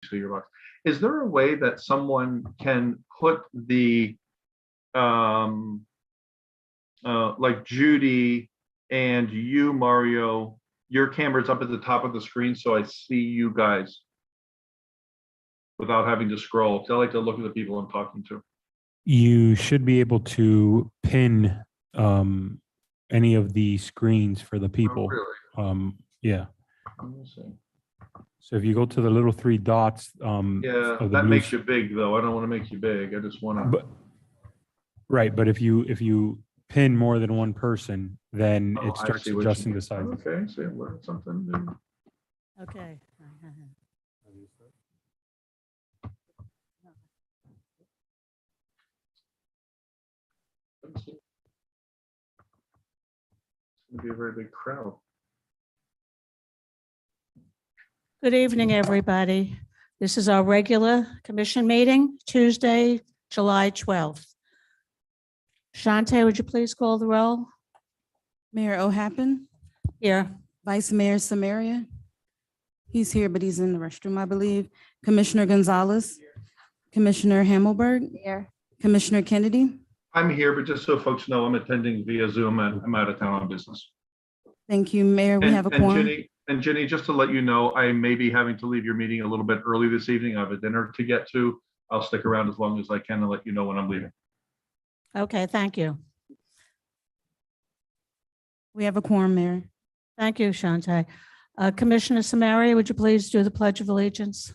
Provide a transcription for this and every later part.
to your box. Is there a way that someone can put the like Judy and you, Mario, your camera's up at the top of the screen so I see you guys without having to scroll? Because I like to look at the people I'm talking to. You should be able to pin any of the screens for the people. Oh, really? Yeah. Let me see. So if you go to the little three dots, Yeah, of the that blue makes you big though. I don't want to make you big. I just want to. Right, but if you pin more than one person, then Oh, it I starts see what you adjusting mean. the size. Okay, see, I learned something new. Okay. It's gonna be a very big crowd. Good evening, everybody. This is our regular commission meeting, Tuesday, July 12th. Shante, would you please call the roll? Mayor O'Happen, Here. Vice Mayor Samaria. He's here, but he's in the restroom, I believe. Commissioner Gonzalez, Commissioner Hammelberg, Here. Commissioner Kennedy. I'm here, but just so folks know, I'm attending via Zoom and I'm out of town on business. Thank you, Mayor. We have a quorum. Jenny, just to let you know, I may be having to leave your meeting a little bit early this evening. I have a dinner to get to. I'll stick around as long as I can and let you know when I'm leaving. Okay, thank you. We have a quorum, Mayor. Thank you, Shante. Commissioner Samaria, would you please do the Pledge of Allegiance?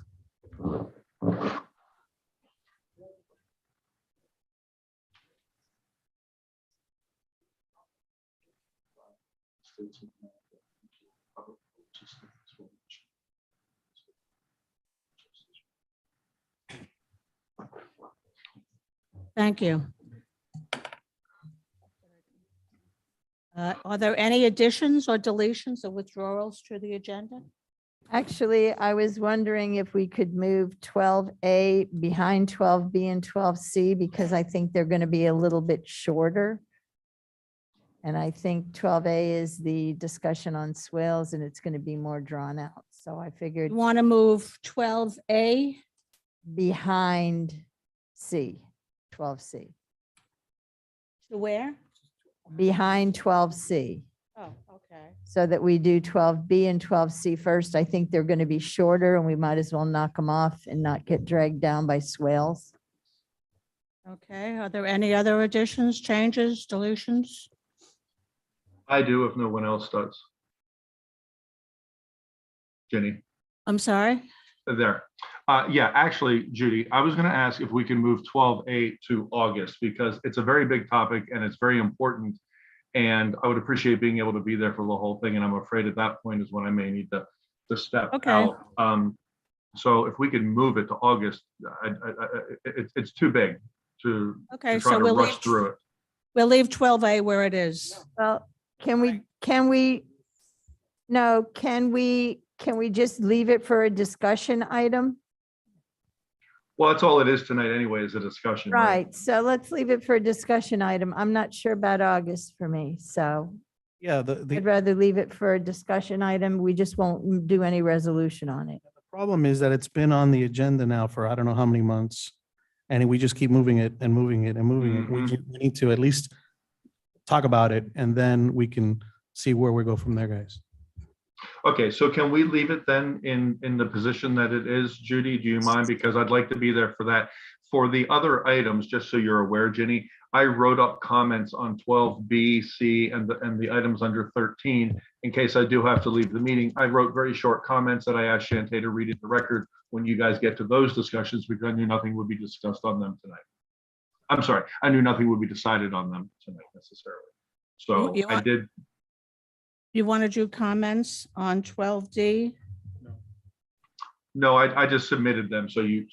Thank you. Are there any additions or deletions or withdrawals to the agenda? Actually, I was wondering if we could move 12A behind 12B and 12C because I think they're going to be a little bit shorter. And I think 12A is the discussion on swales and it's going to be more drawn out. So I figured You want to move 12A? behind C, 12C, To where? behind 12C. Oh, okay. So that we do 12B and 12C first. I think they're going to be shorter and we might as well knock them off and not get dragged down by swales. Okay, are there any other additions, changes, deletions? I do if no one else does. Jenny, I'm sorry? there. Yeah, actually, Judy, I was going to ask if we can move 12A to August because it's a very big topic and it's very important. And I would appreciate being able to be there for the whole thing. And I'm afraid at that point is when I may need to step Okay. out. So if we can move it to August, it's too big to Okay, try so to we'll rush leave, through it. we'll leave 12A where it is. Well, can we just leave it for a discussion item? Well, that's all it is tonight anyway, is a discussion. Right, so let's leave it for a discussion item. I'm not sure about August for me, so Yeah, I'd rather leave it for a discussion item. We just won't do any resolution on it. the problem is that it's been on the agenda now for I don't know how many months. And we just keep moving it and moving it and moving it. We need to at least talk about it and then we can see where we go from there, guys. Okay, so can we leave it then in the position that it is, Judy? Do you mind? Because I'd like to be there for that. For the other items, just so you're aware, Jenny, I wrote up comments on 12B, C, and the items under 13 in case I do have to leave the meeting. I wrote very short comments that I asked Shante to read in the record when you guys get to those discussions because I knew nothing would be discussed on them tonight. I'm sorry, I knew nothing would be decided on them tonight necessarily. So You I want- did. You want to do comments on 12D? No, I just submitted them, so you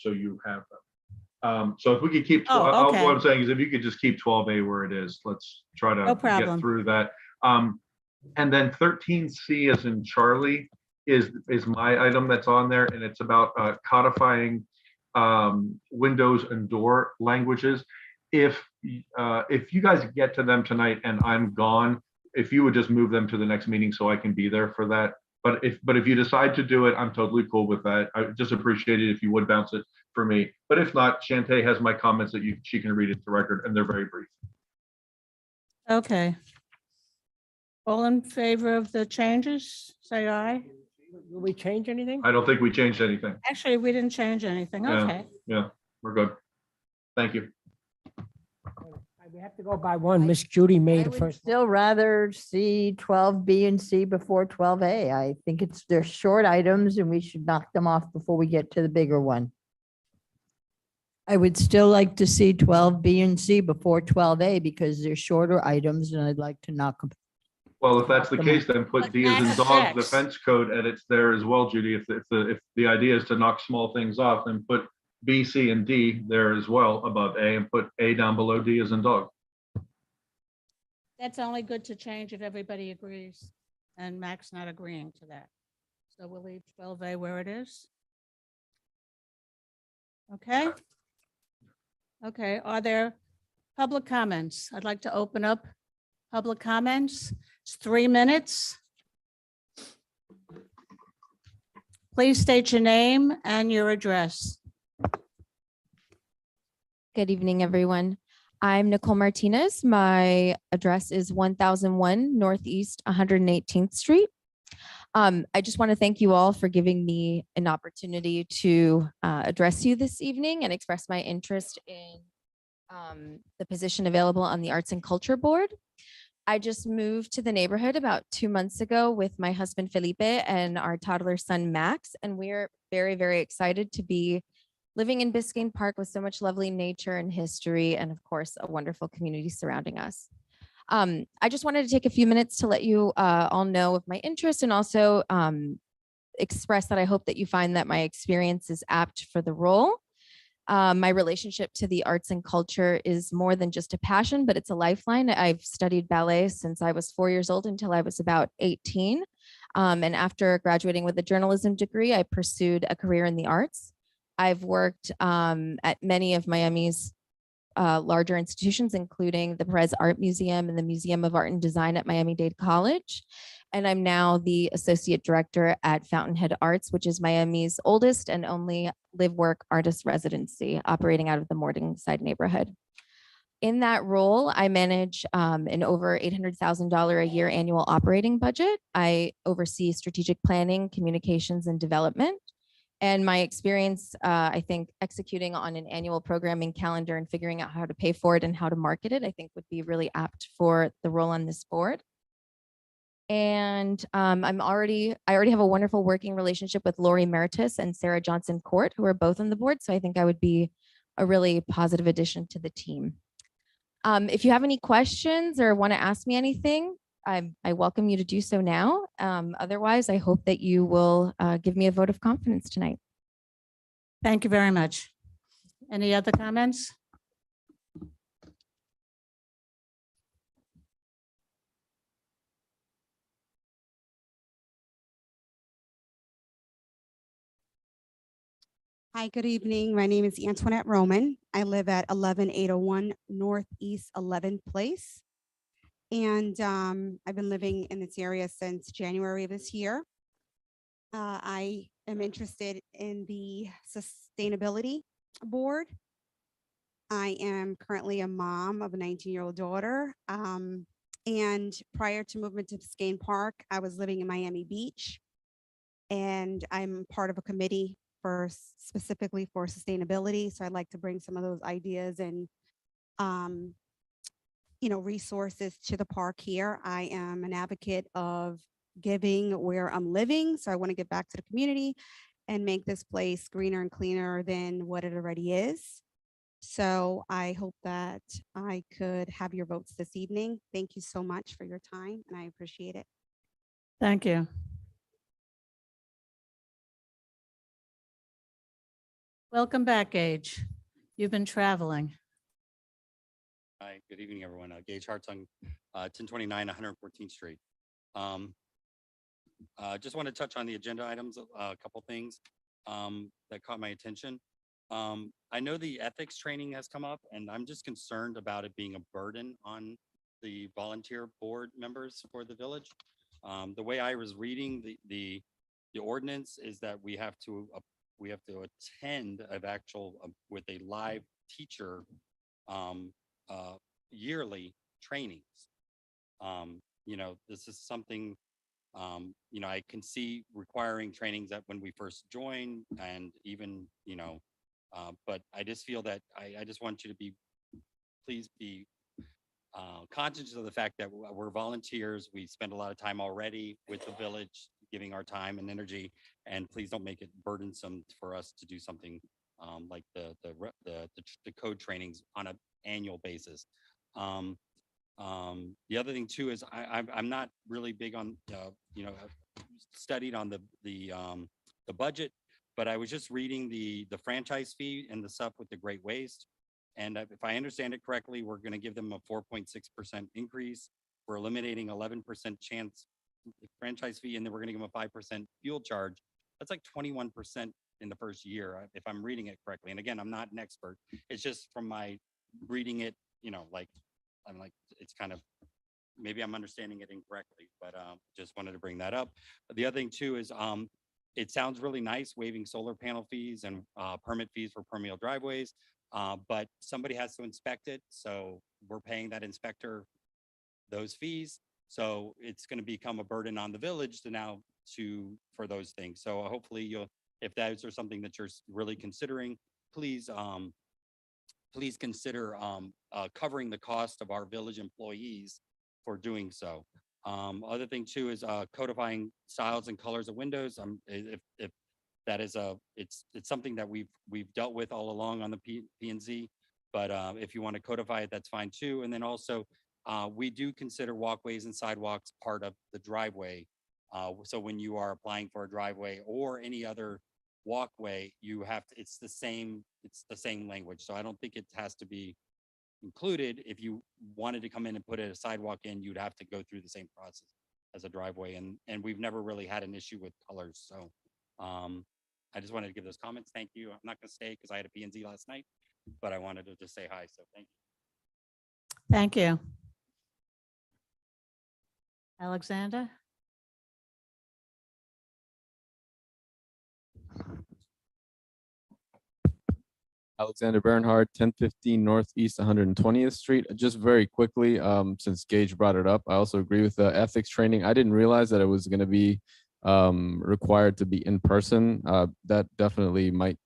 have them. So if we could keep, Oh, okay. what I'm saying is if you could just keep 12A where it is, let's try to No get problem. through that. And then 13C as in Charlie is my item that's on there, and it's about codifying windows and door languages. If you guys get to them tonight and I'm gone, if you would just move them to the next meeting so I can be there for that, But if you decide to do it, I'm totally cool with that. I would just appreciate it if you would bounce it for me. But if not, Shantae has my comments that she can read into record, and they're very brief. Okay. All in favor of the changes, say aye. Will we change anything? I don't think we changed anything. Actually, we didn't change anything. Yeah. Okay. Yeah, we're good. Thank you. We have to go by one. Miss Judy I made the would first. still rather see 12B and C before 12A. I think they're short items and we should knock them off before we get to the bigger one. I would still like to see 12B and C before 12A because they're shorter items and I'd like to knock them. Well, if that's the case, then put But D as in that's dog, the next. fence code edits there as well, Judy. If the idea is to knock small things off, then put B, C, and D there as well above A, and put A down below D as in dog. That's only good to change if everybody agrees, and Mac's not agreeing to that. So we'll leave 12A where it is. Okay? Okay, are there public comments? I'd like to open up public comments. It's 3 minutes. Please state your name and your address. Good evening, everyone. I'm Nicole Martinez. My address is 1001 Northeast 118th Street. I just want to thank you all for giving me an opportunity to address you this evening and express my interest in the position available on the Arts and Culture Board. I just moved to the neighborhood about 2 months ago with my husband Felipe and our toddler son Max, and we're very, very excited to be living in Biscayne Park with so much lovely nature and history, and of course, a wonderful community surrounding us. I just wanted to take a few minutes to let you all know of my interest and also express that I hope that you find that my experience is apt for the role. My relationship to the arts and culture is more than just a passion, but it's a lifeline. I've studied ballet since I was 4 years old until I was about 18. And after graduating with a journalism degree, I pursued a career in the arts. I've worked at many of Miami's larger institutions, including the Perez Art Museum and the Museum of Art and Design at Miami-Dade College. And I'm now the associate director at Fountainhead Arts, which is Miami's oldest and only live-work artist residency operating out of the Morningside neighborhood. In that role, I manage an over $800,000 a year annual operating budget. I oversee strategic planning, communications, and development. And my experience, I think, executing on an annual programming calendar and figuring out how to pay for it and how to market it, I think would be really apt for the role on this board. And I already have a wonderful working relationship with Lori Meritus and Sarah Johnson Court, who are both on the board. So I think I would be a really positive addition to the team. If you have any questions or want to ask me anything, I welcome you to do so now. Otherwise, I hope that you will give me a vote of confidence tonight. Thank you very much. Any other comments? Hi, good evening. My name is Antoinette Roman. I live at 11801 Northeast 11th Place. And I've been living in this area since January of this year. I am interested in the sustainability board. I am currently a mom of a 19-year-old daughter. And prior to movement to Biscayne Park, I was living in Miami Beach. And I'm part of a committee specifically for sustainability. So I'd like to bring some of those ideas and resources to the park here. I am an advocate of giving where I'm living. So I want to give back to the community and make this place greener and cleaner than what it already is. So I hope that I could have your votes this evening. Thank you so much for your time and I appreciate it. Thank you. Welcome back, Gage. You've been traveling. Hi, good evening, everyone. Gage Hartung, 1029 114th Street. Just want to touch on the agenda items, a couple things that caught my attention. I know the ethics training has come up, and I'm just concerned about it being a burden on the volunteer board members for the village. The way I was reading the ordinance is that we have to attend of actual with a live teacher yearly trainings. This is something I can see requiring trainings that when we first join, and even but I just feel that I just want you to please be conscious of the fact that we're volunteers. We spend a lot of time already with the village, giving our time and energy, and please don't make it burdensome for us to do something like the code trainings on an annual basis. The other thing too is I'm not really big on studied on the budget, but I was just reading the franchise fee and the stuff with the Great Waste. And if I understand it correctly, we're going to give them a 4.6% increase. We're eliminating 11% chance franchise fee, and then we're going to give them a 5% fuel charge. That's like 21% in the first year, if I'm reading it correctly. And again, I'm not an expert. It's just from my reading it, I'm like, it's kind of, maybe I'm understanding it incorrectly, but just wanted to bring that up. But the other thing too is it sounds really nice waiving solar panel fees and permit fees for permeable driveways. But somebody has to inspect it. So we're paying that inspector those fees. So it's going to become a burden on the village for those things. So hopefully if those are something that you're really considering, please consider covering the cost of our village employees for doing so. Other thing too is codifying styles and colors of windows. If that is it's something that we've dealt with all along on the P&Z, but if you want to codify it, that's fine too. And then also we do consider walkways and sidewalks part of the driveway. So when you are applying for a driveway or any other walkway, it's the same language. So I don't think it has to be included. If you wanted to come in and put a sidewalk in, you'd have to go through the same process as a driveway. And we've never really had an issue with colors. So I just wanted to give those comments. Thank you. I'm not going to stay because I had a P&Z last night, but I wanted to just say hi. So thank you. Thank you. Alexander? Alexander Bernhard, 1015 Northeast 120th Street. Just very quickly, since Gage brought it up, I also agree with the ethics training. I didn't realize that it was going to be required to be in person. That definitely might,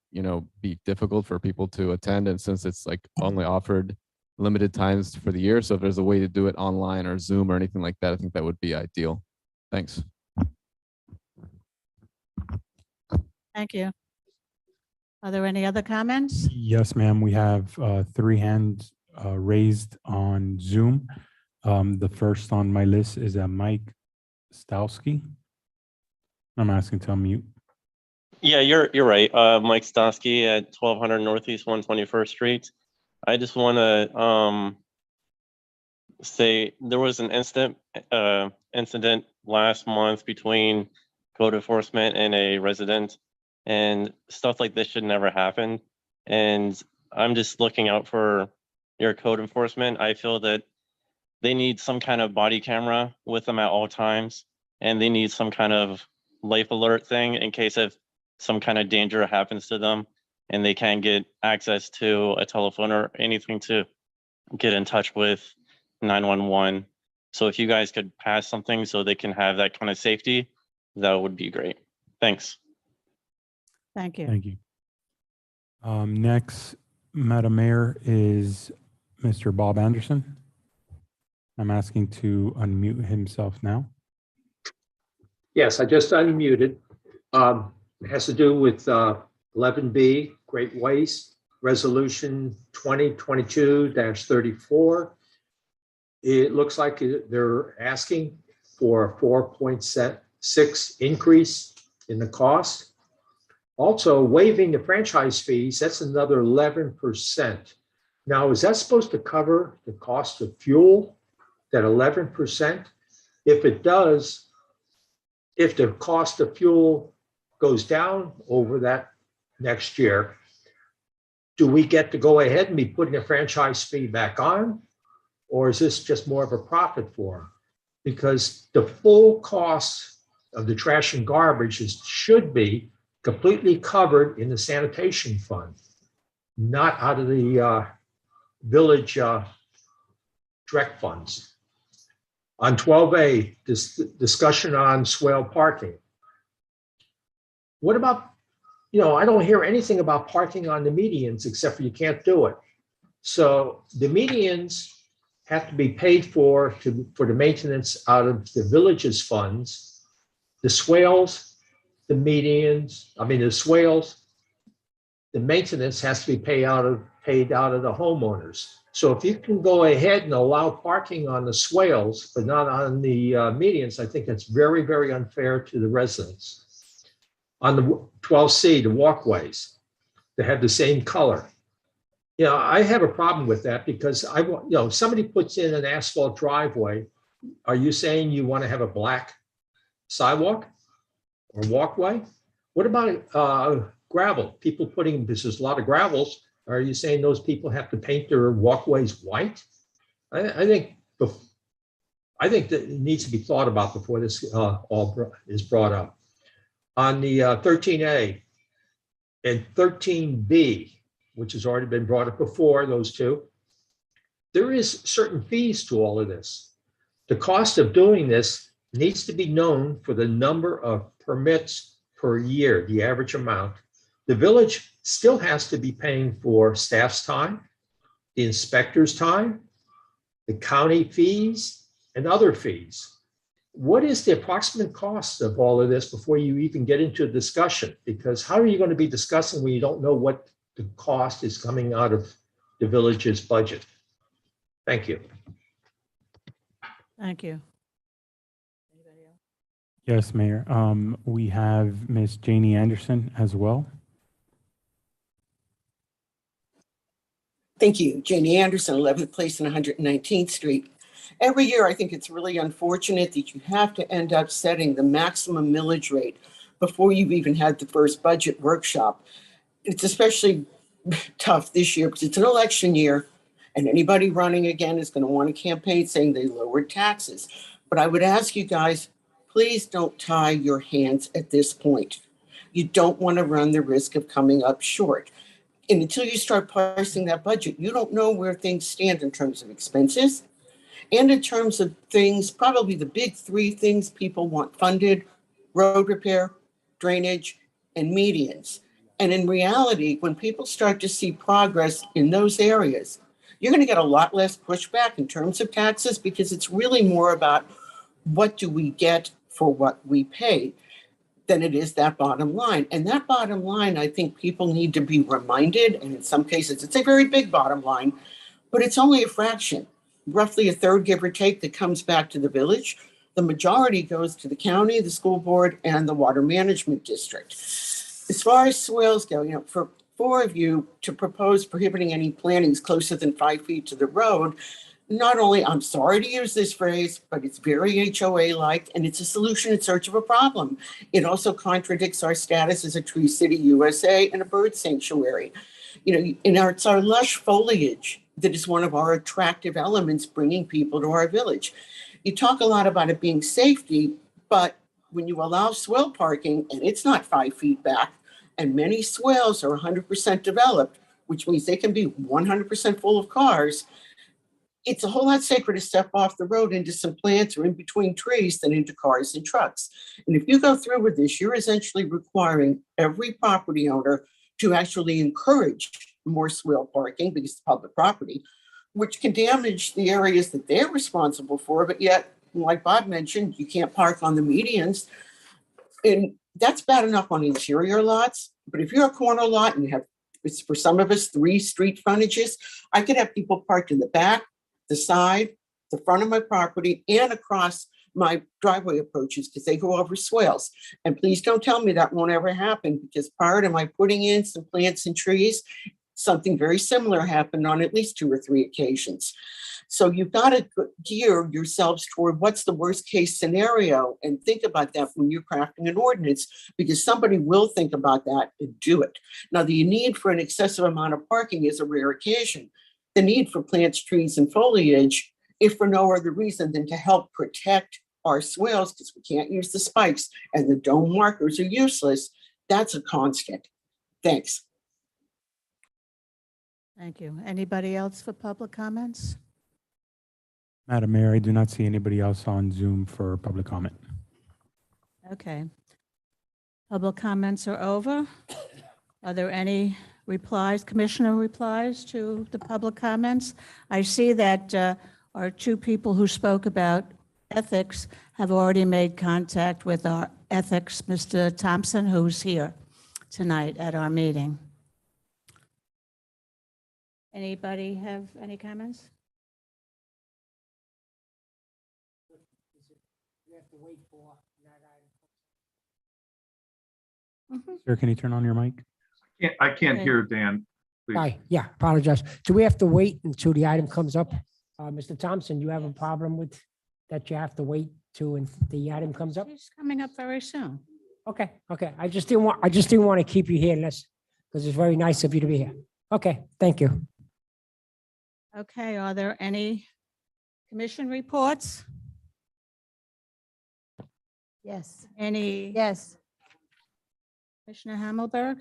be difficult for people to attend. And since it's like only offered limited times for the year, so if there's a way to do it online or Zoom or anything like that, I think that would be ideal. Thanks. Thank you. Are there any other comments? Yes, ma'am. We have 3 hands raised on Zoom. The first on my list is Mike Stowski. I'm asking to unmute. Yeah, you're right. Mike Stosky at 1200 Northeast 121st Street. I just want to say there was an incident last month between code enforcement and a resident, and stuff like this should never happen. And I'm just looking out for your code enforcement. I feel that they need some kind of body camera with them at all times, and they need some kind of life alert thing in case if some kind of danger happens to them and they can't get access to a telephone or anything to get in touch with 911. So if you guys could pass something so they can have that kind of safety, that would be great. Thanks. Thank you. Thank you. Next, Madam Mayor, is Mr. Bob Anderson. I'm asking to unmute himself now. Yes, I just unmuted. It has to do with 11B, Great Waste, Resolution 2022-34. It looks like they're asking for a 4.6 increase in the cost. Also, waiving the franchise fees, that's another 11%. Now, is that supposed to cover the cost of fuel, that 11%? If it does, if the cost of fuel goes down over that next year, do we get to go ahead and be putting a franchise fee back on? Or is this just more of a profit for them? because the full cost of the trash and garbage should be completely covered in the sanitation fund, not out of the village direct funds. On 12A, this discussion on swale parking. What about, I don't hear anything about parking on the medians except for you can't do it. So the medians have to be paid for the maintenance out of the village's funds. The swales, the medians, the swales, the maintenance has to be paid out of the homeowners. So if you can go ahead and allow parking on the swales, but not on the medians, I think that's very, very unfair to the residents. On the 12C, the walkways, they have the same color. I have a problem with that because somebody puts in an asphalt driveway. Are you saying you want to have a black sidewalk or walkway? What about gravel? People there's a lot of gravels. Are you saying those people have to paint their walkways white? I think that it needs to be thought about before this all is brought up. On the 13A and 13B, which has already been brought up before, those two, there is certain fees to all of this. The cost of doing this needs to be known for the number of permits per year, the average amount. The village still has to be paying for staff's time, the inspector's time, the county fees, and other fees. What is the approximate cost of all of this before you even get into a discussion? Because how are you going to be discussing when you don't know what the cost is coming out of the village's budget? Thank you. Thank you. Yes, Mayor. We have Miss Janie Anderson as well. Thank you. Janie Anderson, 11th Place and 119th Street. Every year, I think it's really unfortunate that you have to end up setting the maximum millage rate before you've even had the first budget workshop. It's especially tough this year because it's an election year and anybody running again is going to want to campaign saying they lowered taxes. But I would ask you guys, please don't tie your hands at this point. You don't want to run the risk of coming up short. And until you start parsing that budget, you don't know where things stand in terms of expenses and in terms of things, probably the big three things people want funded: road repair, drainage, and medians. And in reality, when people start to see progress in those areas, you're going to get a lot less pushback in terms of taxes because it's really more about what do we get for what we pay than it is that bottom line. And that bottom line, I think people need to be reminded, and in some cases, it's a very big bottom line, but it's only a fraction, roughly a third, give or take, that comes back to the village. The majority goes to the county, the school board, and the water management district. As far as swales go, for four of you to propose prohibiting any plantings closer than 5 feet to the road, not only, I'm sorry to use this phrase, but it's very HOA-like, and it's a solution in search of a problem. It also contradicts our status as a Tree City USA and a bird sanctuary. It's our lush foliage that is one of our attractive elements bringing people to our village. You talk a lot about it being safety, but when you allow swale parking, and it's not 5 feet back, and many swales are 100% developed, which means they can be 100% full of cars, it's a whole lot safer to step off the road into some plants or in between trees than into cars and trucks. And if you go through with this, you're essentially requiring every property owner to actually encourage more swale parking because it's public property, which can damage the areas that they're responsible for. But yet, like Bob mentioned, you can't park on the medians. And that's bad enough on interior lots. But if you're a corner lot and you have, it's for some of us, 3 street frontages, I could have people parked in the back, the side, the front of my property, and across my driveway approaches because they go over swales. And please don't tell me that won't ever happen, because prior to my putting in some plants and trees, something very similar happened on at least 2 or 3 occasions. So you've got to gear yourselves toward what's the worst case scenario and think about that when you're crafting an ordinance, because somebody will think about that and do it. Now, the need for an excessive amount of parking is a rare occasion. The need for plants, trees, and foliage if for no other reason than to help protect our swales, because we can't use the spikes and the dome markers are useless. That's a constant. Thanks. Thank you. Anybody else for public comments? Madam Mayor, I do not see anybody else on Zoom for public comment. Okay. Public comments are over. Are there any replies, commissioner replies to the public comments? I see that our two people who spoke about ethics have already made contact with our ethics, Mr. Thompson, who's here tonight at our meeting. Anybody have any comments? Sir, can you turn on your mic? I can't Okay. hear Dan. Please. Hi, yeah, apologize. Do we have to wait until the item comes up? Mr. Thompson, you have a problem with that you have to wait till the item comes up? He's coming up very soon. Okay, okay. I just didn't want to keep you here unless, because it's very nice of you to be here. Okay, thank you. Okay, are there any commission reports? Yes, Any? yes. Commissioner Hammelberg?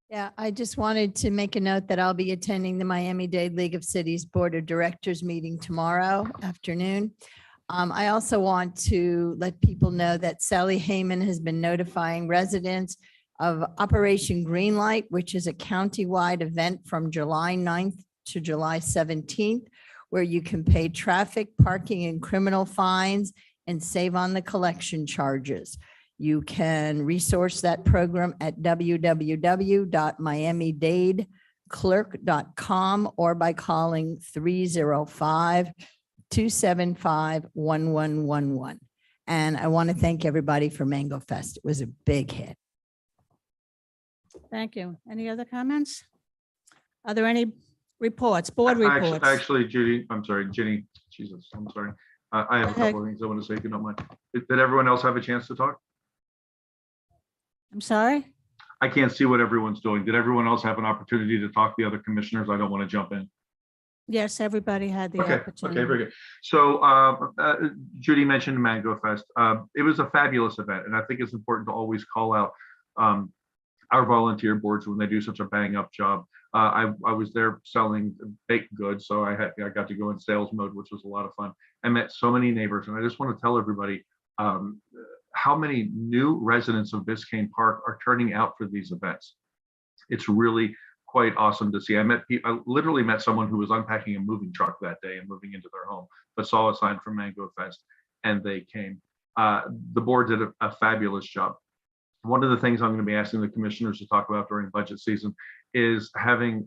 Yeah, I just wanted to make a note that I'll be attending the Miami-Dade League of Cities Board of Directors meeting tomorrow afternoon. I also want to let people know that Sally Hayman has been notifying residents of Operation Greenlight, which is a countywide event from July 9th to July 17th, where you can pay traffic, parking, and criminal fines and save on the collection charges. You can resource that program at www.miamidadeclerk.com or by calling 305-275-1111. And I want to thank everybody for Mango Fest. It was a big hit. Thank you. Any other comments? Are there any reports, board reports? Actually, Judy, I'm sorry, Ginny, Jesus, I'm sorry. I have a Go ahead. couple of things I want to say, if you don't mind. Did everyone else have a chance to talk? I'm sorry? I can't see what everyone's doing. Did everyone else have an opportunity to talk to the other commissioners? I don't want to jump in. Yes, everybody had the Okay, opportunity. okay, very good. So Judy mentioned Mango Fest. It was a fabulous event, and I think it's important to always call out our volunteer boards when they do such a bang up job. I was there selling baked goods, so I got to go in sales mode, which was a lot of fun. I met so many neighbors, and I just want to tell everybody how many new residents of Biscayne Park are turning out for these events. It's really quite awesome to see. I literally met someone who was unpacking a moving truck that day and moving into their home, but saw a sign from Mango Fest, and they came. The board did a fabulous job. One of the things I'm going to be asking the commissioners to talk about during budget season is having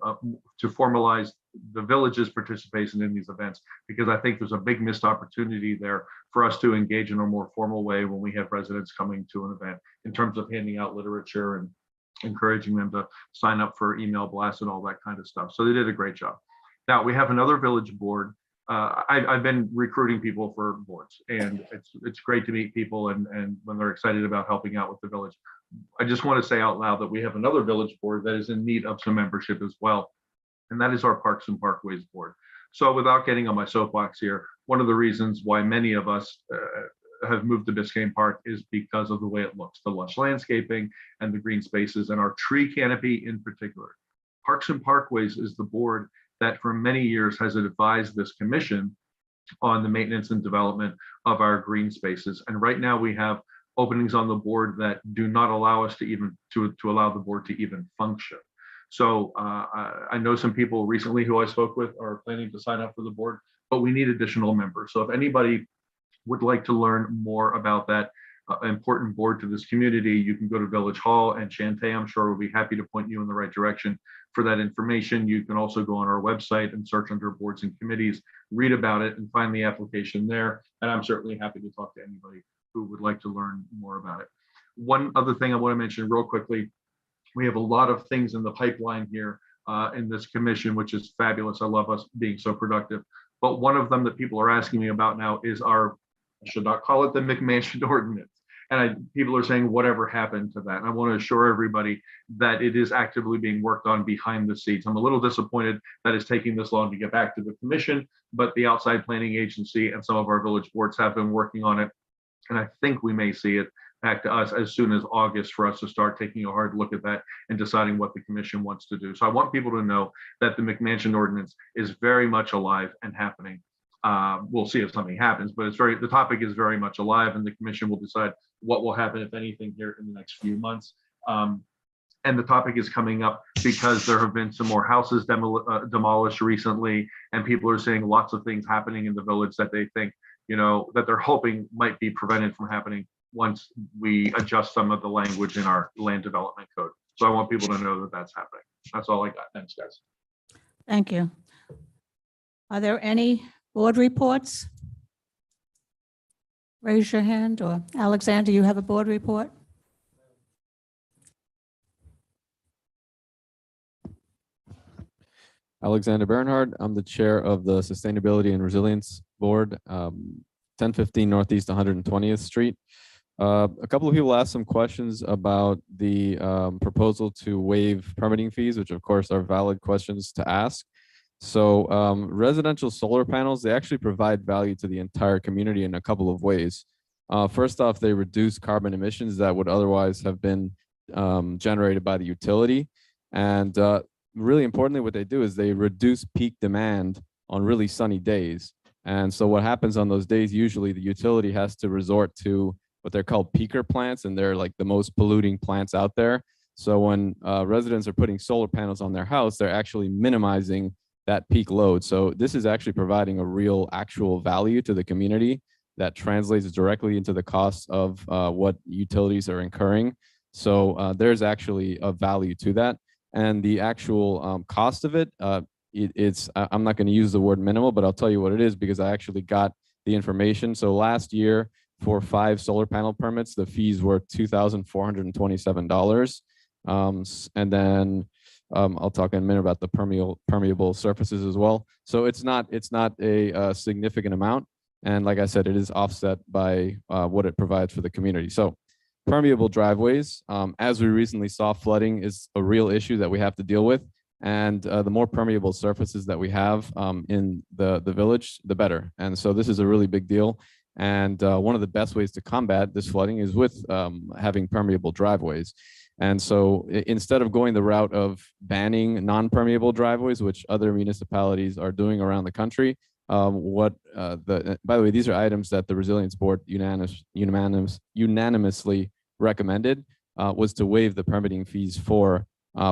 to formalize the village's participation in these events, because I think there's a big missed opportunity there for us to engage in a more formal way when we have residents coming to an event, in terms of handing out literature and encouraging them to sign up for email blasts and all that kind of stuff. So they did a great job. Now we have another village board. I've been recruiting people for boards, and it's great to meet people and when they're excited about helping out with the village. I just want to say out loud that we have another village board that is in need of some membership as well, and that is our Parks and Parkways board. So without getting on my soapbox here, one of the reasons why many of us have moved to Biscayne Park is because of the way it looks, the lush landscaping and the green spaces and our tree canopy in particular. Parks and Parkways is the board that for many years has advised this commission on the maintenance and development of our green spaces. And right now we have openings on the board that do not allow us to even to allow the board to even function. So I know some people recently who I spoke with are planning to sign up for the board, but we need additional members. So if anybody would like to learn more about that important board to this community, you can go to Village Hall, and Shantae, I'm sure, will be happy to point you in the right direction for that information. You can also go on our website and search under boards and committees, read about it, and find the application there. And I'm certainly happy to talk to anybody who would like to learn more about it. One other thing I want to mention real quickly, we have a lot of things in the pipeline here in this commission, which is fabulous. I love us being so productive. But one of them that people are asking me about now is our, I should not call it the Mcmansion Ordinance. And people are saying, whatever happened to that? And I want to assure everybody that it is actively being worked on behind the scenes. I'm a little disappointed that it's taking this long to get back to the commission, but the outside planning agency and some of our village boards have been working on it. And I think we may see it back to us as soon as August for us to start taking a hard look at that and deciding what the commission wants to do. So I want people to know that the Mcmansion Ordinance is very much alive and happening. We'll see if something happens, but the topic is very much alive, and the commission will decide what will happen, if anything, here in the next few months. And the topic is coming up because there have been some more houses demolished recently, and people are seeing lots of things happening in the village that they think, that they're hoping might be prevented from happening once we adjust some of the language in our land development code. So I want people to know that that's happening. That's all I got. Thanks, guys. Thank you. Are there any board reports? Raise your hand, or Alexander, you have a board report? Alexander Bernhard. I'm the chair of the Sustainability and Resilience Board, 1015 Northeast 120th Street. A couple of people asked some questions about the proposal to waive permitting fees, which of course are valid questions to ask. So residential solar panels, they actually provide value to the entire community in a couple of ways. First off, they reduce carbon emissions that would otherwise have been generated by the utility. And really importantly, what they do is they reduce peak demand on really sunny days. And so what happens on those days, usually the utility has to resort to what they're called peaker plants, and they're like the most polluting plants out there. So when residents are putting solar panels on their house, they're actually minimizing that peak load. So this is actually providing a real actual value to the community that translates directly into the cost of what utilities are incurring. So there's actually a value to that. And the actual cost of it, I'm not going to use the word minimal, but I'll tell you what it is because I actually got the information. So last year for 5 solar panel permits, the fees were $2,427. And then I'll talk in a minute about the permeable surfaces as well. So it's not a significant amount. And like I said, it is offset by what it provides for the community. So permeable driveways, as we recently saw, flooding is a real issue that we have to deal with. And the more permeable surfaces that we have in the village, the better. And so this is a really big deal. And one of the best ways to combat this flooding is with having permeable driveways. And so instead of going the route of banning non-permeable driveways, which other municipalities are doing around the country, by the way, these are items that the Resilience Board unanimously recommended, was to waive the permitting fees for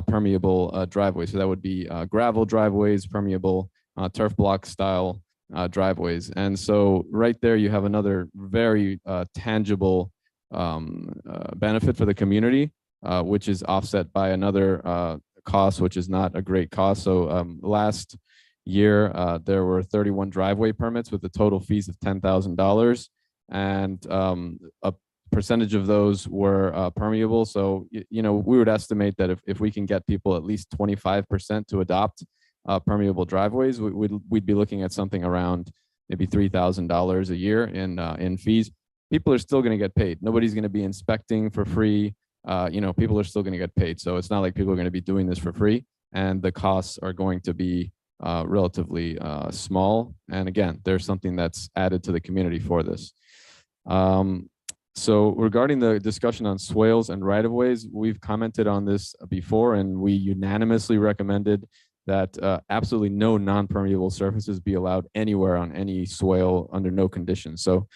permeable driveways. So that would be gravel driveways, permeable turf block style driveways. And so right there, you have another very tangible benefit for the community, which is offset by another cost, which is not a great cost. So last year, there were 31 driveway permits with the total fees of $10,000. And a percentage of those were permeable. So, we would estimate that if we can get people at least 25% to adopt permeable driveways, we'd be looking at something around maybe $3,000 a year in fees. People are still going to get paid. Nobody's going to be inspecting for free. People are still going to get paid. So it's not like people are going to be doing this for free, and the costs are going to be relatively small. And again, there's something that's added to the community for this. So regarding the discussion on swales and right-of-ways, we've commented on this before, and we unanimously recommended that absolutely no non-permeable surfaces be allowed anywhere on any swale under no conditions. So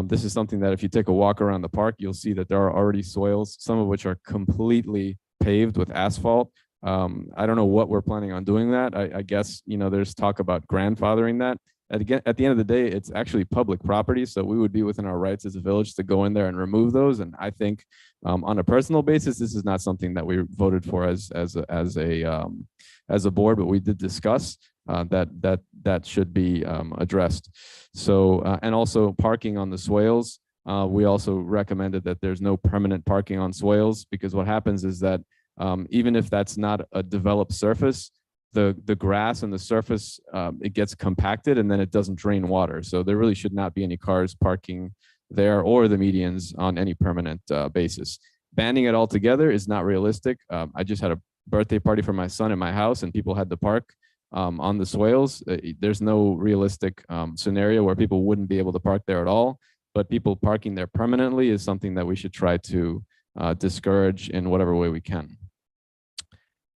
this is something that if you take a walk around the park, you'll see that there are already swales, some of which are completely paved with asphalt. I don't know what we're planning on doing that. I guess, there's talk about grandfathering that. At the end of the day, it's actually public property. So we would be within our rights as a village to go in there and remove those. And I think on a personal basis, this is not something that we voted for as a board, but we did discuss that should be addressed. So, and also parking on the swales. We also recommended that there's no permanent parking on swales, because what happens is that even if that's not a developed surface, the grass and the surface, it gets compacted and then it doesn't drain water. So there really should not be any cars parking there or the medians on any permanent basis. Banning it altogether is not realistic. I just had a birthday party for my son at my house and people had to park on the swales. There's no realistic scenario where people wouldn't be able to park there at all, but people parking there permanently is something that we should try to discourage in whatever way we can.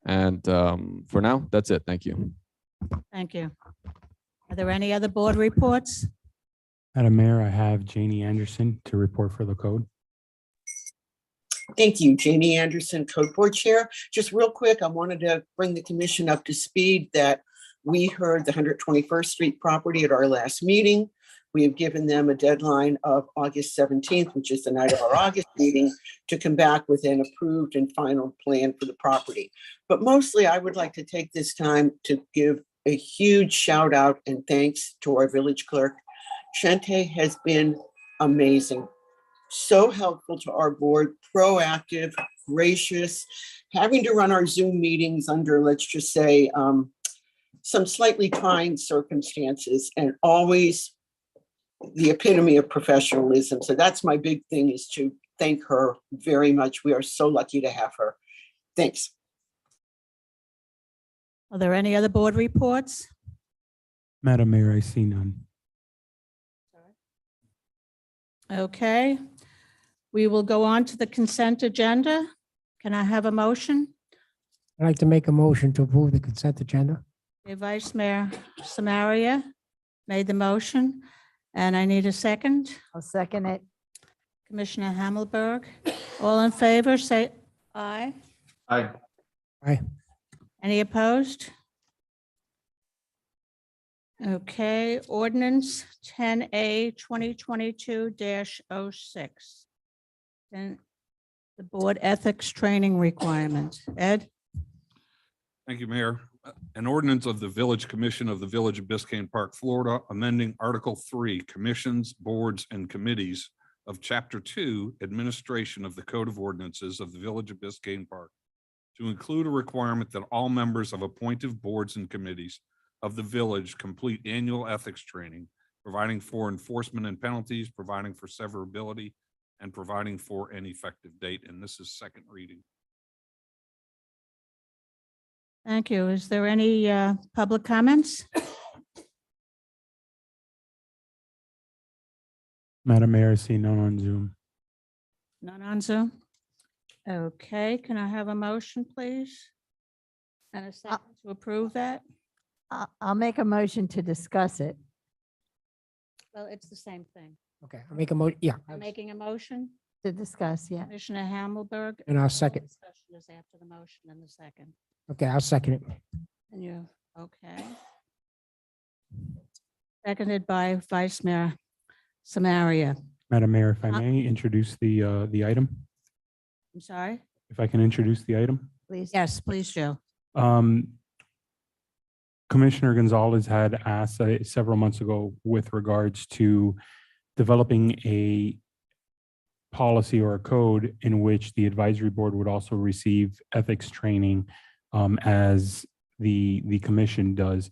And for now, that's it. Thank you. Thank you. Are there any other board reports? Madam Mayor, I have Janie Anderson to report for the code. Thank you, Janie Anderson, Code Board Chair. Just real quick, I wanted to bring the commission up to speed that we heard the 121st Street property at our last meeting. We have given them a deadline of August 17th, which is the night of our August meeting, to come back with an approved and final plan for the property. But mostly, I would like to take this time to give a huge shout out and thanks to our village clerk. Shante has been amazing, so helpful to our board, proactive, gracious, having to run our Zoom meetings under, let's just say, some slightly trying circumstances, and always the epitome of professionalism. So that's my big thing, is to thank her very much. We are so lucky to have her. Thanks. Are there any other board reports? Madam Mayor, I see none. Okay. We will go on to the consent agenda. Can I have a motion? I'd like to make a motion to approve the consent agenda. Okay, Vice Mayor Samaria made the motion, and I need a second. I'll second it. Commissioner Hammelberg. All in favor, say aye. Aye. Aye. Any opposed? Okay, ordinance 10A 2022-06. Then the board ethics training requirement. Ed? Thank you, Mayor. An ordinance of the Village Commission of the Village of Biscayne Park, Florida, amending Article 3, Commissions, Boards, and Committees of Chapter 2, Administration of the Code of Ordinances of the Village of Biscayne Park, to include a requirement that all members of appointed boards and committees of the village complete annual ethics training, providing for enforcement and penalties, providing for severability, and providing for an effective date. And this is second reading. Thank you. Is there any public comments? Madam Mayor, I see none on Zoom. None on Zoom? Okay, can I have a motion, please? And a second to approve that? I'll make a motion to discuss it. Well, it's the same thing. Okay, I'll make a motion, yeah, I'm making a motion. To discuss, yeah. Commissioner Hammelberg. and I'll second. Discussion is after the motion and the second. Okay, I'll second it. And you, okay. Seconded by Vice Mayor Samaria. Madam Mayor, if I may introduce the item, I'm sorry? if I can introduce the item. Please. Yes, please, Joe. Commissioner Gonzalez had asked several months ago with regards to developing a policy or a code in which the advisory board would also receive ethics training as the commission does.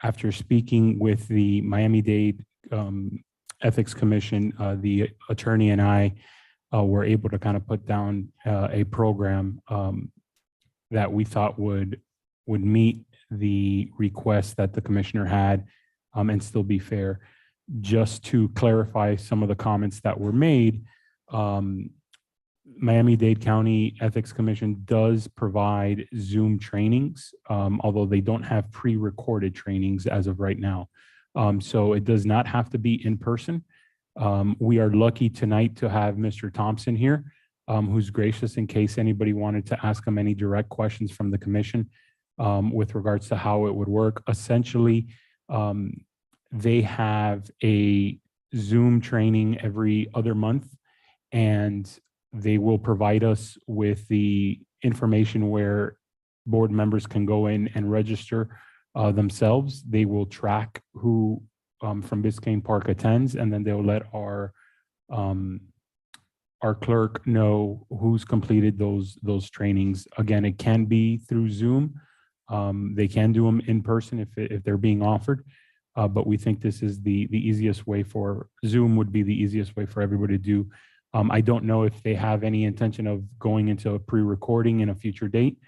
After speaking with the Miami-Dade Ethics Commission, the attorney and I were able to kind of put down a program that we thought would meet the request that the commissioner had and still be fair. Just to clarify some of the comments that were made, Miami-Dade County Ethics Commission does provide Zoom trainings, although they don't have pre-recorded trainings as of right now. So it does not have to be in person. We are lucky tonight to have Mr. Thompson here, who's gracious in case anybody wanted to ask him any direct questions from the commission with regards to how it would work. Essentially, they have a Zoom training every other month, and they will provide us with the information where board members can go in and register themselves. They will track who from Biscayne Park attends, and then they'll let our clerk know who's completed those trainings. Again, it can be through Zoom. They can do them in person if they're being offered. But we think this is the easiest way for Zoom would be the easiest way for everybody to do. I don't know if they have any intention of going into a pre-recording in a future date.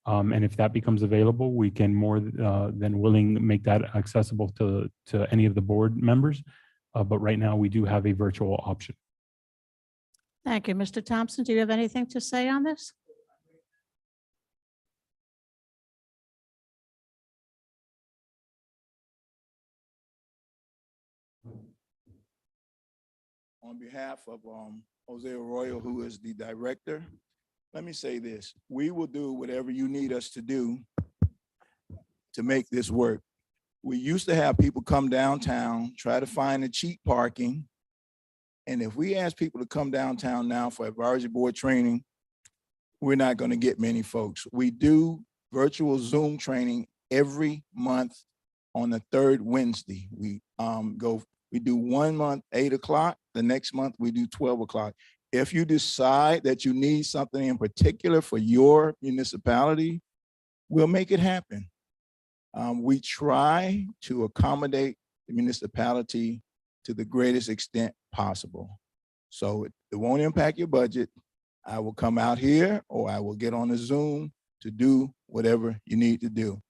And if that becomes available, we can more than willing make that accessible to any of the board members. But right now we do have a virtual option. Thank you. Mr. Thompson, do you have anything to say on this? On behalf of Jose Arroyo, who is the director, let me say this. We will do whatever you need us to do to make this work. We used to have people come downtown, try to find the cheap parking. And if we ask people to come downtown now for advisory board training, we're not going to get many folks. We do virtual Zoom training every month on the third Wednesday. We do 1 month, 8 o'clock. The next month we do 12 o'clock. If you decide that you need something in particular for your municipality, we'll make it happen. We try to accommodate the municipality to the greatest extent possible. So it won't impact your budget. I will come out here or I will get on a Zoom to do whatever you need to do.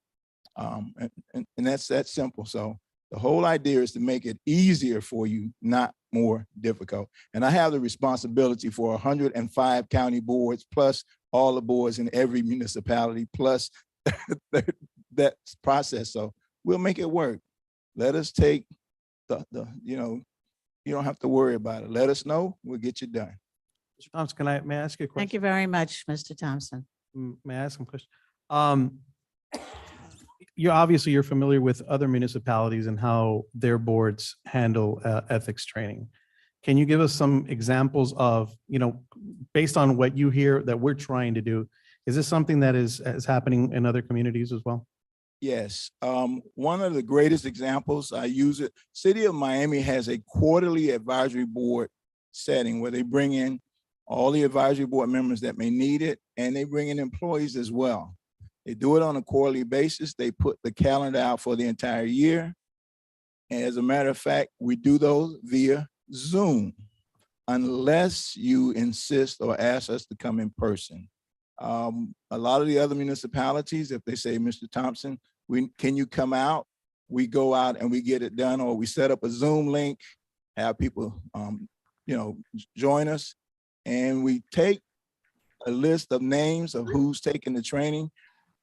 And that's that simple. So the whole idea is to make it easier for you, not more difficult. And I have the responsibility for 105 county boards, plus all the boards in every municipality, plus that process. So we'll make it work. Let us take you don't have to worry about it. Let us know, we'll get you done. Mr. Thompson, may I ask you a question? Thank you very much, Mr. Thompson. May I ask some questions? You're familiar with other municipalities and how their boards handle ethics training. Can you give us some examples of, based on what you hear that we're trying to do, is this something that is happening in other communities as well? Yes. One of the greatest examples, I use it. City of Miami has a quarterly advisory board setting where they bring in all the advisory board members that may need it, and they bring in employees as well. They do it on a quarterly basis. They put the calendar out for the entire year. And as a matter of fact, we do those via Zoom, unless you insist or ask us to come in person. A lot of the other municipalities, if they say, Mr. Thompson, can you come out? We go out and we get it done, or we set up a Zoom link, have people, join us, and we take a list of names of who's taking the training,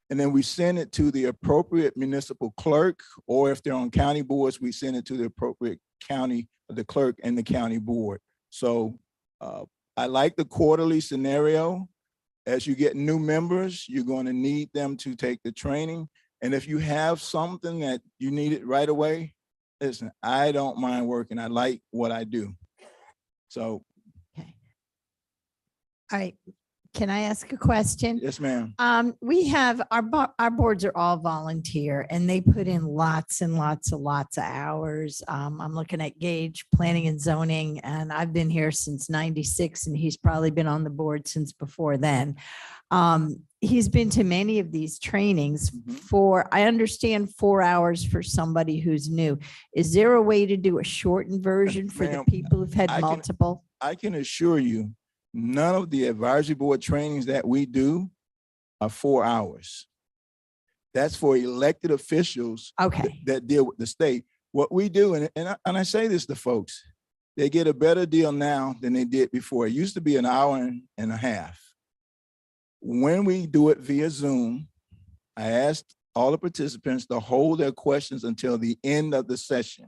and then we send it to the appropriate municipal clerk, or if they're on county boards, we send it to the appropriate county, the clerk and the county board. So I like the quarterly scenario. As you get new members, you're going to need them to take the training. And if you have something that you need it right away, listen, I don't mind working. I like what I do. So. Okay. All right. Can I ask a question? Yes, ma'am. We have our boards are all volunteer, and they put in lots and lots of hours. I'm looking at Gage, planning and zoning, and I've been here since '96, and he's probably been on the board since before then. He's been to many of these trainings for, I understand, 4 hours for somebody who's new. Is there a way to do a shortened version for the people who've had multiple? I can assure you, none of the advisory board trainings that we do are 4 hours. That's for elected officials that deal with the state. What we do, and I say this to folks, they get a better deal now than they did before. It used to be an hour and a half. When we do it via Zoom, I asked all the participants to hold their questions until the end of the session.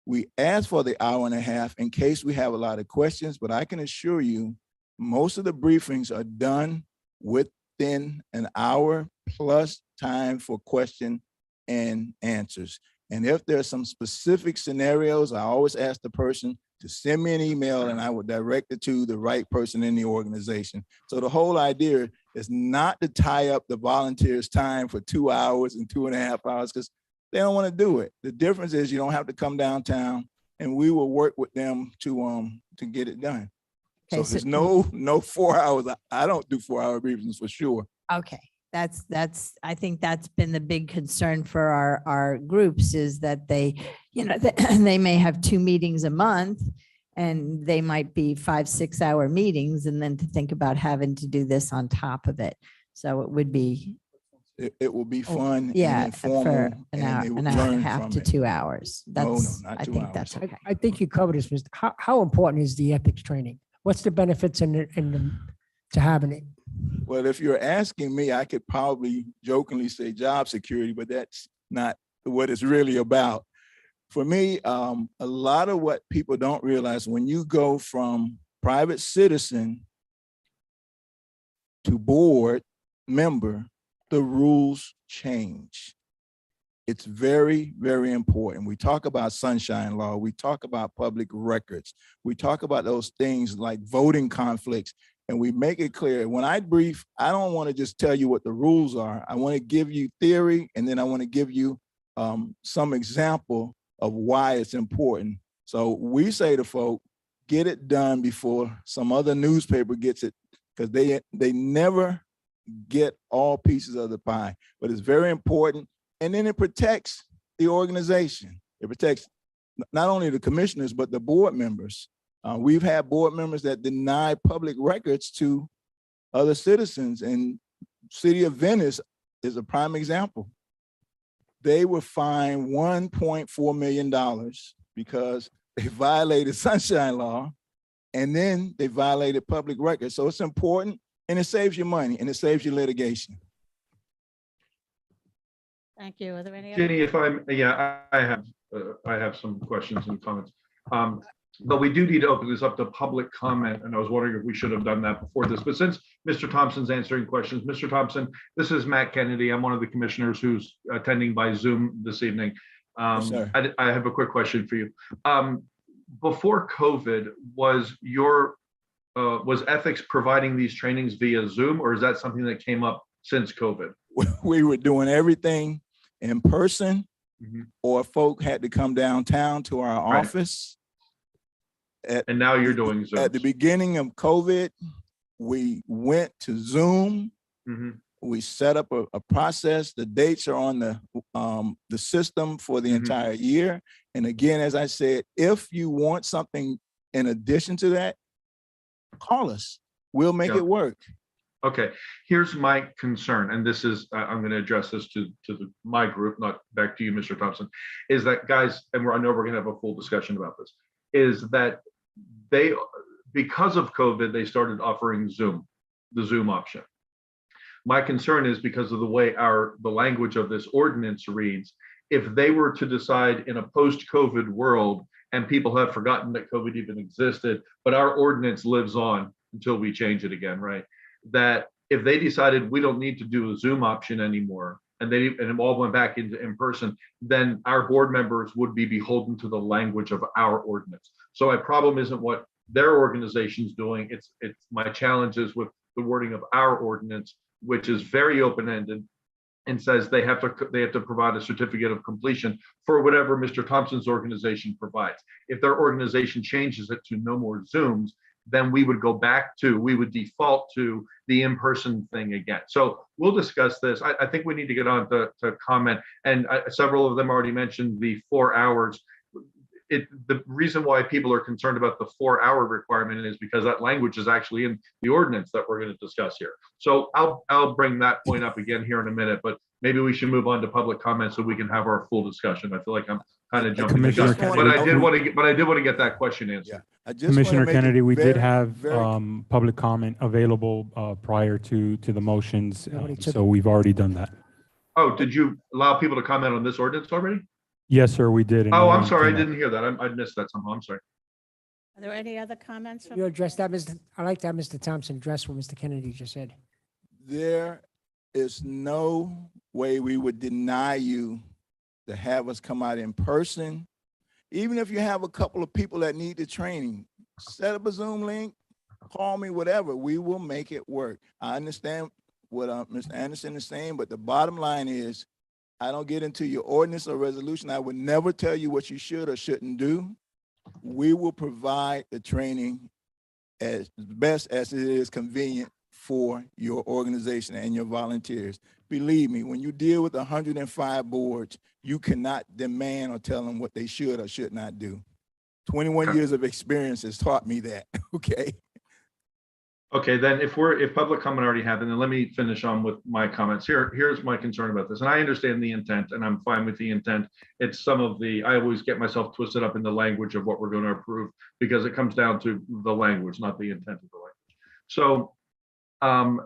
We ask for the hour and a half in case we have a lot of questions, but I can assure you, most of the briefings are done within an hour plus time for question and answers. And if there's some specific scenarios, I always ask the person to send me an email and I will direct it to the right person in the organization. So the whole idea is not to tie up the volunteers' time for 2 hours and 2.5 hours, because they don't want to do it. The difference is you don't have to come downtown, and we will work with them to get it done. Okay, so there's no 4 hours. I don't do 4 hour briefings for sure. Okay, I think that's been the big concern for our groups is that they, they may have 2 meetings a month and they might be 5-6 hour meetings, and then to think about having to do this on top of it. So it would be, It will be fun and yeah, informal, for an and hour, they would an hour and a learn half from to it. 2 hours. That's, not I 2 think that's hours. okay. I think you covered this, Mr. How important is the ethics training? What's the benefits to having it? Well, if you're asking me, I could probably jokingly say job security, but that's not what it's really about. For me, a lot of what people don't realize, when you go from private citizen to board member, the rules change. It's very, very important. We talk about sunshine law. We talk about public records. We talk about those things like voting conflicts, and we make it clear. When I brief, I don't want to just tell you what the rules are. I want to give you theory, and then I want to give you some example of why it's important. So we say to folk, get it done before some other newspaper gets it, because they never get all pieces of the pie, but it's very important. And then it protects the organization. It protects not only the commissioners, but the board members. We've had board members that deny public records to other citizens, and City of Venice is a prime example. They were fined $1.4 million because they violated sunshine law, and then they violated public records. So it's important, and it saves you money, and it saves you litigation. Thank you. Are there any other? Ginny, if I'm, yeah, I have some questions and comments. But we do need to open this up to public comment, and I was wondering if we should have done that before this. But since Mr. Thompson's answering questions, Mr. Thompson, this is Matt Kennedy. I'm one of the commissioners who's attending by Zoom this evening. Yes, sir. I have a quick question for you. Before COVID, was ethics providing these trainings via Zoom, or is that something that came up since COVID? We were doing everything in person, or folk had to come downtown to our office. And now you're doing Zoom. At the beginning of COVID, we went to Zoom. We set up a process. The dates are on the system for the entire year. And again, as I said, if you want something in addition to that, call us. We'll make it work. Okay, here's my concern, and this is, I'm going to address this to my group, not back to you, Mr. Thompson, is that, guys, and I know we're going to have a full discussion about this, is that because of COVID, they started offering Zoom, the Zoom option. My concern is because of the way the language of this ordinance reads, if they were to decide in a post-COVID world, and people have forgotten that COVID even existed, but our ordinance lives on until we change it again, right? That if they decided we don't need to do a Zoom option anymore, and it all went back into in person, then our board members would be beholden to the language of our ordinance. So my problem isn't what their organization's doing. It's my challenge is with the wording of our ordinance, which is very open-ended and says they have to provide a certificate of completion for whatever Mr. Thompson's organization provides. If their organization changes it to no more Zooms, then we would default to the in-person thing again. So we'll discuss this. I think we need to get on to comment, and several of them already mentioned the 4 hours. The reason why people are concerned about the 4-hour requirement is because that language is actually in the ordinance that we're going to discuss here. So I'll bring that point up again here in a minute, but maybe we should move on to public comment so we can have our full discussion. I feel like I'm kind of jumping the gun, but I did want to get that question answered. Commissioner Kennedy, we did have public comment available prior to the motions, so we've already done that. Oh, did you allow people to comment on this ordinance already? Yes, sir, we did. Oh, I'm sorry, I didn't hear that. I missed that somehow. I'm sorry. Are there any other comments? You address that, I'd like to have Mr. Thompson address what Mr. Kennedy just said. There is no way we would deny you to have us come out in person. Even if you have a couple of people that need the training, set up a Zoom link, call me, whatever, we will make it work. I understand what Mr. Anderson is saying, but the bottom line is, I don't get into your ordinance or resolution. I would never tell you what you should or shouldn't do. We will provide the training as best as it is convenient for your organization and your volunteers. Believe me, when you deal with 105 boards, you cannot demand or tell them what they should or should not do. 21 Okay. years of experience has taught me that, okay? Okay, then if public comment already happened, then let me finish on with my comments. Here's my concern about this. And I understand the intent and I'm fine with the intent. It's some of I always get myself twisted up in the language of what we're going to approve because it comes down to the language, not the intent of the language. So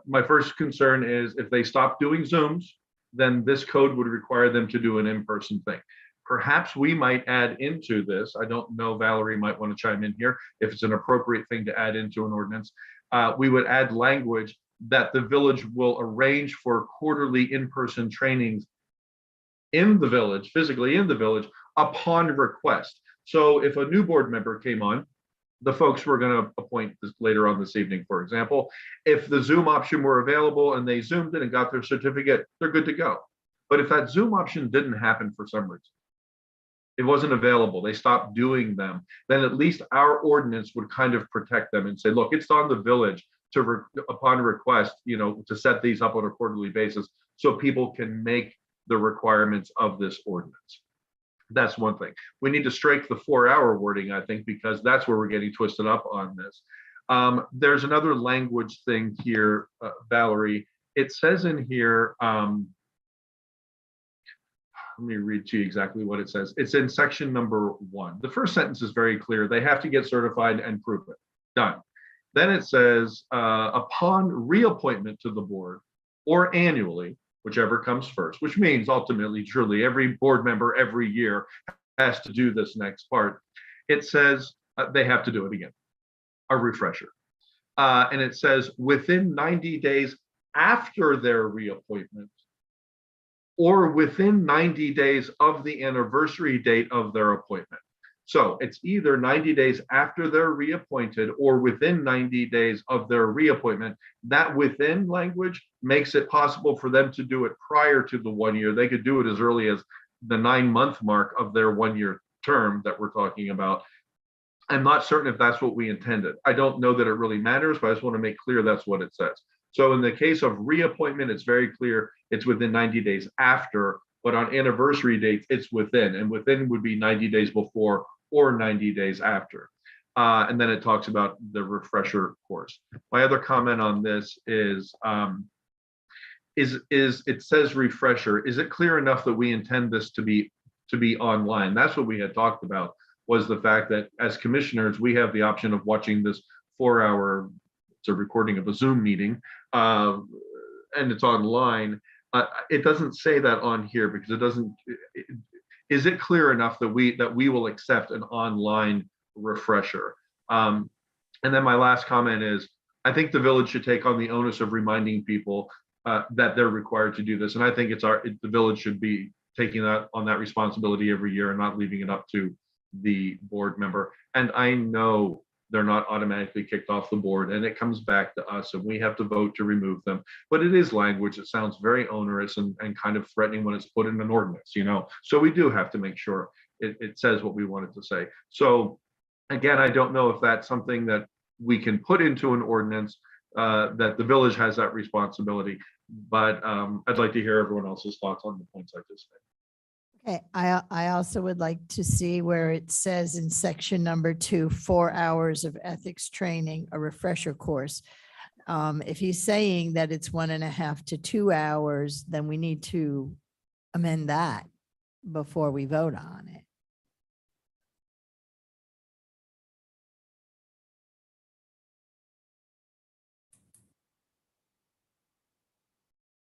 my first concern is if they stop doing Zooms, then this code would require them to do an in-person thing. Perhaps we might add into this, I don't know, Valerie might want to chime in here, if it's an appropriate thing to add into an ordinance. We would add language that the village will arrange for quarterly in-person trainings in the village, physically in the village, upon request. So if a new board member came on, the folks we're going to appoint this later on this evening, for example, if the Zoom option were available and they Zoomed in and got their certificate, they're good to go. But if that Zoom option didn't happen for some reason, it wasn't available, they stopped doing them, then at least our ordinance would kind of protect them and say, look, it's on the village to, upon request, to set these up on a quarterly basis so people can make the requirements of this ordinance. That's one thing. We need to strike the 4-hour wording, I think, because that's where we're getting twisted up on this. There's another language thing here, Valerie. It says in here, let me read to you exactly what it says. It's in section number 1. The first sentence is very clear. They have to get certified and prove it. Done. Then it says, upon reappointment to the board or annually, whichever comes first, which means ultimately, truly, every board member every year has to do this next part. It says they have to do it again, a refresher. And it says within 90 days after their reappointment, or within 90 days of the anniversary date of their appointment. So it's either 90 days after they're reappointed or within 90 days of their reappointment. That within language makes it possible for them to do it prior to the 1 year. They could do it as early as the 9-month mark of their 1-year term that we're talking about. I'm not certain if that's what we intended. I don't know that it really matters, but I just want to make clear that's what it says. So in the case of reappointment, it's very clear it's within 90 days after, but on anniversary dates, it's within, and within would be 90 days before or 90 days after. And then it talks about the refresher course. My other comment on this is it says refresher. Is it clear enough that we intend this to be online? That's what we had talked about, was the fact that as commissioners, we have the option of watching this 4-hour, it's a recording of a Zoom meeting, and it's online. It doesn't say that on here because it doesn't. Is it clear enough that we will accept an online refresher? And then my last comment is, I think the village should take on the onus of reminding people that they're required to do this, and I think the village should be taking on that responsibility every year and not leaving it up to the board member. And I know they're not automatically kicked off the board, and it comes back to us and we have to vote to remove them. But it is language that sounds very onerous and kind of threatening when it's put in an ordinance, So we do have to make sure it says what we want it to say. So again, I don't know if that's something that we can put into an ordinance, that the village has that responsibility, but I'd like to hear everyone else's thoughts on the points I just made. Okay, I also would like to see where it says in section number 2, 4 hours of ethics training, a refresher course. If he's saying that it's 1.5 to 2 hours, then we need to amend that before we vote on it.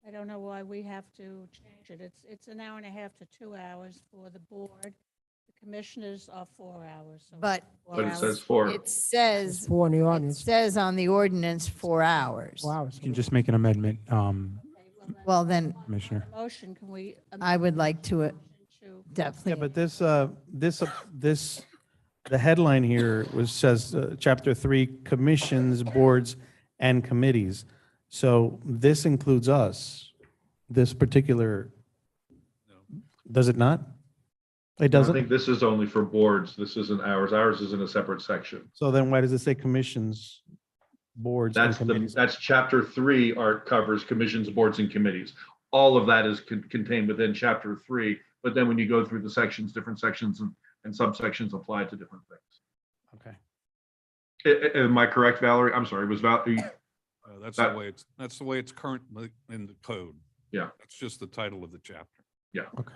I don't know why we have to change it. It's 1.5 to 2 hours for the board. The commissioners are 4 hours. So But 4 But it hours. says 4. It says, Four in the it audience. says on the ordinance 4 hours. Wow. You can just make an amendment, Well, then Commissioner. Motion, can we? I would like to to- definitely. Yeah, but the headline here says chapter 3, commissions, boards, and committees. So this includes us, this particular, does it not? It I doesn't? think this is only for boards. This isn't ours. Ours is in a separate section. So then why does it say commissions? boards and committees. That's chapter 3 covers commissions, boards and committees. All of that is contained within chapter 3. But then when you go through the sections, different sections and subsections apply to different things. Okay. Am I correct, Valerie? I'm sorry, was Valerie? That's That- the way it's currently in the code. Yeah. That's just the title of the chapter. Yeah. Okay.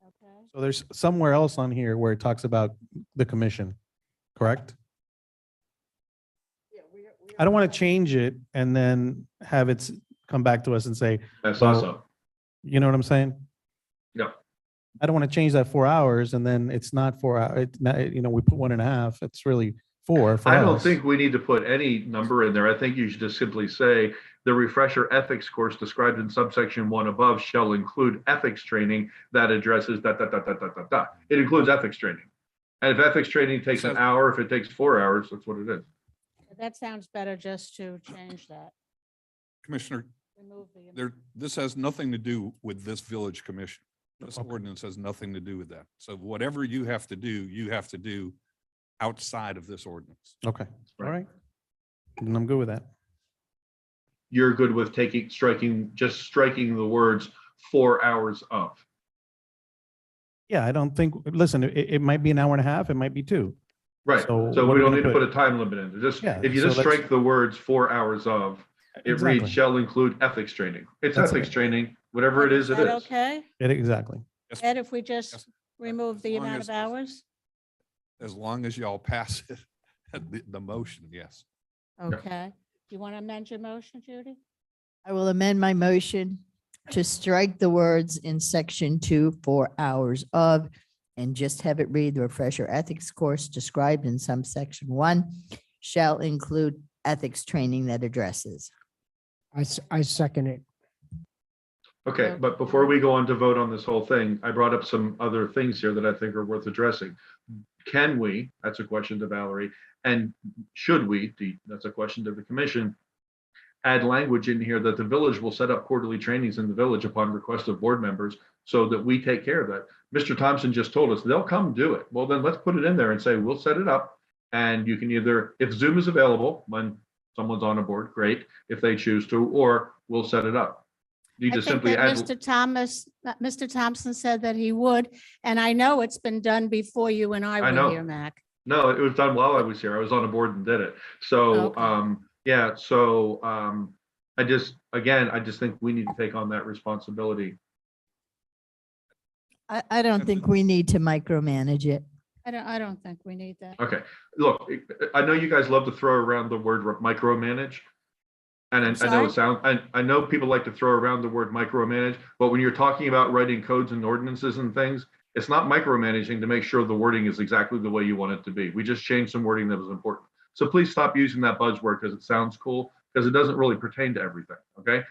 Okay. So there's somewhere else on here where it talks about the commission, correct? I don't want to change it and then have it come back to us and say, That's well, awesome. you know what I'm saying? Yeah. I don't want to change that 4 hours and then it's not 4 hours. We put 1.5. It's really 4 for I don't us. think we need to put any number in there. I think you should just simply say the refresher ethics course described in subsection 1 above shall include ethics training that addresses . It includes ethics training. And if ethics training takes an hour, if it takes 4 hours, that's what it is. That sounds better just to change that. Commissioner, Remove the. this has nothing to do with this village commission. This ordinance has nothing to do with that. So whatever you have to do outside of this ordinance. Okay. All right. And I'm good with that. You're good with striking the words 4 hours of. Yeah, I don't think, listen, it might be an hour and a half, it might be 2. Right. So So what we are we don't need gonna to put? put a time limit in there. Just, Yeah, if you so just let's- strike the words 4 hours of, it Exactly. reads shall include ethics training. It's That's ethics it. training, whatever it is, it that is. okay? Exactly. Ed, if we just Yes. remove the long amount as- of hours? As long as y'all pass it, the motion, yes. Okay. You want to amend your motion, Judy? I will amend my motion to strike the words in section 2, 4 hours of, and just have it read the refresher ethics course described in some section 1 shall include ethics training that addresses. I second it. Okay, but before we go on to vote on this whole thing, I brought up some other things here that I think are worth addressing. Can we, that's a question to Valerie, and should we, that's a question to the commission, add language in here that the village will set up quarterly trainings in the village upon request of board members so that we take care of that. Mr. Thompson just told us they'll come do it. Well, then let's put it in there and say, we'll set it up. And you can either, if Zoom is available, when someone's on a board, great, if they choose to, or we'll set it up. You I just think simply that add. Mr. Thompson said that he would, and I know it's been done before you and I I were know. here, Mac. No, it was done while I was here. I was on a board and did it. So, Okay. yeah, so, I just think we need to take on that responsibility. I don't think we need to micromanage it. I don't think we need that. Okay, look, I know you guys love to throw around the word micromanage. And I know people like to throw around the word micromanage, but when you're talking about writing codes and ordinances and things, it's not micromanaging to make sure the wording is exactly the way you want it to be. We just changed some wording that was important. So please stop using that buzzword because it sounds cool, because it doesn't really pertain to everything, okay?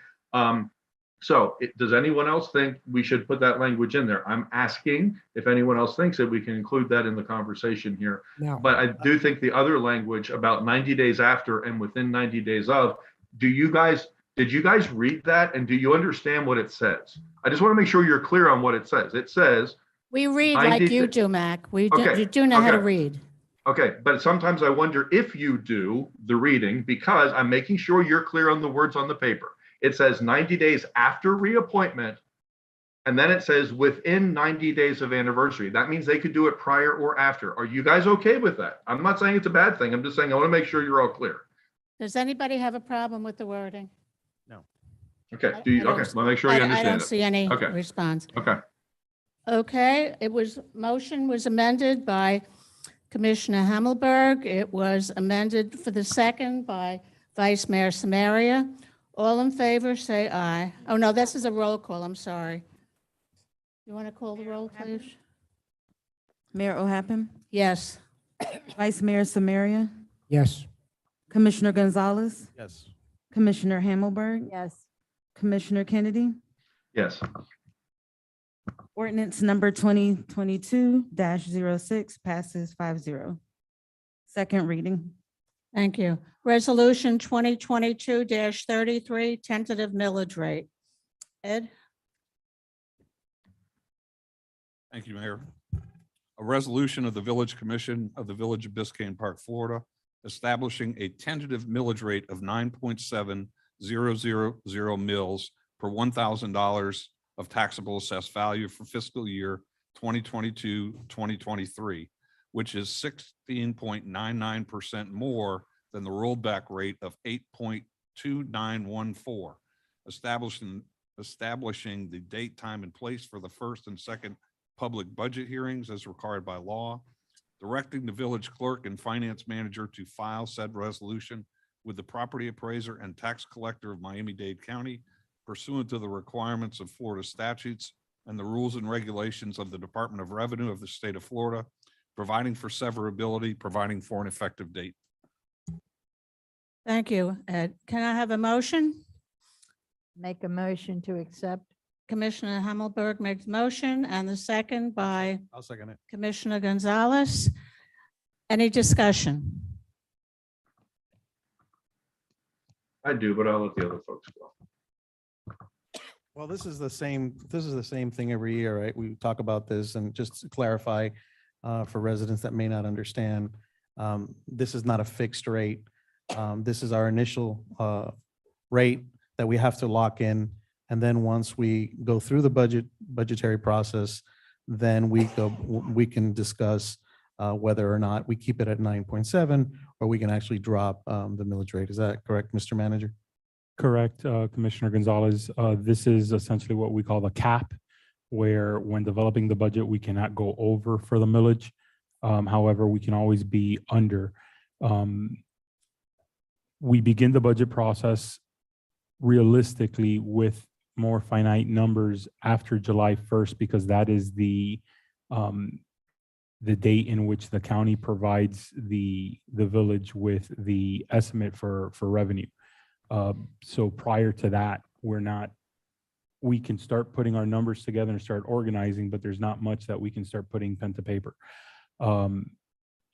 Does anyone else think we should put that language in there? I'm asking if anyone else thinks that we can include that in the conversation here. No. But I do think the other language about 90 days after and within 90 days of, did you guys read that and do you understand what it says? I just want to make sure you're clear on what it says. It says, We read I like did you the- do, Mac. You Okay, do know how to okay. read. okay, but sometimes I wonder if you do the reading because I'm making sure you're clear on the words on the paper. It says 90 days after reappointment, and then it says within 90 days of anniversary. That means they could do it prior or after. Are you guys okay with that? I'm not saying it's a bad thing. I'm just saying I want to make sure you're all clear. Does anybody have a problem with the wording? Okay, I don't- okay, well, make sure you I understand don't it. see any Okay. response. Okay, Okay, motion was amended by Commissioner Hammelberg. It was amended for the second by Vice Mayor Samaria. All in favor, say aye. Oh, no, this is a roll call. I'm sorry. You want to call the roll, please? Mayor O'Happen, Yes. Vice Mayor Samaria, Yes. Commissioner Gonzalez, Yes. Commissioner Hammelberg, Yes. Commissioner Kennedy. yes. Ordinance number 2022-06 passes 5-0. Second reading. Thank you. Resolution 2022-33, tentative millage rate. Ed? Thank you, Mayor. A resolution of the Village Commission of the Village of Biscayne Park, Florida, establishing a tentative millage rate of 9.7000 mils per $1,000 of taxable assessed value for fiscal year 2022-2023, which is 16.99% more than the rollback rate of 8.2914, establishing the date, time, and place for the first and second public budget hearings as required by law, directing the village clerk and finance manager to file said resolution with the property appraiser and tax collector of Miami-Dade County pursuant to the requirements of Florida statutes and the rules and regulations of the Department of Revenue of the state of Florida, providing for severability, providing for an effective date. Thank you, Ed. Can I have a motion? Make a motion to accept. Commissioner Hammelberg makes motion and the second by I'll second it. Commissioner Gonzalez. Any discussion? I do, but I'll let the other folks go. Well, this is the same thing every year, right? We talk about this, and just to clarify for residents that may not understand, this is not a fixed rate. This is our initial rate that we have to lock in. And then once we go through the budgetary process, then we can discuss whether or not we keep it at 9.7 or we can actually drop the millage rate. Is that correct, Mr. Manager? Correct, Commissioner Gonzalez. This is essentially what we call the cap, where when developing the budget, we cannot go over for the millage. However, we can always be under. We begin the budget process realistically with more finite numbers after July 1st, because that is the date in which the county provides the village with the estimate for revenue. So prior to that, we can start putting our numbers together and start organizing, but there's not much that we can start putting pen to paper.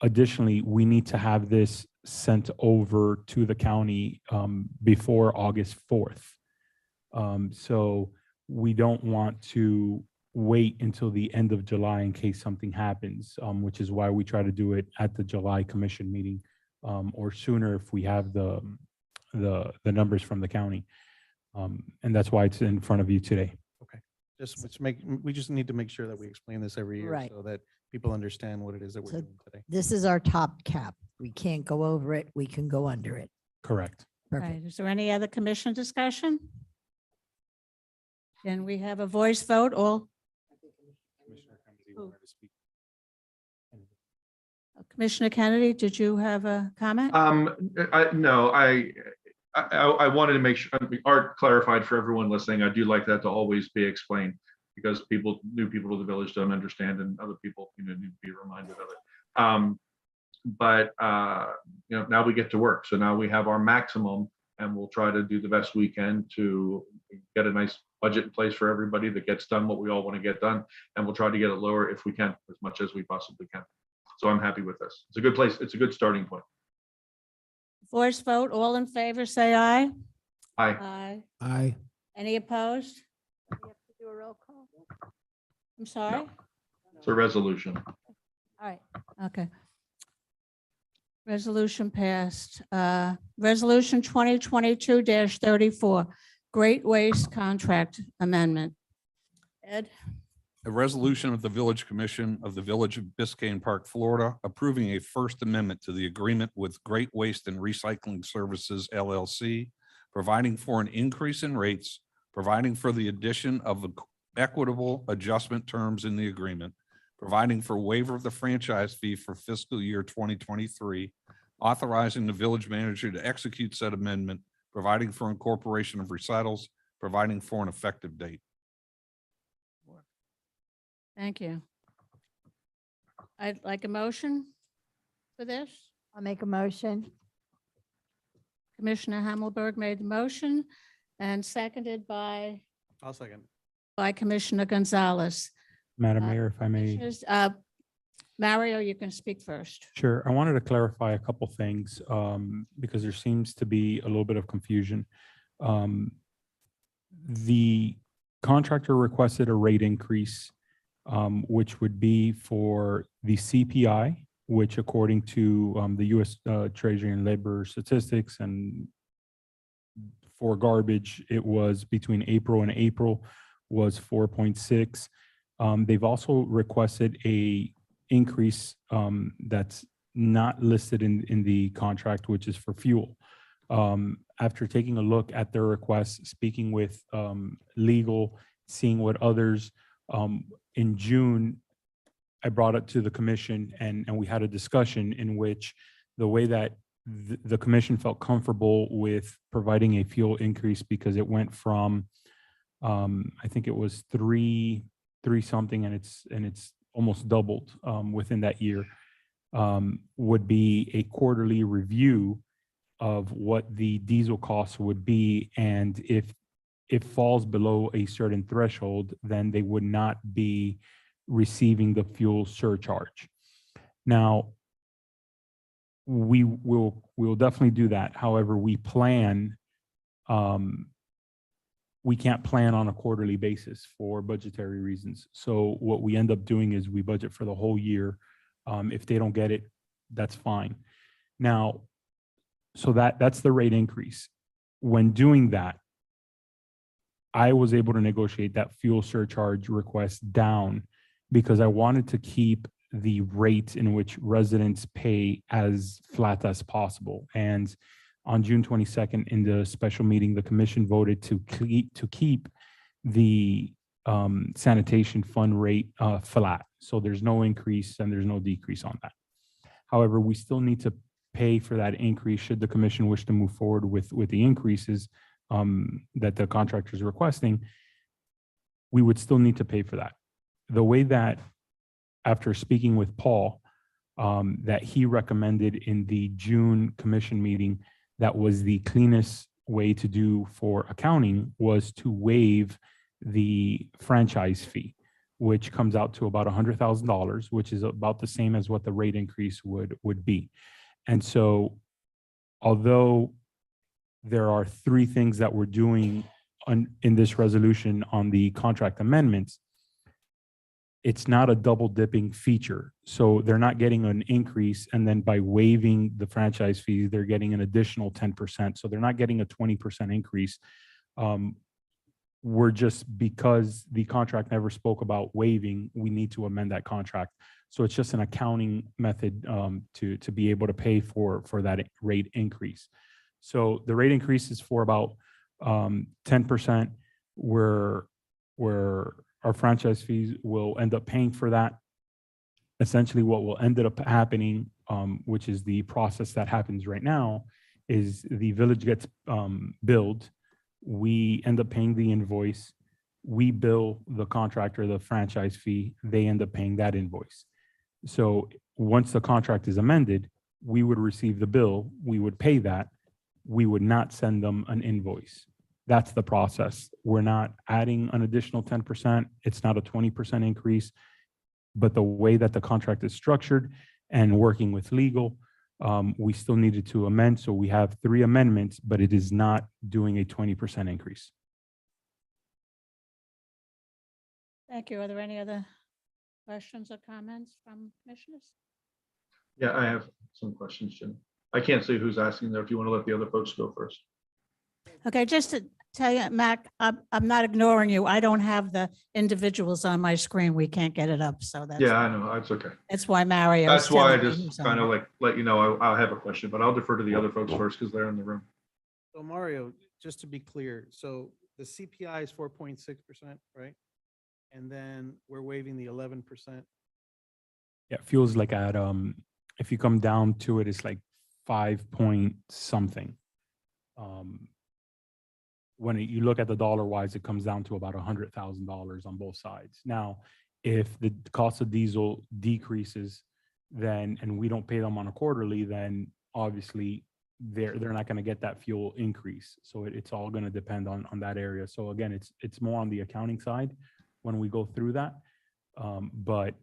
Additionally, we need to have this sent over to the county before August 4th. So we don't want to wait until the end of July in case something happens, which is why we try to do it at the July commission meeting or sooner if we have the numbers from the county. And that's why it's in front of you today. Okay. We just need to make sure that we explain this every year Right. so that people understand what it is that we're So doing today. this is our top cap. We can't go over it. We can go under it. Correct. Perfect. Right. Is there any other commission discussion? Can we have a voice vote? All Commissioner Kennedy, did you have a comment? No, I wanted to make sure Art clarified for everyone listening. I do like that to always be explained because new people to the village don't understand, and other people, need to be reminded of it. But now we get to work. So now we have our maximum, and we'll try to do the best we can to get a nice budget in place for everybody that gets done what we all want to get done, and we'll try to get it lower if we can, as much as we possibly can. So I'm happy with this. It's a good place. It's a good starting point. Voice vote, all in favor, say aye. Aye. Aye. Aye. Any opposed? Do we have to do a roll call? I'm sorry? It's a resolution. All right. Okay. Resolution passed. Resolution 2022-34, Great Waste Contract Amendment. Ed? A resolution of the Village Commission of the Village of Biscayne Park, Florida, approving a First Amendment to the agreement with Great Waste and Recycling Services LLC, providing for an increase in rates, providing for the addition of equitable adjustment terms in the agreement, providing for waiver of the franchise fee for fiscal year 2023, authorizing the village manager to execute said amendment, providing for incorporation of recitals, providing for an effective date. Thank you. I'd like a motion for this. I'll make a motion. Commissioner Hammelberg made the motion and seconded by I'll second. Commissioner Gonzalez. Madam Mayor, if I may. Commissioners, Mario, you can speak first. Sure. I wanted to clarify a couple things because there seems to be a little bit of confusion. The contractor requested a rate increase, which would be for the CPI which according to the US Treasury and Labor Statistics and for garbage, it was between April and April was 4.6. They've also requested a increase that's not listed in the contract, which is for fuel. After taking a look at their requests, speaking with legal, seeing what others, in June, I brought it to the commission and we had a discussion in which the way that the commission felt comfortable with providing a fuel increase because it went from, I think it was three something, and it's almost doubled within that year, would be a quarterly review of what the diesel costs would be. And if it falls below a certain threshold, then they would not be receiving the fuel surcharge. Now, we will definitely do that. However, we can't plan on a quarterly basis for budgetary reasons. So what we end up doing is we budget for the whole year. If they don't get it, that's fine. Now, so that's the rate increase. When doing that, I was able to negotiate that fuel surcharge request down because I wanted to keep the rate in which residents pay as flat as possible. And on June 22nd, in the special meeting, the commission voted to keep the sanitation fund rate flat. So there's no increase and there's no decrease on that. However, we still need to pay for that increase should the commission wish to move forward with the increases that the contractor is requesting. We would still need to pay for that. The way that, after speaking with Paul, that he recommended in the June commission meeting, that was the cleanest way to do for accounting, was to waive the franchise fee, which comes out to about $100,000, which is about the same as what the rate increase would be. And so, although there are three things that we're doing in this resolution on the contract amendments, it's not a double dipping feature. So they're not getting an increase, and then by waiving the franchise fees, they're getting an additional 10%. So they're not getting a 20% increase. We're just, because the contract never spoke about waiving, we need to amend that contract. So it's just an accounting method to be able to pay for that rate increase. So the rate increase is for about 10%, where our franchise fees will end up paying for that. Essentially, what will end up happening, which is the process that happens right now, is the village gets billed. We end up paying the invoice. We bill the contractor the franchise fee. They end up paying that invoice. So once the contract is amended, we would receive the bill. We would pay that. We would not send them an invoice. That's the process. We're not adding an additional 10%. It's not a 20% increase, but the way that the contract is structured and working with legal, we still needed to amend. So we have 3 amendments, but it is not doing a 20% increase. Thank you. Are there any other questions or comments from commissioners? Yeah, I have some questions, Jim. I can't see who's asking there. If you want to let the other folks go first. Okay, just to tell you, Mac, I'm not ignoring you. I don't have the individuals on my screen. We can't get it up, so that's. Yeah, I know. That's okay. That's why Mario. That's why I just kind of like let you know I have a question, but I'll defer to the other folks first because they're in the room. So Mario, just to be clear, so the CPI is 4.6%, right? And then we're waiving the 11%. Yeah, fuels like at if you come down to it, it's like 5 point something. When you look at the dollar wise, it comes down to about $100,000 on both sides. Now, if the cost of diesel decreases, then and we don't pay them on a quarterly, then obviously they're not going to get that fuel increase. So it's all going to depend on that area. So again, it's more on the accounting side when we go through that. But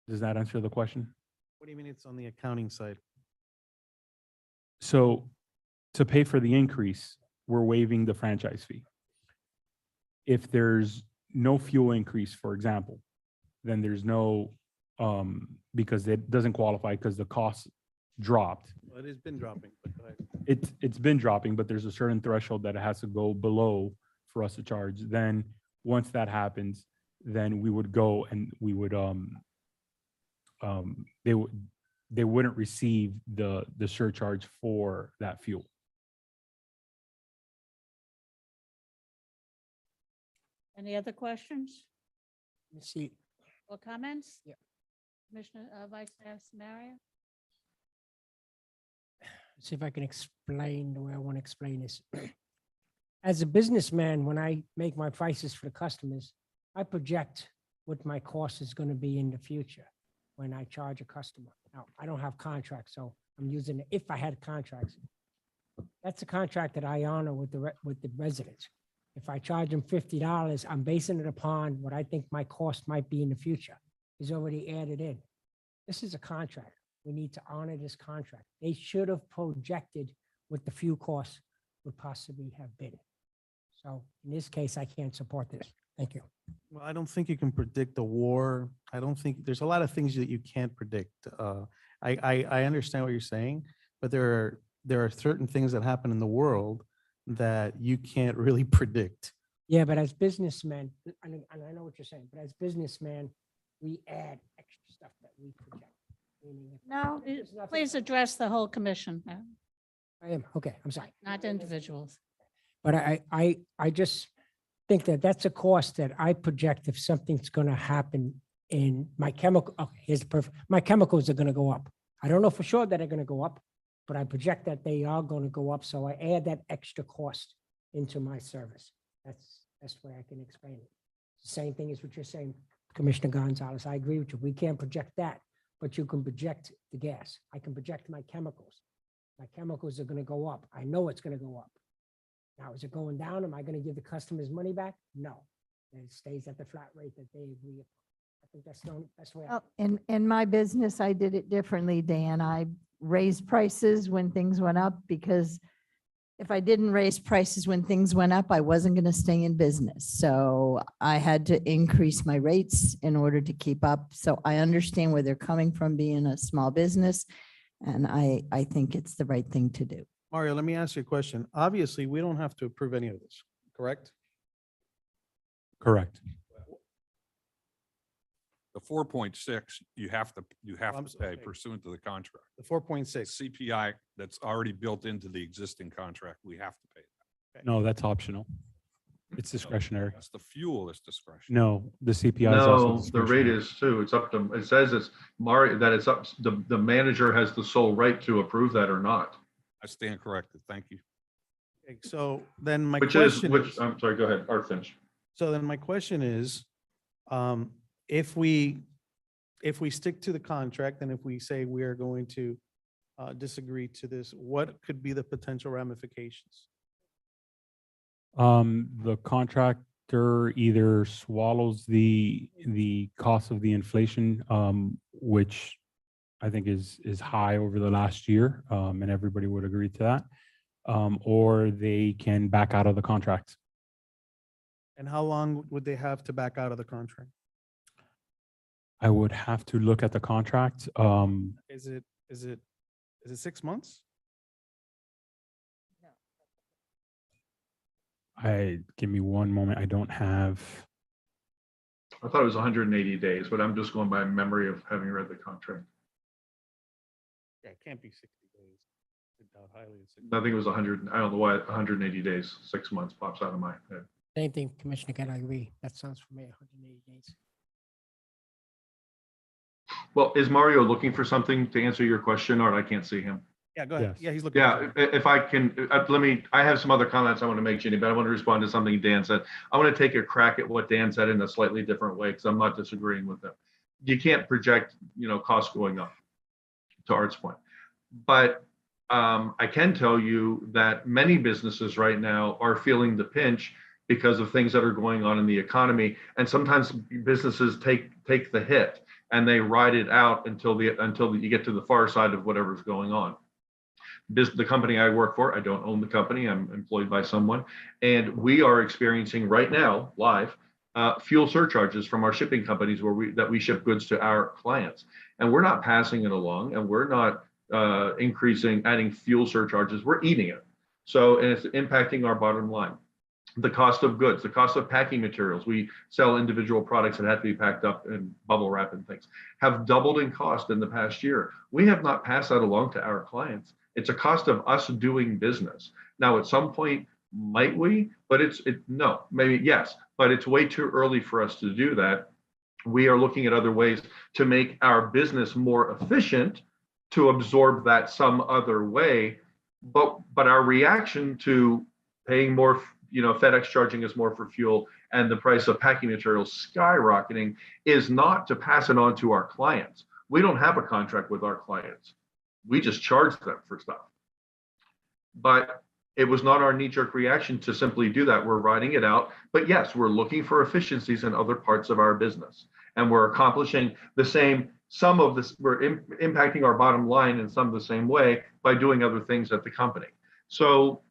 does that answer the question? What do you mean it's on the accounting side? So to pay for the increase, we're waiving the franchise fee. If there's no fuel increase, for example, then there's no because it doesn't qualify because the cost dropped. Well, it has been dropping, but go ahead. It's been dropping, but there's a certain threshold that it has to go below for us to charge. Then once that happens, then we would go and we would they wouldn't receive the surcharge for that fuel. Any other questions Let's see. or comments? Yeah. Commissioner, Vice Mayor Samaria? See if I can explain the way I want to explain this. As a businessman, when I make my prices for the customers, I project what my cost is going to be in the future when I charge a customer. Now, I don't have contracts, so I'm using, if I had contracts, that's a contract that I honor with the residents. If I charge them $50, I'm basing it upon what I think my cost might be in the future. Is already added in. This is a contract. We need to honor this contract. They should have projected what the fuel costs would possibly have been. So in this case, I can't support this. Thank you. Well, I don't think you can predict the war. I don't think, there's a lot of things that you can't predict. I understand what you're saying, but there are certain things that happen in the world that you can't really predict. Yeah, but as businessmen, and I know what you're saying, but as businessmen, we add extra stuff that we project. Meaning if No, there's nothing- please address the whole commission, I am, okay, I'm sorry. not individuals. But I just think that that's a cost that I project if something's going to happen in my chemical. Okay, here's the perfect. My chemicals are going to go up. I don't know for sure that they're going to go up, but I project that they are going to go up. So I add that extra cost into my service. That's the way I can explain it. Same thing as what you're saying, Commissioner Gonzalez. I agree with you. We can't project that, but you can project the gas. I can project my chemicals. My chemicals are going to go up. I know it's going to go up. Now, is it going down? Am I going to give the customers money back? No. It stays at the flat rate that they agree upon. I think that's the only, that's the way. Well, in my business, I did it differently, Dan. I raised prices when things went up because if I didn't raise prices when things went up, I wasn't going to stay in business. So I had to increase my rates in order to keep up. So I understand where they're coming from being a small business. And I think it's the right thing to do. Mario, let me ask you a question. Obviously, we don't have to approve any of this, correct? Correct. The 4.6, you have to I'm pay okay. pursuant to the contract. The 4.6. CPI that's already built into the existing contract, we have to pay that. No, that's optional. It's discretionary. That's the fuel that's discretionary. No, the CPI is also No, the rate discretionary. is too. It's up to, it says it's Mario, that it's up, the manager has the sole right to approve that or not. I stand corrected. Thank you. Okay, so then my Which is, question which, is, I'm sorry, go ahead, Art finish. so then my question is, if we stick to the contract and if we say we are going to disagree to this, what could be the potential ramifications? The contractor either swallows the cost of the inflation, which I think is high over the last year, and everybody would agree to that, or they can back out of the contract. And how long would they have to back out of the contract? I would have to look at the contract. Is it 6 months? Give me one moment. I don't have. I thought it was 180 days, but I'm just going by memory of having read the contract. Yeah, it can't be 60 days. I doubt highly it's 60. I think it was 100, I don't know why 180 days, 6 months pops out of my head. Same thing, Commissioner Gett, I agree. That sounds familiar, 180 days. Well, is Mario looking for something to answer your question, or I can't see him? Yeah, go ahead. Yes. Yeah, he's looking. Yeah, if I can, I have some other comments I want to make, Ginny, but I want to respond to something Dan said. I want to take a crack at what Dan said in a slightly different way, because I'm not disagreeing with him. You can't project, costs going up, to Art's point. But I can tell you that many businesses right now are feeling the pinch because of things that are going on in the economy. And sometimes businesses take the hit and they ride it out until you get to the far side of whatever's going on. The company I work for, I don't own the company, I'm employed by someone, and we are experiencing right now, live, fuel surcharges from our shipping companies that we ship goods to our clients. And we're not passing it along, and we're not adding fuel surcharges. We're eating it. So, and it's impacting our bottom line. The cost of goods, the cost of packing materials. We sell individual products that have to be packed up in bubble wrap and things, have doubled in cost in the past year. We have not passed that along to our clients. It's a cost of us doing business. Now, at some point, might we? But no, maybe yes, but it's way too early for us to do that. We are looking at other ways to make our business more efficient, to absorb that some other way. But our reaction to paying more, FedEx charging us more for fuel and the price of packing materials skyrocketing is not to pass it on to our clients. We don't have a contract with our clients. We just charge them for stuff. But it was not our knee-jerk reaction to simply do that. We're writing it out. But yes, we're looking for efficiencies in other parts of our business. And we're accomplishing the same, some of this, we're impacting our bottom line in some of the same way by doing other things at the company. So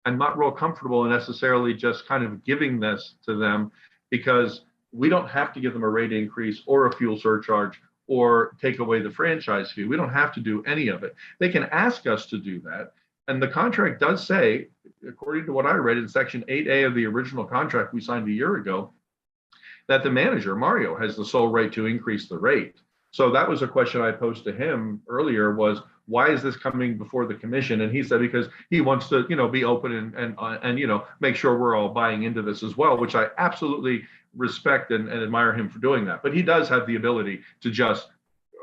I'm not real comfortable in necessarily just kind of giving this to them, because we don't have to give them a rate increase or a fuel surcharge or take away the franchise fee. We don't have to do any of it. They can ask us to do that. And the contract does say, according to what I read in section 8A of the original contract we signed a year ago, that the manager, Mario, has the sole right to increase the rate. So that was a question I posed to him earlier, was why is this coming before the commission? And he said, because he wants to, be open and make sure we're all buying into this as well, which I absolutely respect and admire him for doing that. But he does have the ability to just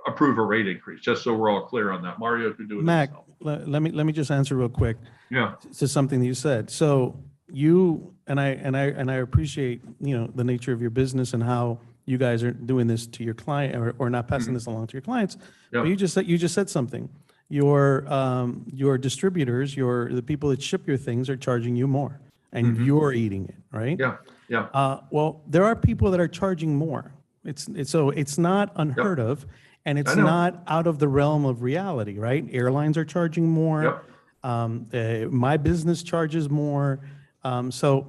approve a rate increase, just so we're all clear on that. Mario could do it Mac, himself. let me just answer real quick. Yeah. To something that you said. So you and I appreciate, the nature of your business and how you guys are doing this to your client, or not passing this along to your clients. Yeah. But you just said something. Your distributors, the people that ship your things are charging you more, and you're eating it, right? Yeah. Yeah. Well, there are people that are charging more. It's not unheard of, and it's I know. not out of the realm of reality, right? Airlines are charging more. Yep. My business charges more. So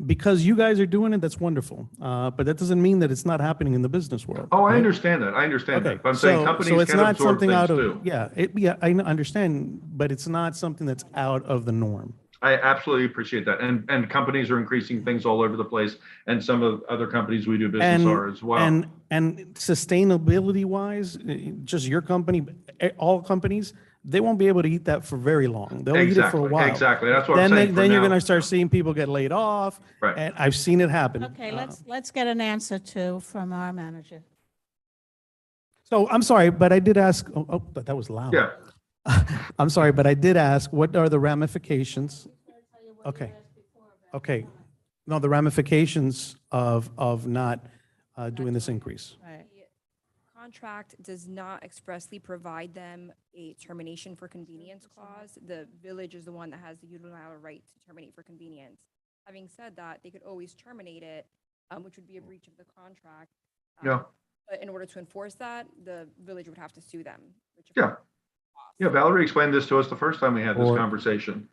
because you guys are doing it, that's wonderful. But that doesn't mean that it's not happening in the business world. Oh, I right? understand that. I understand Okay, that. But I'm saying companies so it's can not absorb something things out of, too. yeah, I understand, but it's not something that's out of the norm. I absolutely appreciate that. And companies are increasing things all over the place, and some of other companies we do business are as well. And sustainability wise, just your company, all companies, they won't be able to eat that for very long. They'll eat it for a while. Exactly. That's what I'm saying. Then you're going to start seeing people get laid off. Right. And I've seen it happen. Okay, let's get an answer from our manager. So I'm sorry, but I did ask, but that was loud. Yeah. I'm sorry, but I did ask, what are the ramifications? Okay. Okay. No, the ramifications of not doing this increase. Right. Contract does not expressly provide them a termination for convenience clause. The village is the one that has the unilateral right to terminate for convenience. Having said that, they could always terminate it, which would be a breach of the contract. Yeah. But in order to enforce that, the village would have to sue them. Yeah. Yeah. Valerie explained this to us the first time we had this conversation.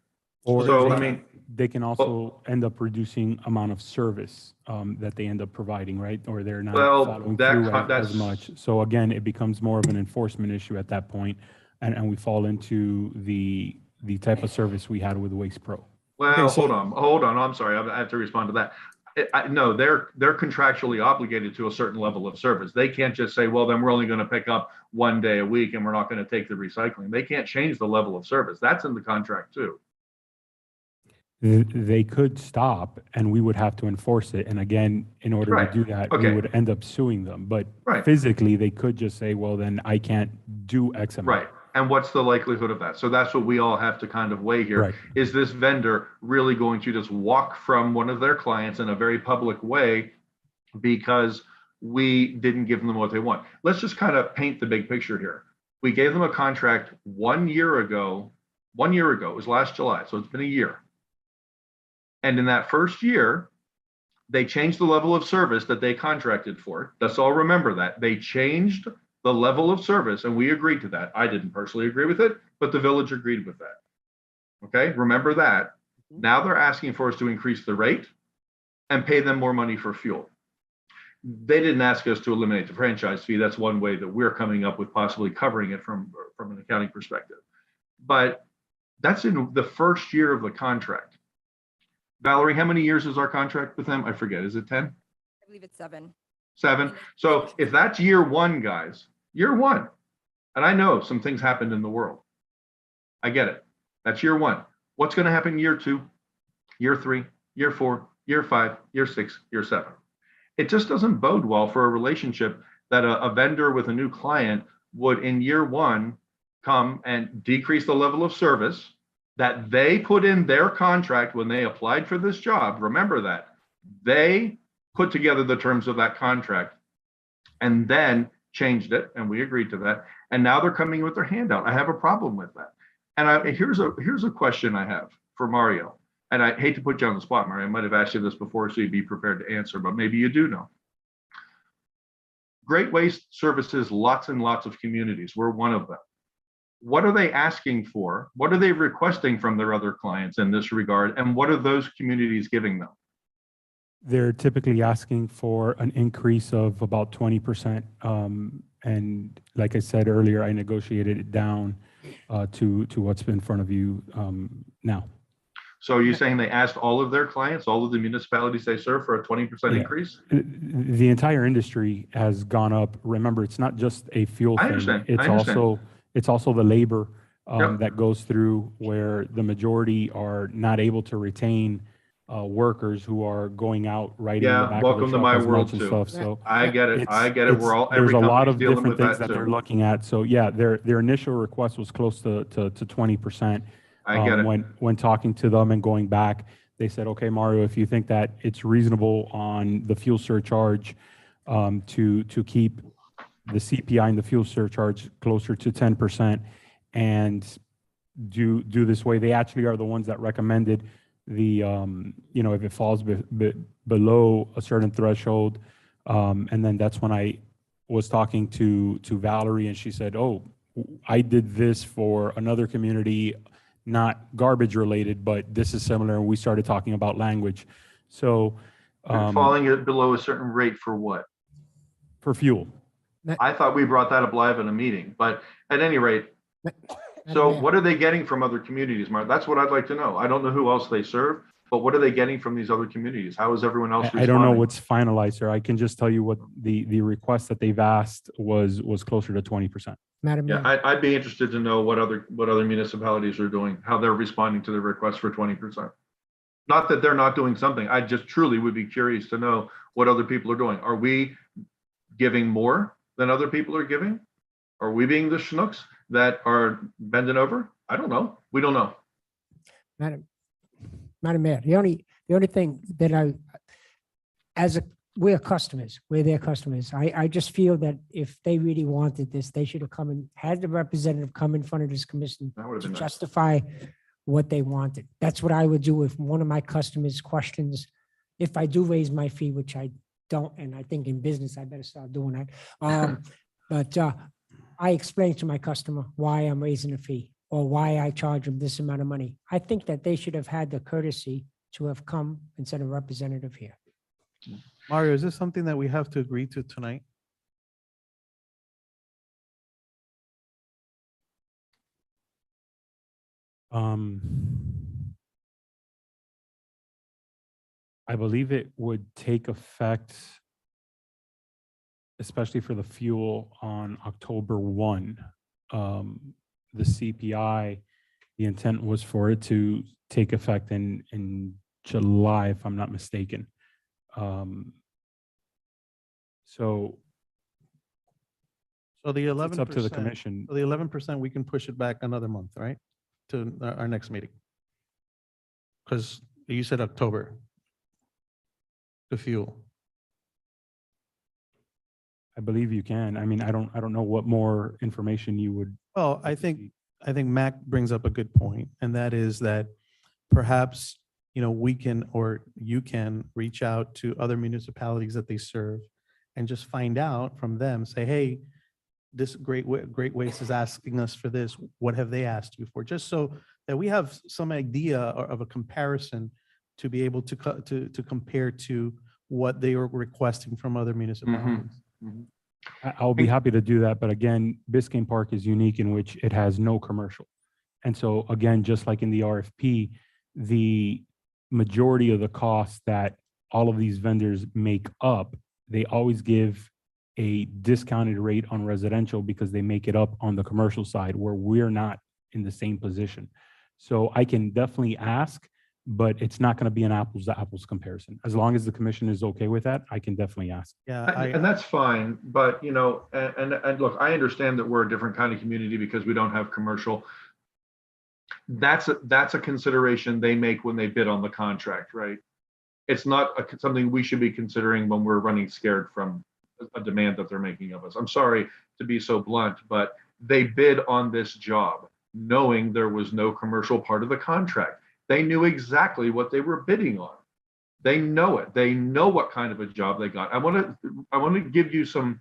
Or So, they can also end up reducing amount of service that they end up providing, right? Or they're not following through as much. So again, it becomes more of an enforcement issue at that point, and we fall into the type of service we had with Waste Pro. Well, hold on. I'm sorry. I have to respond to that. No, they're contractually obligated to a certain level of service. They can't just say, well, then we're only going to pick up one day a week and we're not going to take the recycling. They can't change the level of service. That's in the contract too. They could stop and we would have to enforce it. And again, in order to do that, we would end up suing them. But physically, they could just say, well, then I can't do X amount. Right. And what's the likelihood of that? So that's what we all have to kind of weigh here. Right. Is this vendor really going to just walk from one of their clients in a very public way because we didn't give them what they want? Let's just kind of paint the big picture here. We gave them a contract 1 year ago. 1 year ago, it was last July. So it's been a year. And in that first year, they changed the level of service that they contracted for. Let's all remember that. They changed the level of service, and we agreed to that. I didn't personally agree with it, but the village agreed with that. Okay, remember that. Now they're asking for us to increase the rate and pay them more money for fuel. they didn't ask us to eliminate the franchise fee. That's one way that we're coming up with possibly covering it from an accounting perspective. But that's in the first year of the contract. Valerie, how many years is our contract with them? I forget. Is it 10? I believe it's 7. 7. So if that's year one, guys, year one, and I know some things happened in the world. I get it. That's year one. What's going to happen year 2, year 3, year 4, year 5, year 6, year 7? It just doesn't bode well for a relationship that a vendor with a new client would in year one come and decrease the level of service that they put in their contract when they applied for this job. Remember that. They put together the terms of that contract and then changed it, and we agreed to that. And now they're coming with their handout. I have a problem with that. And here's a question I have for Mario. And I hate to put you on the spot, Mario. I might have asked you this before, so you'd be prepared to answer, but maybe you do know. Great Waste services lots and lots of communities. We're one of them. What are they asking for? What are they requesting from their other clients in this regard? And what are those communities giving them? They're typically asking for an increase of about 20%. And like I said earlier, I negotiated it down to what's in front of you now. So are you saying they asked all of their clients, all of the municipalities they serve, for a 20% increase? The entire industry has gone up. Remember, it's not just a fuel I thing. understand. It's also the labor that goes through, where the majority are not able to retain workers who are going out riding the back welcome of to the my truck as world much and too. stuff. So I get it. I get it. We're all, there's every a lot company's of dealing different with things that too. they're looking at. So yeah, their initial request was close to 20%. I get it. When talking to them and going back, they said, okay, Mario, if you think that it's reasonable on the fuel surcharge to keep the CPI and the fuel surcharge closer to 10% and do this way. They actually are the ones that recommended the, if it falls below a certain threshold. And then that's when I was talking to Valerie, and she said, oh, I did this for another community, not garbage related, but this is similar. And we started talking about language. So falling it below a certain rate for what? For fuel. I thought we brought that up live in a meeting, but at any rate, so what are they getting from other communities, Mark? That's what I'd like to know. I don't know who else they serve, but what are they getting from these other communities? How is everyone else responding? I don't know what's finalized, sir. I can just tell you what the request that they've asked was closer to 20%. Madam Mayor. Yeah, I'd be interested to know what other municipalities are doing, how they're responding to the request for 20%. Not that they're not doing something. I just truly would be curious to know what other people are doing. Are we giving more than other people are giving? Are we being the schnooks that are bending over? I don't know. We don't know. Madam Mayor, the only thing that we're customers, we're their customers. I just feel that if they really wanted this, they should have come and had the representative come in front of this commission to nice. justify what they wanted. That's what I would do if one of my customers questions, if I do raise my fee, which I don't, and I think in business, I better start doing that. But I explain to my customer why I'm raising the fee or why I charge them this amount of money. I think that they should have had the courtesy to have come and sent a representative here. Mario, is this something that we have to agree to tonight? I believe it would take effect, especially for the fuel, on October 1. The CPI, the intent was for it to take effect in July, if I'm not mistaken. So the 11%, it's up to the commission. So the 11%, we can push it back another month, right? To our next meeting. Because you said October. The fuel. I believe you can. I mean, I don't know what more information you would. Well, I think Mac brings up a good point, and that is that perhaps, we can, or you can reach out to other municipalities that they serve and just find out from them, say, hey, this Great Waste is asking us for this. What have they asked you for? Just so that we have some idea of a comparison to be able to compare to what they are requesting from other municipalities. I'll be happy to do that, but again, Biscayne Park is unique in which it has no commercial. And so again, just like in the RFP, the majority of the costs that all of these vendors make up, they always give a discounted rate on residential because they make it up on the commercial side where we're not in the same position. So I can definitely ask, but it's not going to be an apples to apples comparison. As long as the commission is okay with that, I can definitely ask. And that's fine, but you know, and look, I understand that we're a different kind of community because we don't have commercial. That's a consideration they make when they bid on the contract, right? It's not something we should be considering when we're running scared from a demand that they're making of us. I'm sorry to be so blunt, but they bid on this job knowing there was no commercial part of the contract. They knew exactly what they were bidding on. They know it. They know what kind of a job they got. I want to give you some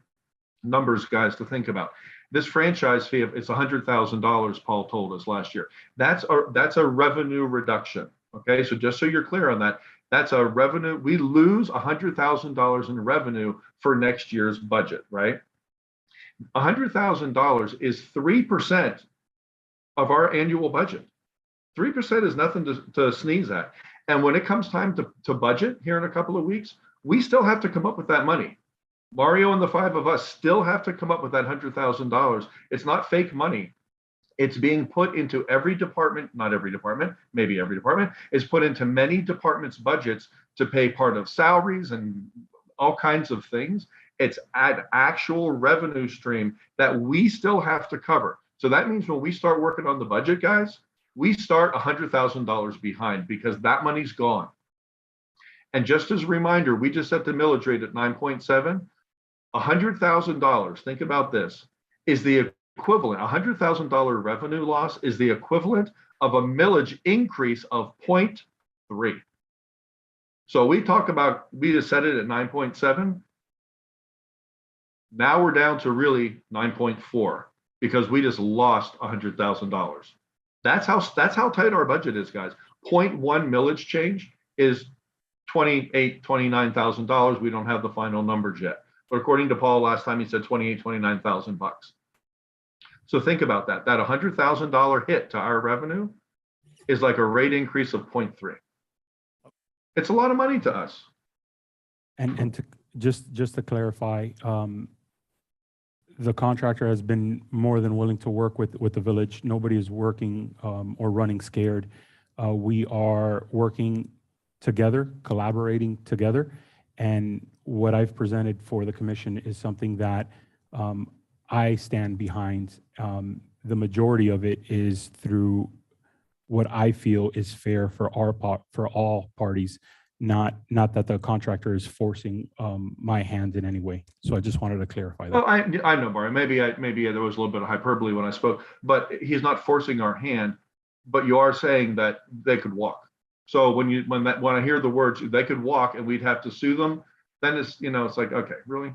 numbers, guys, to think about. This franchise fee, it's $100,000, Paul told us last year. That's a revenue reduction. Okay, so just so you're clear on that, that's a revenue. We lose $100,000 in revenue for next year's budget, right? $100,000 is 3% of our annual budget. 3% is nothing to sneeze at. And when it comes time to budget here in a couple of weeks, we still have to come up with that money. Mario and the five of us still have to come up with that $100,000. It's not fake money. It's being put into every department, not every department, maybe every department, is put into many departments' budgets to pay part of salaries and all kinds of things. It's an actual revenue stream that we still have to cover. So that means when we start working on the budget, guys, we start $100,000 behind because that money's gone. And just as a reminder, we just set the millage rate at 9.7. $100,000, think about this, is the equivalent, $100,000 revenue loss is the equivalent of a millage increase of 0.3. So we talk about, we just set it at 9.7. Now we're down to really 9.4 because we just lost $100,000. That's how tight our budget is, guys. 0.1 millage change is $29,000. We don't have the final numbers yet. But according to Paul, last time he said $29,000. So think about that. That $100,000 hit to our revenue is like a rate increase of 0.3. It's a lot of money to us. And to just to clarify, the contractor has been more than willing to work with the village. Nobody is working or running scared. We are working together, collaborating together. And what I've presented for the commission is something that I stand behind. The majority of it is through what I feel is fair for all parties, not that the contractor is forcing my hand in any way. So I just wanted to clarify that. Well, I know, Mario. Maybe there was a little bit of hyperbole when I spoke, but he's not forcing our hand. But you are saying that they could walk. So when I hear the words they could walk and we'd have to sue them, then it's like, okay, really?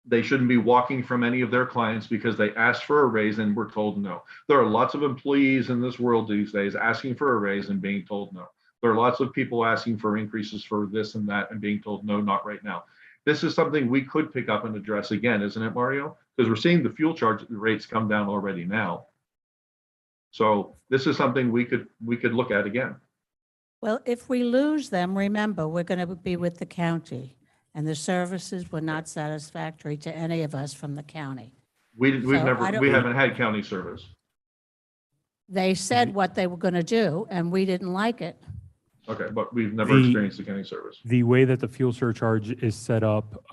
They shouldn't be walking from any of their clients because they asked for a raise and we're told no. There are lots of employees in this world these days asking for a raise and being told no. There are lots of people asking for increases for this and that and being told no, not right now. This is something we could pick up and address again, isn't it, Mario? Because we're seeing the fuel charge rates come down already now. So this is something we could look at again. Well, if we lose them, remember, we're going to be with the county, and the services were not satisfactory to any of us from the county. We haven't had county service. They said what they were going to do, and we didn't like it. Okay, but we've never experienced the county service. The way that the fuel surcharge is set up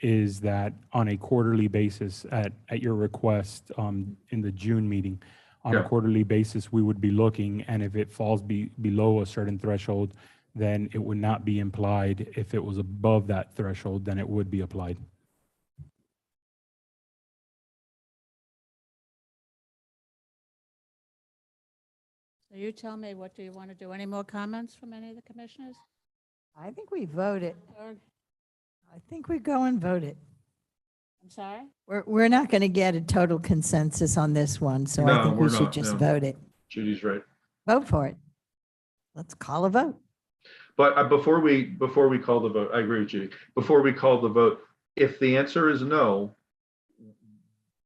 is that on a quarterly basis at your request in the June meeting, on a quarterly basis, we would be looking, and if it falls below a certain threshold, then it would not be implied. If it was above that threshold, then it would be applied. So you tell me, what do you want to do? Any more comments from any of the commissioners? I think we voted. I think we go and vote it. I'm sorry? We're not going to get a total consensus on this one, so I think we should just vote it. Judy's right. Vote for it. Let's call a vote. But before we call the vote, I agree with you. Before we call the vote, if the answer is no,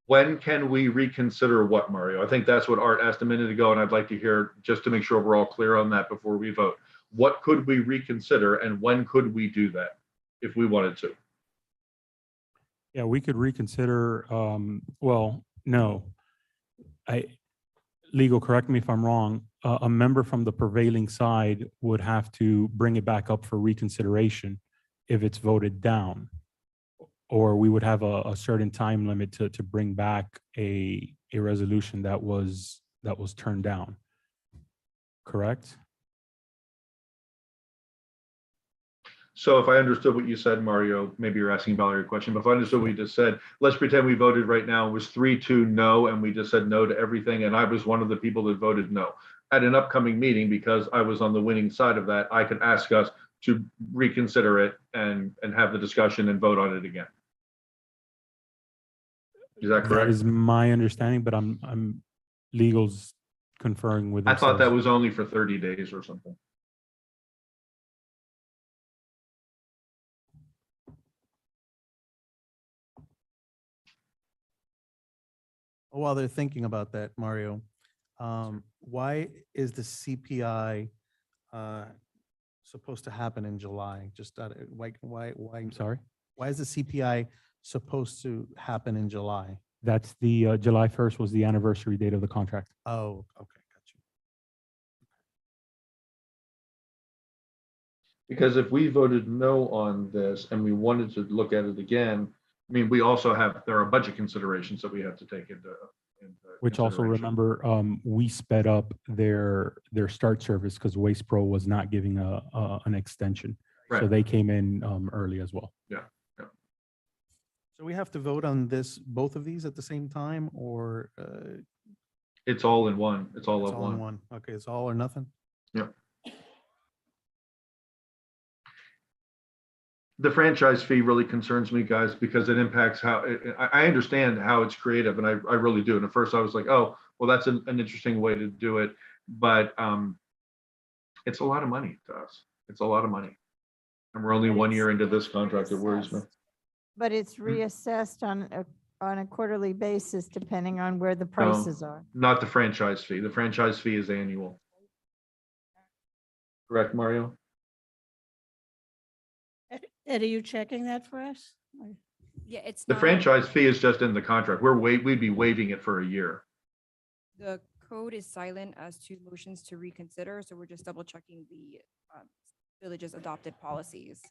when can we reconsider what, Mario? I think that's what Art asked a minute ago, and I'd like to hear, just to make sure we're all clear on that before we vote. What could we reconsider and when could we do that if we wanted to? Yeah, we could reconsider, well, no. Legal, correct me if I'm wrong, a member from the prevailing side would have to bring it back up for reconsideration if it's voted down. Or we would have a certain time limit to bring back a resolution that was turned down. Correct? So if I understood what you said, Mario, maybe you're asking Valerie a question, but if I understood what you just said, let's pretend we voted right now, it was 3-2 no, and we just said no to everything, and I was one of the people that voted no. At an upcoming meeting, because I was on the winning side of that, I could ask us to reconsider it and have the discussion and vote on it again. Is that That correct? is my understanding, but I'm legal's conferring with I thought that themselves. was only for 30 days or something. While they're thinking about that, Mario, why is the CPI supposed to happen in July? Just why? I'm sorry. Why is the CPI supposed to happen in July? That's the July 1st was the anniversary date of the contract. Oh, okay, got you. Because if we voted no on this and we wanted to look at it again, I mean, we also there are budget considerations that we have to take into Which also consideration. remember, we sped up their start service because Waste Pro was not giving an extension. So Right. they came in early as well. Yeah. So we have to vote on both of these at the same time, or It's all in one. It's all it's of all in one. one? Okay, it's all or nothing? Yeah. The franchise fee really concerns me, guys, because it impacts how, I understand how it's creative, and I really do. And at first I was like, oh, well, that's an interesting way to do it. But it's a lot of money to us. It's a lot of money. And we're only But 1 it's year into this contract. It worries me. But it's reassessed on a quarterly basis, depending on where the prices are. Not the franchise fee. The franchise fee is annual. Correct, Mario? Ed, are you checking that for us? Yeah, it's The not. franchise fee is just in the contract. We'd be waiving it for a year. The code is silent as to motions to reconsider, so we're just double checking the village's adopted policies.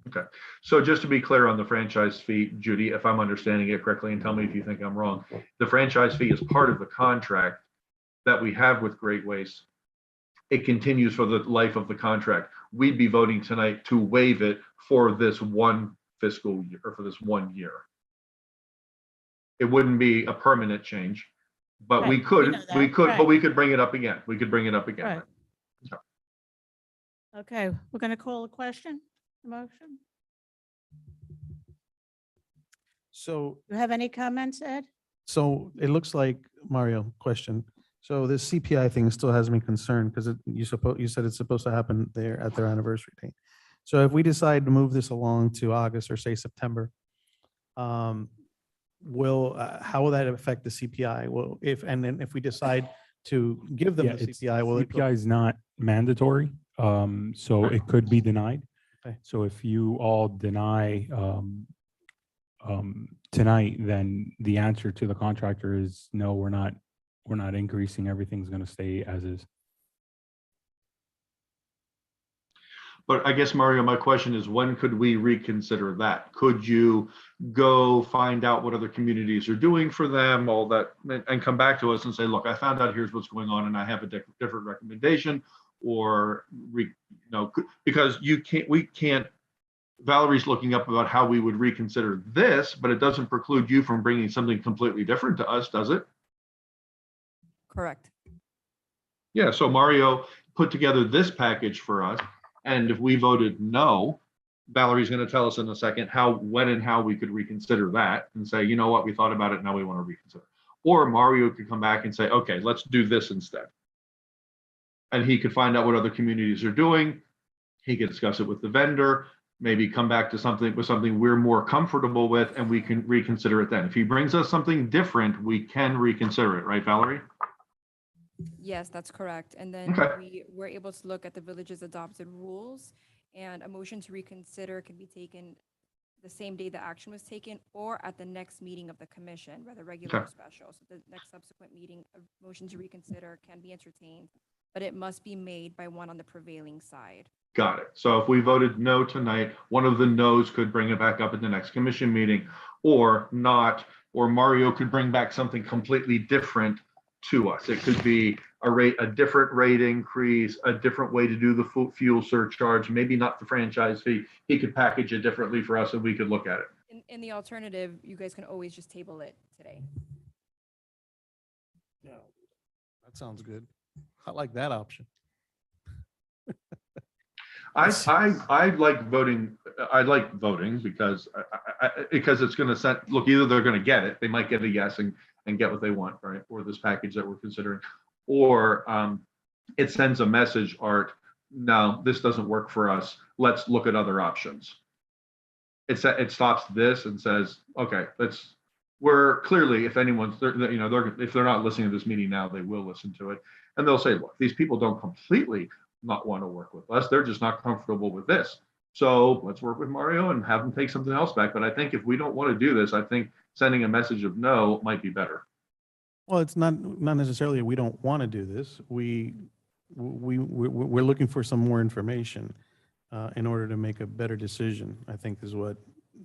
Okay, so just to be clear on the franchise fee, Judy, if I'm understanding it correctly, and tell me if you think I'm wrong, the franchise fee is part of the contract that we have with Great Waste. It continues for the life of the contract. We'd be voting tonight to waive it for this one fiscal year, or for this 1 year. It wouldn't be a permanent change, but we Right, could, we know that, but right. we could bring it up again. We could bring it up again. Right. Okay, we're going to call a question, a motion. So You have any comments, Ed? So it looks like, Mario, question. So this CPI thing still has me concerned because you said it's supposed to happen there at their anniversary date. So if we decide to move this along to August or say September, how will that affect the CPI? Well, and then if we decide to give them Yeah, the it's, CPI, will it go? CPI is not mandatory, so it could be denied. Okay. So if you all deny tonight, then the answer to the contractor is no, we're not increasing. Everything's going to stay as is. But I guess, Mario, my question is, when could we reconsider that? Could you go find out what other communities are doing for them, all that, and come back to us and say, look, I found out here's what's going on and I have a different recommendation, or, because we can't, Valerie's looking up about how we would reconsider this, but it doesn't preclude you from bringing something completely different to us, does it? Correct. Yeah, so Mario put together this package for us. And if we voted no, Valerie's going to tell us in a second when and how we could reconsider that and say, you know what, we thought about it, now we want to reconsider. Or Mario could come back and say, okay, let's do this instead. And he could find out what other communities are doing, He could discuss it with the vendor, maybe come back to something we're more comfortable with, and we can reconsider it then. If he brings us something different, we can reconsider it, right, Valerie? Yes, that's correct. And then Okay. we were able to look at the village's adopted rules, and a motion to reconsider can be taken the same day the action was taken or at the next meeting of the commission, whether regular or Okay. special. So the next subsequent meeting, a motion to reconsider can be entertained, but it must be made by one on the prevailing side. Got it. So if we voted no tonight, one of the no's could bring it back up at the next commission meeting, or not, or Mario could bring back something completely different to us. It could be a different rate increase, a different way to do the fuel surcharge, maybe not the franchise fee. He could package it differently for us and we could look at it. In the alternative, you guys can always just table it today. That sounds good. I like that option. I like voting. I like voting because because it's going to set, look, either they're going to get it, they might get a yes and get what they want, right? Or this package that we're considering, or it sends a message, Art, no, this doesn't work for us. Let's look at other options. It stops this and says, okay, we're clearly, if anyone's, if they're not listening to this meeting now, they will listen to it. And they'll say, look, these people don't completely not want to work with us. They're just not comfortable with this. So let's work with Mario and have them take something else back. But I think if we don't want to do this, I think sending a message of no might be better. Well, it's not necessarily we don't want to do this. We're looking for some more information in order to make a better decision, I think is what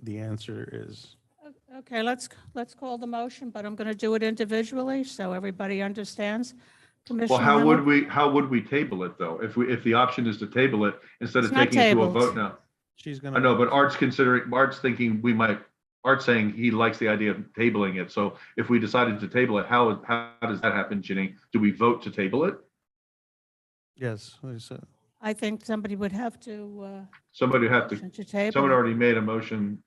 the answer is. Okay, let's call the motion, but I'm going to do it individually so everybody understands. Well, Commissioner how Hamel- would we table it though? If the option is to table it instead of It's not taking it to a tabled. vote now? She's I gonna. know, but Art's thinking Art's saying he likes the idea of tabling it. So if we decided to table it, how does that happen, Ginny? Do we vote to table it? Yes. I think somebody would have to. Somebody would have motion to, table someone it. already made a motion.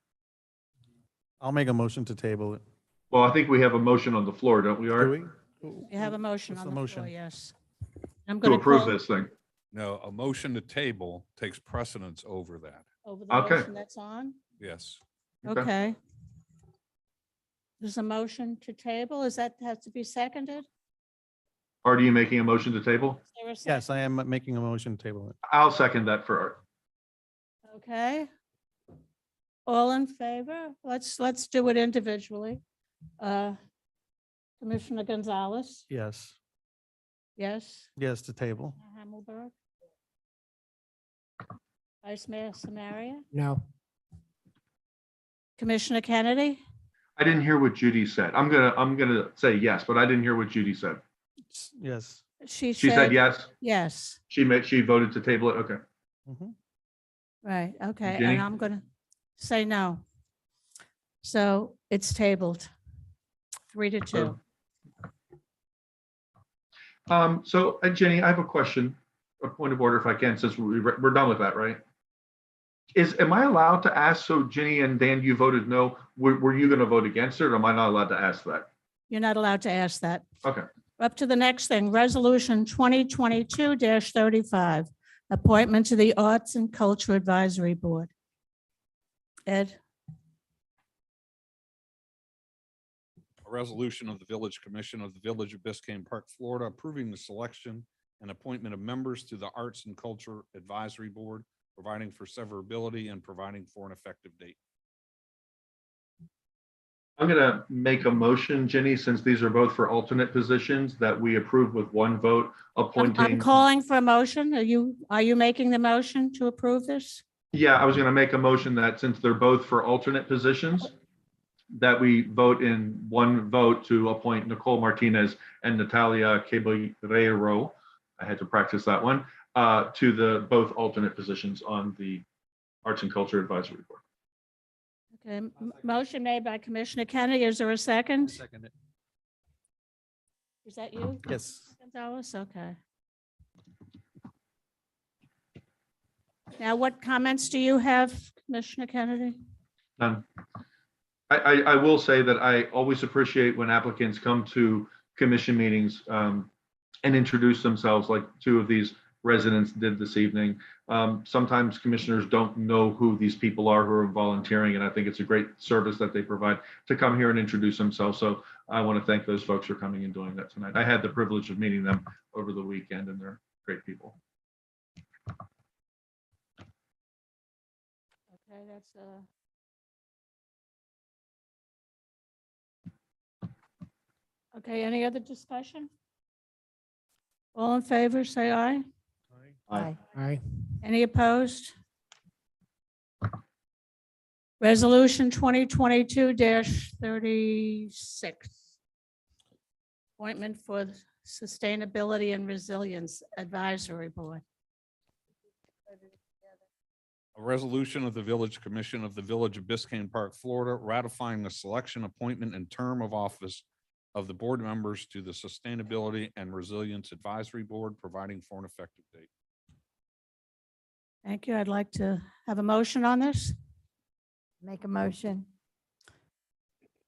I'll make a motion to table it. Well, I think we have a motion on the floor, don't we, Do Art? we? You have a motion What's on the the floor, motion? yes. I'm To going to approve call this thing. No, a motion to table takes precedence over that. over the Okay. motion that's on. Yes. Okay. Okay. There's a motion to table. Is that has to be seconded? Art, are you making a motion to table? Is there a second? Yes, I am making a motion to table it. I'll second that for Art. Okay. All in favor? Let's do it individually. Commissioner Gonzalez, Yes. yes. Yes, to table. Hammelberg. Vice Mayor Samaria, No. Commissioner Kennedy, I didn't hear what Judy said. I'm gonna say yes, but I didn't hear what Judy said. Yes. she She said yes. Yes, She voted to table it. Okay. Mhm. right, okay, Jenny? and I'm going to say no. So it's tabled, 3-2. So Jenny, I have a question, a point of order if I can, since we're done with that, right? Am I allowed to ask, so Jenny and Dan, you voted no, were you going to vote against it, or am I not allowed to ask that? You're not allowed to ask that. Okay. Up to the next thing, Resolution 2022-35, appointment to the Arts and Culture Advisory Board. Ed, A resolution of the Village Commission of the Village of Biscayne Park, Florida, approving the selection and appointment of members to the Arts and Culture Advisory Board, providing for severability and providing for an effective date. I'm going to make a motion, Jenny, since these are both for alternate positions, that we approve with one vote I'm appointing. calling for a motion. Are you making the motion to approve this? Yeah, I was going to make a motion that since they're both for alternate positions, that we vote in one vote to appoint Nicole Martinez and Natalia Caballero, I had to practice that one, to the both alternate positions on the Arts and Culture Advisory Board. Okay, motion made by Commissioner Kennedy. Is there a second? Second it. Is that you? Yes. Gonzalez, okay. Now, what comments do you have, Commissioner Kennedy? None. I will say that I always appreciate when applicants come to commission meetings and introduce themselves, like two of these residents did this evening. Sometimes commissioners don't know who these people are who are volunteering, and I think it's a great service that they provide to come here and introduce themselves. So I want to thank those folks for coming and doing that tonight. I had the privilege of meeting them over the weekend, and they're great people. Okay, that's okay, any other discussion? All in favor, say aye. Aye. Aye. Any opposed? Resolution 2022-36. Appointment for the Sustainability and Resilience Advisory Board. A resolution of the Village Commission of the Village of Biscayne Park, Florida, ratifying the selection, appointment, and term of office of the board members to the Sustainability and Resilience Advisory Board, providing for an effective date. Thank you. I'd like to have a motion on this. Make a motion.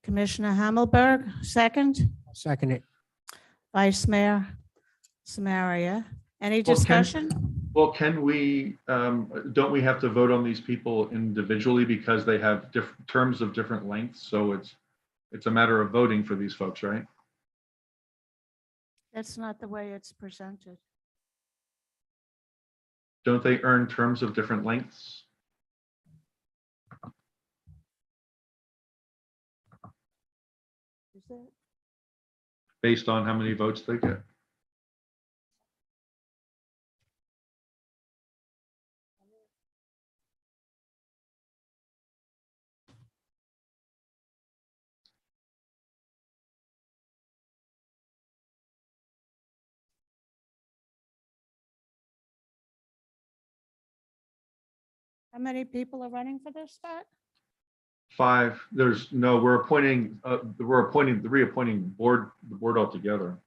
Commissioner Hammelberg, second. Second it. Vice Mayor Samaria. Any Well, discussion? Well, can we, don't we have to vote on these people individually because they have different terms of different lengths? So it's a matter of voting for these folks, right? That's not the way it's presented. Don't they earn terms of different lengths? Is it? Based on how many votes they get? How many people are running for this spot? 5. There's no, we're appointing, reappointing the board altogether.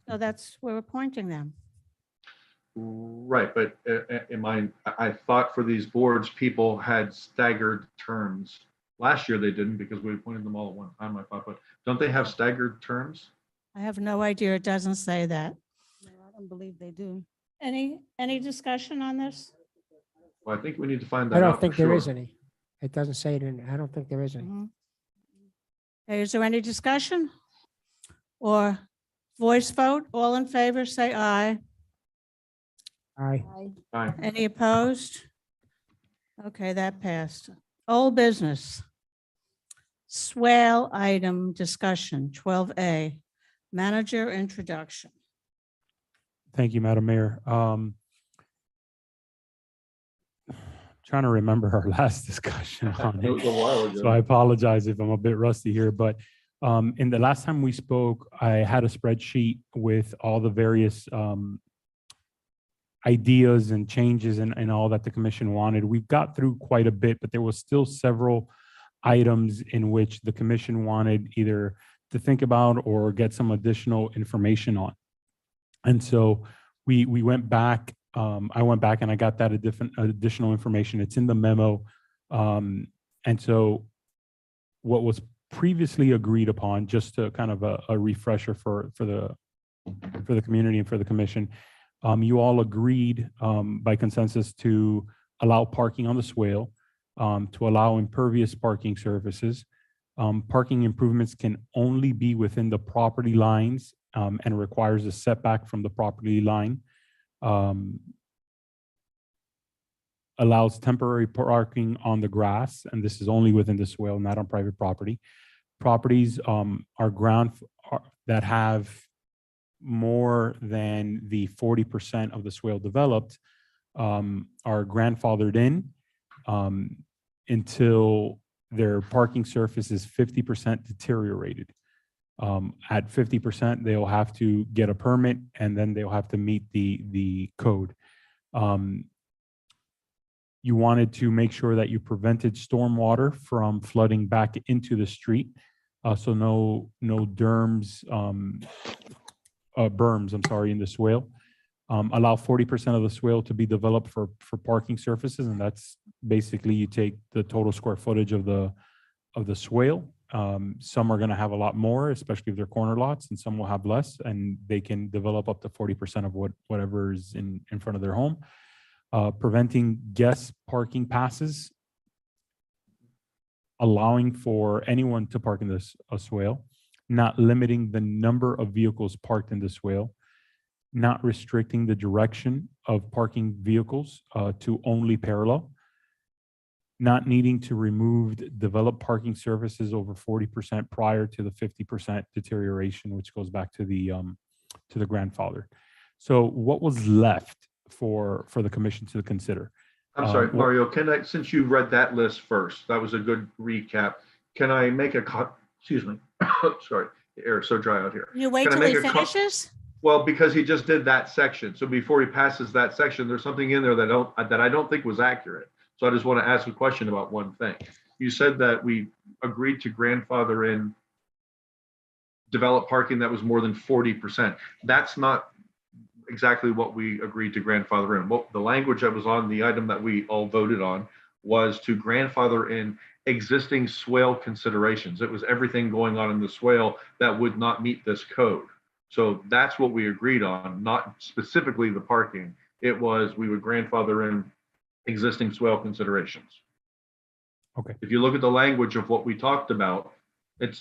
So that's, we're appointing them. Right, but I thought for these boards, people had staggered terms. Last year they didn't because we appointed them all at one time, I thought, but don't they have staggered terms? I have no idea. It doesn't say that. No, I don't believe they do. Any discussion on this? Well, I think we need to find that I out. don't think for there sure. is any. It doesn't say it in, I don't think there is any. Mhm. Okay, is there any discussion? Or voice vote? All in favor, say aye. Aye. Aye. Any opposed? Okay, that passed. Old business. Swale item discussion, 12A, manager introduction. Thank you, Madam Mayor. Trying to remember our last discussion on It was a it. while ago. So I apologize if I'm a bit rusty here, but in the last time we spoke, I had a spreadsheet with all the various ideas and changes and all that the commission wanted. We've got through quite a bit, but there was still several items in which the commission wanted either to think about or get some additional information on. And so we went back, I went back and I got that additional information. It's in the memo. And so what was previously agreed upon, just to kind of a refresher for the community and for the commission, you all agreed by consensus to allow parking on the swale, to allow impervious parking surfaces. Parking improvements can only be within the property lines and requires a setback from the property line. Allows temporary parking on the grass, and this is only within the swale, not on private property. Properties that have more than the 40% of the swale developed are grandfathered in until their parking surface is 50% deteriorated. At 50%, they'll have to get a permit and then they'll have to meet the code. You wanted to make sure that you prevented stormwater from flooding back into the street. So no berms, I'm sorry, in the swale. Allow 40% of the swale to be developed for parking surfaces, and that's basically you take the total square footage of the swale Some are going to have a lot more, especially if they're corner lots, and some will have less, and they can develop up to 40% of whatever is in front of their home. Preventing guest parking passes, allowing for anyone to park in a swale, not limiting the number of vehicles parked in the swale, not restricting the direction of parking vehicles to only parallel, not needing to remove developed parking surfaces over 40% prior to the 50% deterioration, which goes back to the grandfather. So what was left for the commission to consider? I'm sorry, Mario, since you read that list first, that was a good recap. Can I make excuse me, sorry, the air is so dry out here. You wait Can I till he make finishes? Well, because he just did that section. So before he passes that section, there's something in there that I don't think was accurate. So I just want to ask a question about one thing. You said that we agreed to grandfather in developed parking that was more than 40%. That's not exactly what we agreed to grandfather in. What the language that was on the item that we all voted on was to grandfather in existing swale considerations. It was everything going on in the swale that would not meet this code. So that's what we agreed on, not specifically the parking. It was we would grandfather in existing swale considerations. Okay. If you look at the language of what we talked about, it's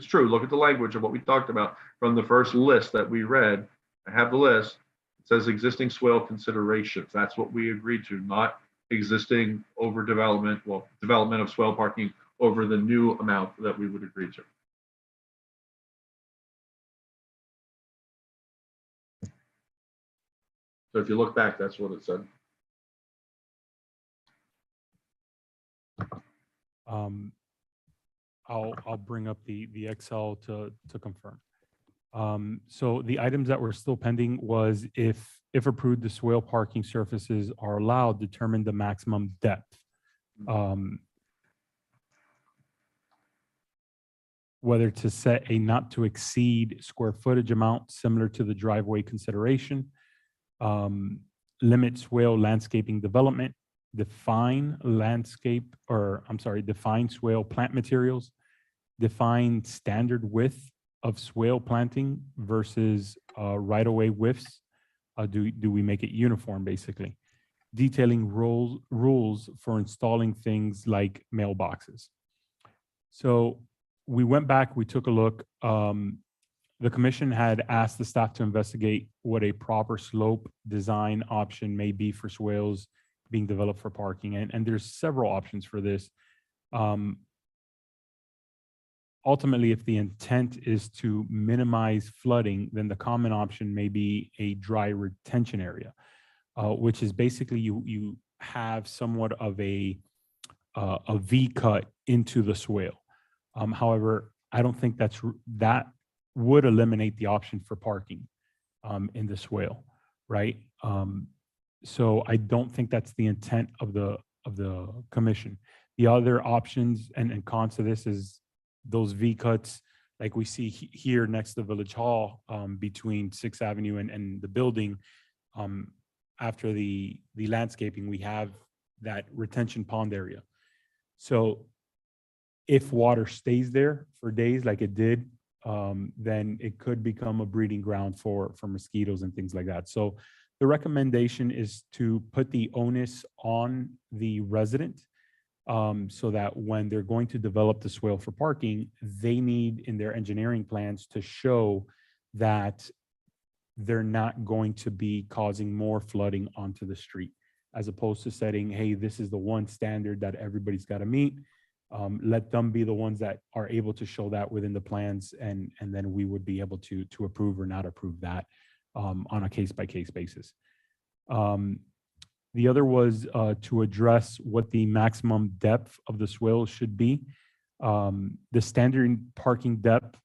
true. Look at the language of what we talked about from the first list that we read. I have the list. It says existing swale considerations. That's what we agreed to, not existing overdevelopment, development of swale parking over the new amount that we would agree to. So if you look back, that's what it said. I'll bring up the Excel to confirm. So the items that were still pending was if approved, the swale parking surfaces are allowed, determine the maximum depth. Whether to set a not to exceed square footage amount similar to the driveway consideration, limit swale landscaping development, define swale plant materials, define standard width of swale planting versus right-of-way widths. Do we make it uniform, basically? Detailing rules for installing things like mailboxes. So we went back, we took a look. The commission had asked the staff to investigate what a proper slope design option may be for swales being developed for parking. And there's several options for this. Ultimately, if the intent is to minimize flooding, then the common option may be a dry retention area, which is basically you have somewhat of a V cut into the swale. However, I don't think that would eliminate the option for parking in the swale, right? So I don't think that's the intent of the commission. The other options and cons to this is those V cuts, like we see here next to Village Hall, between 6th Avenue and the building. After the landscaping, we have that retention pond area. So if water stays there for days like it did, then it could become a breeding ground for mosquitoes and things like that. So the recommendation is to put the onus on the resident, so that when they're going to develop the swale for parking, they need in their engineering plans to show that they're not going to be causing more flooding onto the street, as opposed to setting, hey, this is the one standard that everybody's got to meet. Let them be the ones that are able to show that within the plans, and then we would be able to approve or not approve that on a case-by-case basis. The other was to address what the maximum depth of the swale should be. The standard parking depth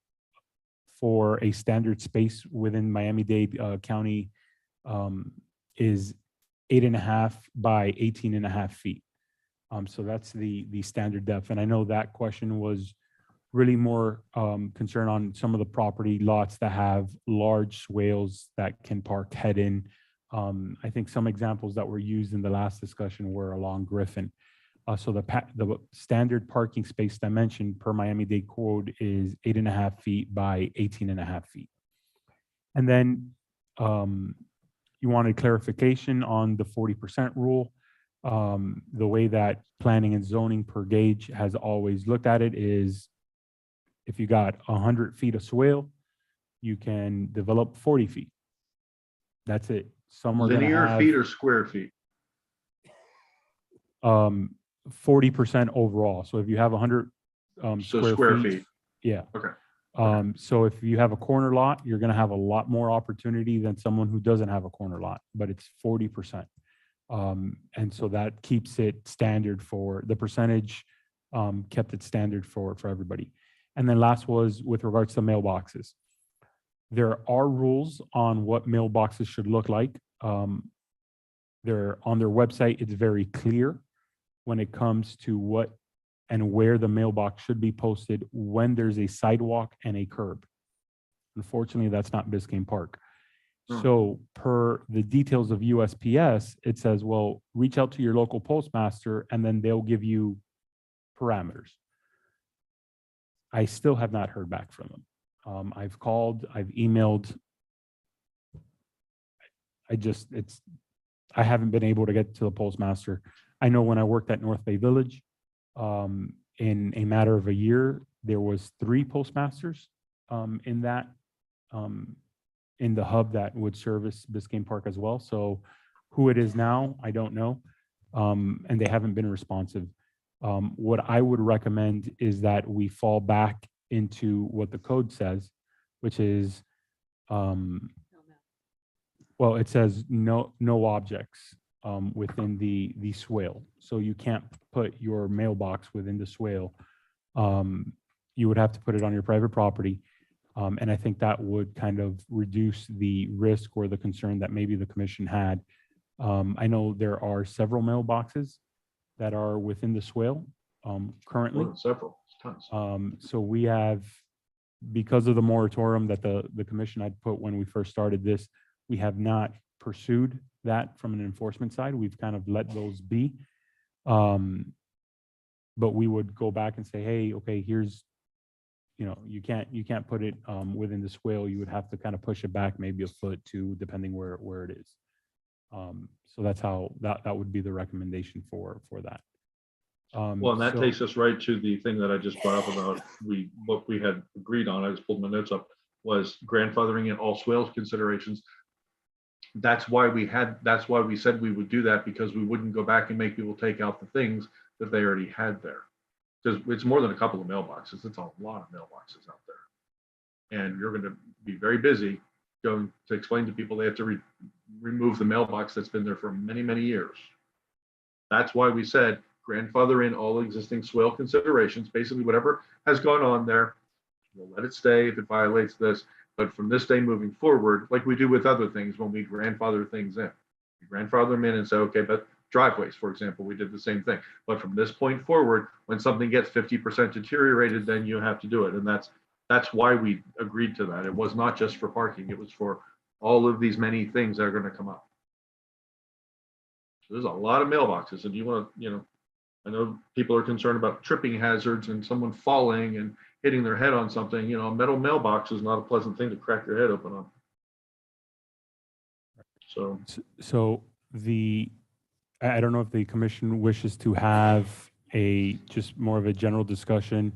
for a standard space within Miami-Dade County is 8.5 by 18.5 feet. So that's the standard depth. And I know that question was really more concerned on some of the property lots that have large swales that can park head in. I think some examples that were used in the last discussion were along Griffin. So the standard parking space dimension per Miami-Dade code is 8.5 feet by 18.5 feet. And then you wanted clarification on the 40% rule. The way that planning and zoning per gauge has always looked at it is if you got 100 feet of swale, you can develop 40 feet. That's it. Some are gonna Linear have feet or square feet? 40% overall. So if you have 100 So square feet. yeah. Okay. So if you have a corner lot, you're going to have a lot more opportunity than someone who doesn't have a corner lot, but it's 40%. And so that keeps it standard for the percentage, kept it standard for everybody. And then last was with regards to mailboxes. There are rules on what mailboxes should look like. They're on their website. It's very clear when it comes to what and where the mailbox should be posted when there's a sidewalk and a curb. Unfortunately, that's not Biscayne Park. So per the details of USPS, it says, well, reach out to your local postmaster and then they'll give you parameters. I still have not heard back from them. I've called, I've emailed. I haven't been able to get to the postmaster. I know when I worked at North Bay Village, in a matter of a year, there was 3 postmasters in that, in the hub that would service Biscayne Park as well. So who it is now, I don't know. And they haven't been responsive. What I would recommend is that we fall back into what the code says, which is, well, it says no objects within the swale. So you can't put your mailbox within the swale. You would have to put it on your private property. And I think that would kind of reduce the risk or the concern that maybe the commission had. I know there are several mailboxes that are within the swale currently. Several, tons. So we have, because of the moratorium that the commission had put when we first started this, we have not pursued that from an enforcement side. We've kind of let those be. But we would go back and say, hey, okay, here's, you can't put it within the swale. You would have to kind of push it back maybe a foot too, depending where it is. So that's how that would be the recommendation for that. Well, and that takes us right to the thing that I just brought up about what we had agreed on. I just pulled my notes up, was grandfathering in all swales considerations. That's why we said we would do that, because we wouldn't go back and make people take out the things that they already had there. Because it's more than a couple of mailboxes. It's a lot of mailboxes out there. And you're going to be very busy going to explain to people they have to remove the mailbox that's been there for many, many years. That's why we said grandfather in all existing swale considerations. Basically, whatever has gone on there, we'll let it stay if it violates this. But from this day moving forward, like we do with other things, when we grandfather things in, we grandfather them in and say, okay, but driveways, for example, we did the same thing. But from this point forward, when something gets 50% deteriorated, then you have to do it. And that's why we agreed to that. It was not just for parking. It was for all of these many things that are going to come up. So there's a lot of mailboxes, and you want to, I know people are concerned about tripping hazards and someone falling and hitting their head on something. A metal mailbox is not a pleasant thing to crack your head open on. So I don't know if the commission wishes to have just more of a general discussion,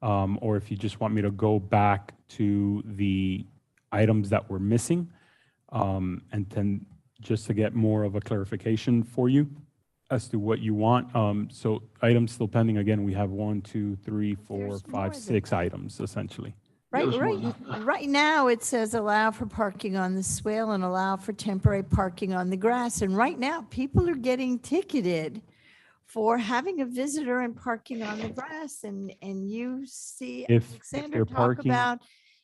or if you just want me to go back to the items that were missing, and then just to get more of a clarification for you as to what you want. So items still pending. Again, we have 1, 2, 3, 4, 5, 6 items essentially. Right now, it says allow for parking on the swale and allow for temporary parking on the grass. And right now, people are getting ticketed for having a visitor and parking on the grass. And you see Alexander talk about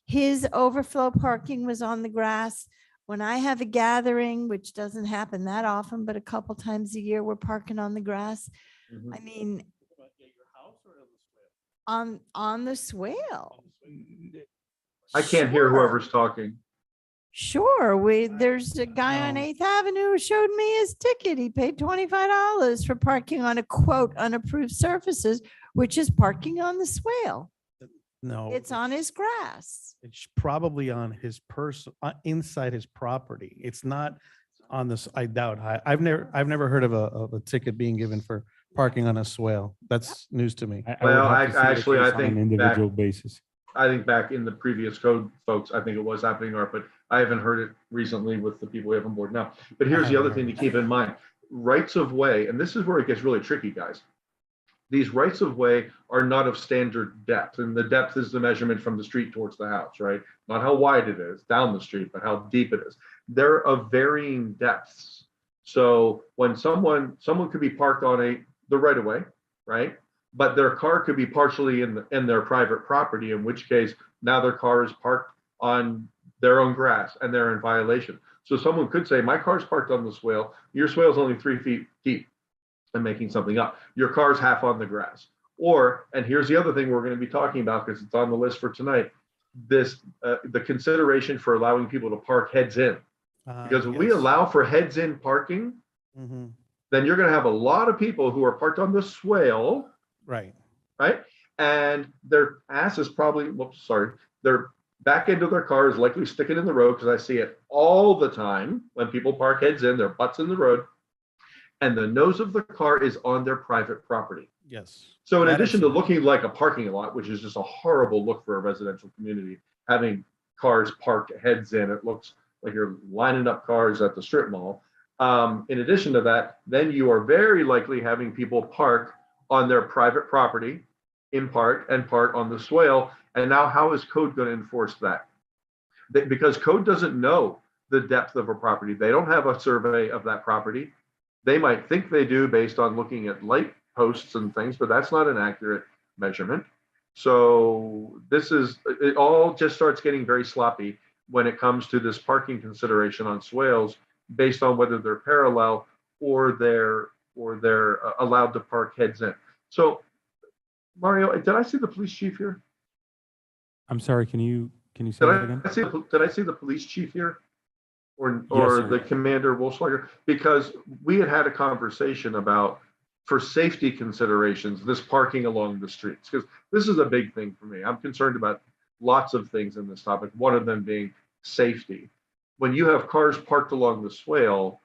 his overflow parking was on the grass. When I have a gathering, which doesn't happen that often, but a couple times a year, we're parking on the grass. I mean, on the swale. I can't hear whoever's talking. Sure, there's a guy on 8th Avenue who showed me his ticket. He paid $25 for parking on a quote unapproved surfaces, which is parking on the swale. No. It's on his grass. It's probably on his inside his property. It's not on this, I doubt. I've never heard of a ticket being given for parking on a swale. That's news to me. I would Well, have to see the actually, case I on an think individual basis. I think back in the previous code, folks, I think it was happening, Art, but I haven't heard it recently with the people we have on board now. But here's the other thing to keep in mind. Rights of way, and this is where it gets really tricky, guys. These rights of way are not of standard depth, and the depth is the measurement from the street towards the house, right? Not how wide it is down the street, but how deep it is. They're of varying depths. So when someone could be parked on the right of way, right? But their car could be partially in their private property, in which case now their car is parked on their own grass and they're in violation. So someone could say, my car's parked on the swale, your swale is only 3 feet deep. I'm making something up. Your car's half on the grass. Or, and here's the other thing we're going to be talking about because it's on the list for tonight, the consideration for allowing people to park heads in. Because if we allow for heads in parking, then you're going to have a lot of people who are parked on the swale. Right. And their ass is probably, their back end of their car is likely sticking in the road, because I see it all the time when people park heads in, their butts in the road, and the nose of the car is on their private property. Yes. So in addition to looking like a parking lot, which is just a horrible look for a residential community, having cars parked heads in, it looks like you're lining up cars at the strip mall. In addition to that, then you are very likely having people park on their private property in part and part on the swale. And now how is code going to enforce that? Because code doesn't know the depth of a property. They don't have a survey of that property. They might think they do based on looking at light posts and things, but that's not an accurate measurement. So it all just starts getting very sloppy when it comes to this parking consideration on swales based on whether they're parallel or they're allowed to park heads in. So Mario, did I see the police chief here? I'm sorry, can you say that again? Did I see the police chief here? Or sir. the commander Wolfslager? Because we had a conversation about, for safety considerations, this parking along the streets, because this is a big thing for me. I'm concerned about lots of things in this topic, one of them being safety. When you have cars parked along the swale,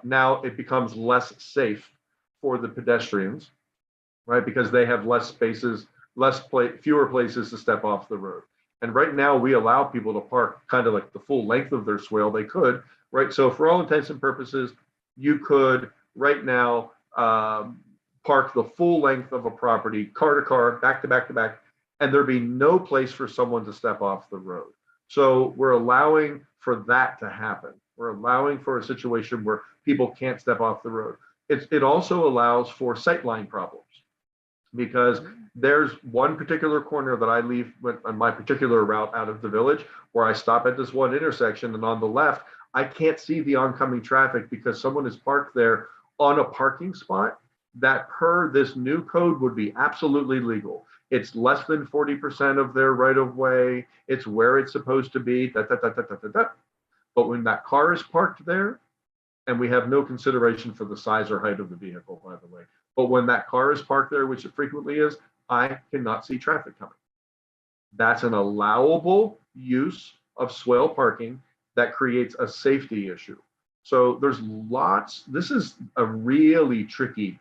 now it becomes less safe for the pedestrians, right? Because they have less spaces, fewer places to step off the road. And right now we allow people to park kind of like the full length of their swale. They could, right? So for all intents and purposes, you could right now park the full length of a property, car to car, back to back to back, and there'd be no place for someone to step off the road. So we're allowing for that to happen. We're allowing for a situation where people can't step off the road. It also allows for sightline problems, because there's one particular corner that I leave on my particular route out of the village where I stop at this one intersection, and on the left, I can't see the oncoming traffic because someone is parked there on a parking spot that per this new code would be absolutely legal. It's less than 40% of their right of way. It's where it's supposed to be. But when that car is parked there, and we have no consideration for the size or height of the vehicle, by the way, but when that car is parked there, which it frequently is, I cannot see traffic coming. That's an allowable use of swale parking that creates a safety issue. So there's lots, this is a really tricky,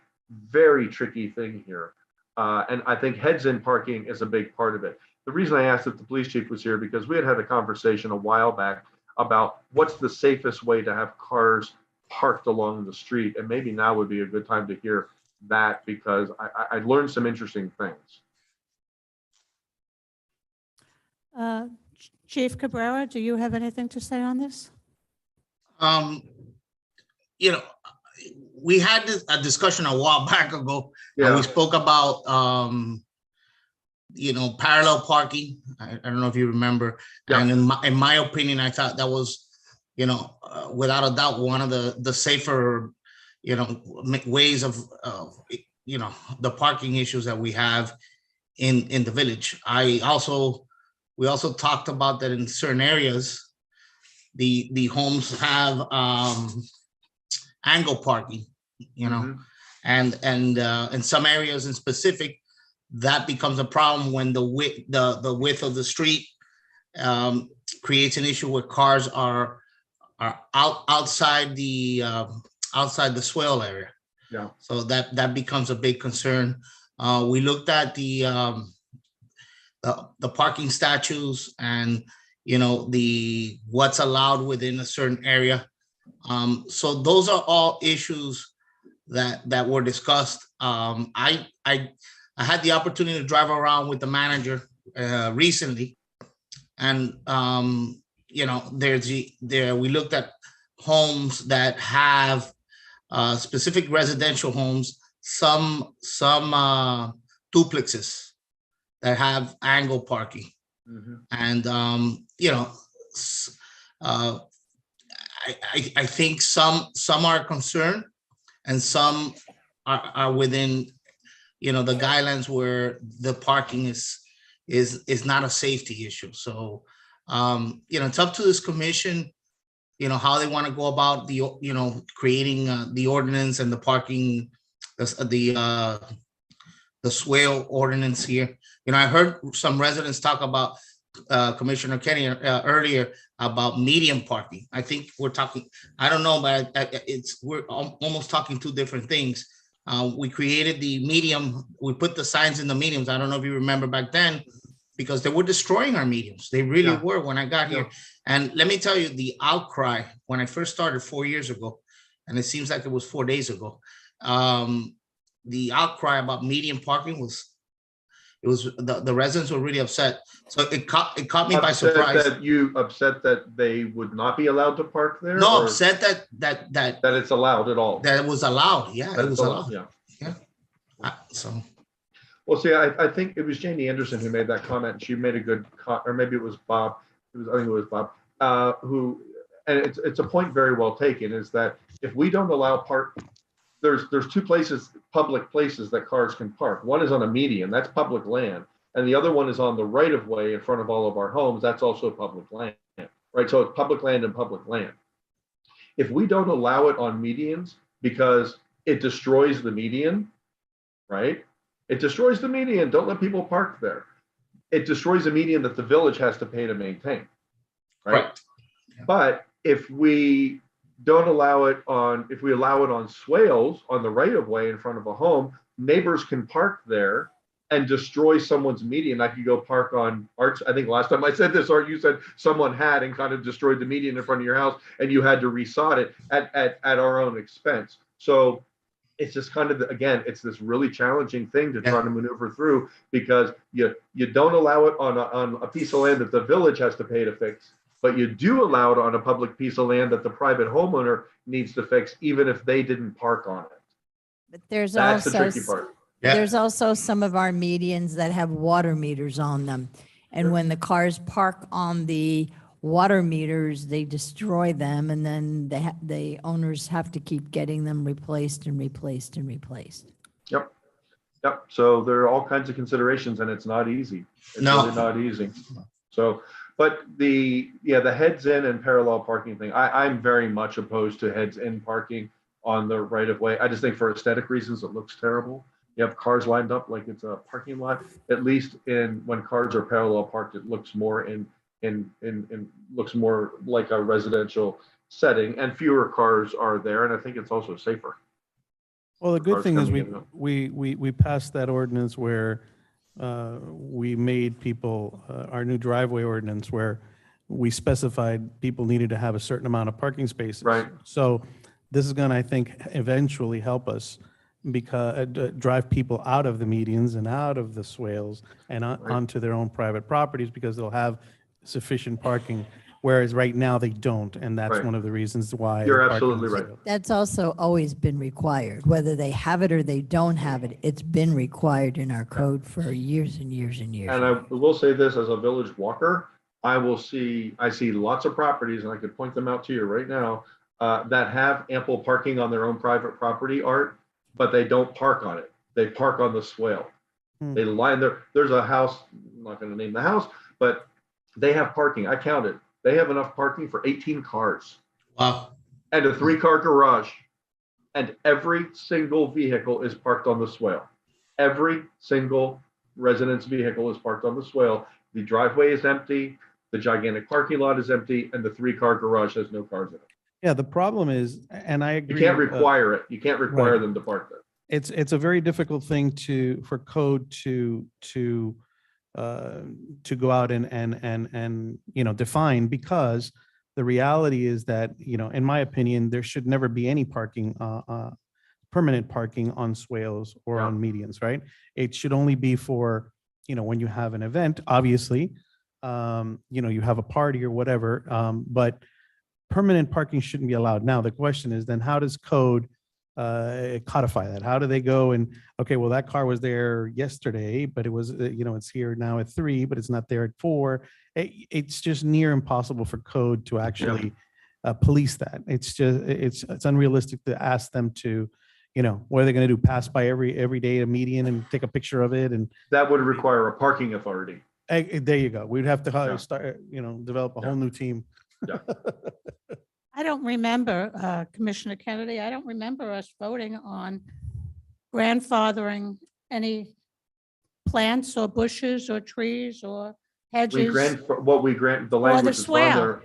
very tricky thing here. And I think heads-in parking is a big part of it. The reason I asked if the police chief was here, because we had a conversation a while back about what's the safest way to have cars parked along the street. And maybe now would be a good time to hear that, because I learned some interesting things. Chief Cabrera, do you have anything to say on this? We had a discussion a while back ago, and we spoke about, parallel parking. I don't know if you remember. Yeah. And in my opinion, I thought that was, without a doubt, one of the safer, ways of, the parking issues that we have in the village. We also talked about that in certain areas, the homes have angle parking, you know, and in some areas in specific, that becomes a problem when the width of the street creates an issue where cars are outside the swale area. Yeah. So that becomes a big concern. We looked at the parking statutes and, you know, what's allowed within a certain area. So those are all issues that were discussed. I had the opportunity to drive around with the manager recently, and you know, we looked at homes that have specific residential homes, some duplexes that have angle parking, and you know, I think some are concerned, and some are within, you know, the guidelines where the parking is not a safety issue. So you know, it's up to this commission, you know, how they want to go about you know, creating the ordinance and the parking, the swale ordinance here. You know, I heard some residents talk about Commissioner Kenny earlier about medium parking. I think we're talking, I don't know, but we're almost talking two different things. We created the medium, we put the signs in the mediums. I don't know if you remember back then, because they were destroying our mediums. They really were when I got here. And let me tell you, the outcry when I first started 4 years ago, and it seems like it was 4 days ago, the outcry about medium parking was the residents were really upset. So it caught me by surprise. Upset that they would not be allowed to park there? No, or upset that it's allowed at all. That it was allowed. Yeah, That it was it's allowed. Yeah. So. Well, see, I think it was Janie Anderson who made that comment. She made a good or maybe it was Bob. I think it was Bob, who, and it's a point very well taken, is that if we don't allow there's two places, public places that cars can park. One is on a median, that's public land. And the other one is on the right of way in front of all of our homes. That's also public land, right? So it's public land and public land. If we don't allow it on medians because it destroys the median, right? It destroys the median. Don't let people park there. It destroys the median that the village has to pay to maintain, right? But if we don't allow it if we allow it on swales on the right of way in front of a home, neighbors can park there and destroy someone's median. I could go park on Arch. I think last time I said this, Art, you said someone had and kind of destroyed the median in front of your house, and you had to resod it at our own expense. So it's just kind of, again, it's this really challenging thing to try to maneuver through, because you don't allow it on a piece of land that the village has to pay to fix, but you do allow it on a public piece of land that the private homeowner needs to fix, even if they didn't park on it. But there's That's the also tricky part. there's also some of our medians that have water meters on them. And when the cars park on the water meters, they destroy them, and then the owners have to keep getting them replaced and replaced and replaced. Yep. So there are all kinds of considerations, and it's not easy. It's really not easy. So, but the heads in and parallel parking thing, I'm very much opposed to heads in parking on the right of way. I just think for aesthetic reasons, it looks terrible. You have cars lined up like it's a parking lot. At least when cars are parallel parked, it looks more looks more like a residential setting, and fewer cars are there, and I think it's also safer. Well, the good Cars thing is coming in. we passed that ordinance where we made people our new driveway ordinance where we specified people needed to have a certain amount of parking spaces. Right. So this is going to, I think, eventually help us because drive people out of the medians and out of the swales and onto their own private properties, because they'll have sufficient parking, whereas right now they don't, and that's one of the reasons why. You're the parking absolutely is- right. That's also always been required, whether they have it or they don't have it. It's been required in our code for years and years and years. And I will say this, as a village walker, I see lots of properties, and I could point them out to you right now, that have ample parking on their own private property, Art, but they don't park on it. They park on the swale. They line there. There's a house, I'm not going to name the house, but they have parking. I counted. They have enough parking for 18 cars Wow. and a 3-car garage. And every single vehicle is parked on the swale. Every single resident's vehicle is parked on the swale. The driveway is empty, the gigantic parking lot is empty, and the 3-car garage has no cars in it. Yeah, the problem is, and I You agree. can't require it. You can't require right. them to park there. It's a very difficult thing for code to go out and define, because the reality is that, in my opinion, there should never be any parking, permanent parking on swales or on medians, right? It should only be for, when you have an event, obviously, you have a party or whatever, but permanent parking shouldn't be allowed. Now, the question is then, how does code codify that? How do they go and, okay, well, that car was there yesterday, but it was, it's here now at 3, but it's not there at 4. It's just near impossible for code to actually police that. It's just, it's unrealistic to ask them to, what are they going to do? Pass by every day a median and take a picture of it? And that would require a parking authority. There you go. We'd have to start, develop a whole new team. I don't remember, Commissioner Kennedy, I don't remember us voting on grandfathering any plants or bushes or trees or The hedges. language that's on swale. there,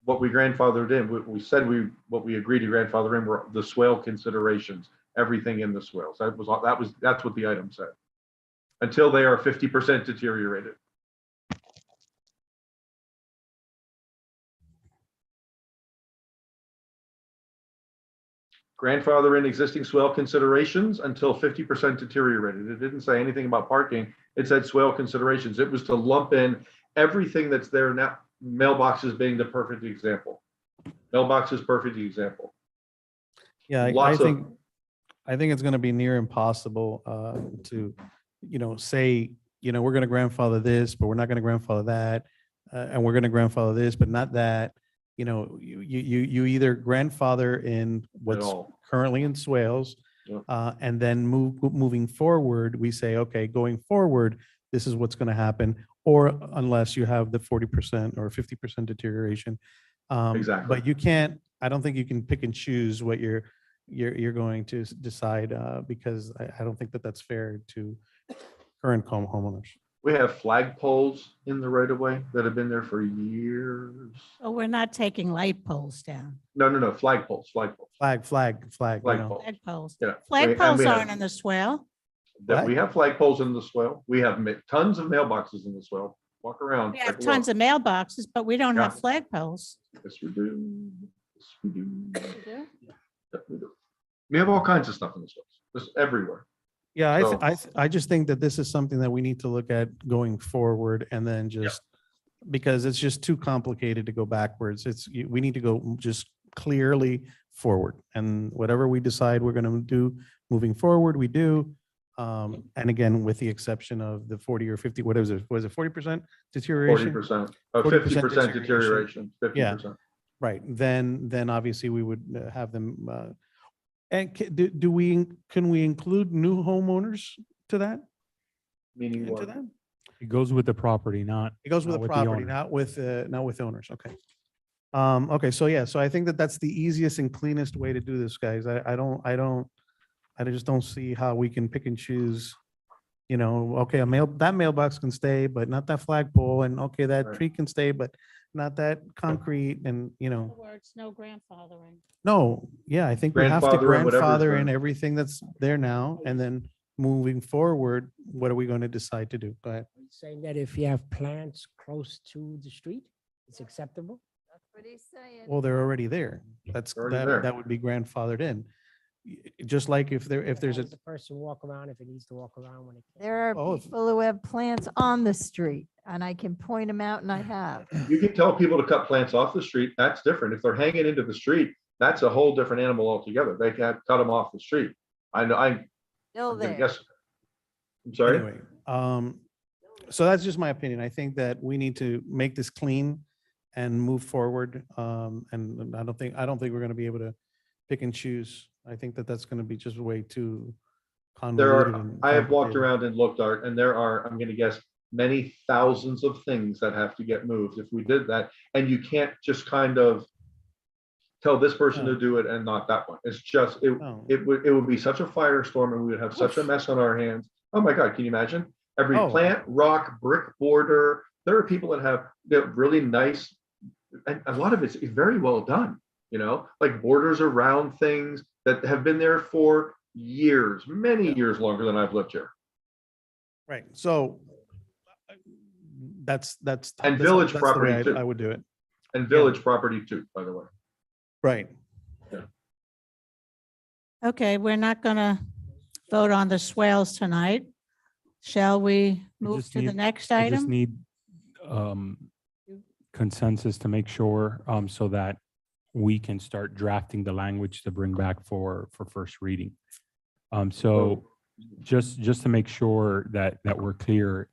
what we grandfathered in, we said what we agreed to grandfather in were the swale considerations, everything in the swales. That's what the item said. Until they are 50% deteriorated. Grandfather in existing swale considerations until 50% deteriorated. It didn't say anything about parking. It said swale considerations. It was to lump in everything that's there now. Mailboxes being the perfect example. Mailboxes, perfect example. Yeah, I think it's going to be near impossible to, say, we're going to grandfather this, but we're not going to grandfather that, and we're going to grandfather this, but not that. You either grandfather in what's currently in swales, and then moving forward, we say, okay, going forward, this is what's going to happen, or unless you have the 40% or 50% deterioration. Exactly. But you can't. I don't think you can pick and choose what you're going to decide, because I don't think that that's fair to current homeowners. We have flag poles in the right of way that have been there for years. So we're not taking light poles down. No, flag poles. Flag. Flag poles. Flag poles. Yeah. Flag poles aren't in the swale. We have flag poles in the swale. We have tons of mailboxes in the swale. Walk around. We have tons of mailboxes, but we don't have flag poles. Yes, we do. Yes, we do. We do? Yeah, we do. We have all kinds of stuff in the swales. Just everywhere. Yeah, I just think that this is something that we need to look at going forward, and then just because it's just too complicated to go backwards. We need to go just clearly forward, and whatever we decide we're going to do moving forward, we do. And again, with the exception of the 40 or 50, what is it? Was it 40% deterioration? 40%, 50% deterioration. 50%. Yeah, right. Then obviously we would have them. And can we include new homeowners to that? Meaning what? That? It goes with the property, not. It goes with the property, not with owners. Okay. Okay. So I think that's the easiest and cleanest way to do this, guys. I just don't see how we can pick and choose. Okay, that mailbox can stay, but not that flagpole, and okay, that tree can stay, but not that concrete, and In other words, no grandfathering. No, yeah, I think we have to Grandfather in whatever's grandfather in there. everything that's there now, and then moving forward, what are we going to decide to do? Go ahead. Are you saying that if you have plants close to the street, it's acceptable? That's what he's saying. Well, they're already there. That would be grandfathered in. Just like if there's a. The person walk around if it needs to walk around when it. There are people who have plants on the street, and I can point them out, and I have. You can tell people to cut plants off the street. That's different. If they're hanging into the street, that's a whole different animal altogether. They can't cut them off the street. I know. Still there. Yes. I'm sorry. Anyway, so that's just my opinion. I think that we need to make this clean and move forward. And I don't think we're going to be able to pick and choose. I think that's going to be just way too convoluted. I have walked around and looked, Art, and there are, I'm going to guess, many thousands of things that have to get moved if we did that. And you can't just kind of tell this person to do it and not that one. It's just, it would be such a firestorm and we would have such a mess on our hands. Oh my God, can you imagine? Every plant, rock, brick border. There are people that have really nice, and a lot of it's very well done, you know, like borders around things that have been there for years, many years longer than I've lived here. Right. So that's And village that's the way property too. I would do it. And village property too, by the way. Right. Okay, we're not going to vote on the swales tonight. Shall we move to the next I just item? need consensus to make sure so that we can start drafting the language to bring back for first reading. So just to make sure that we're clear,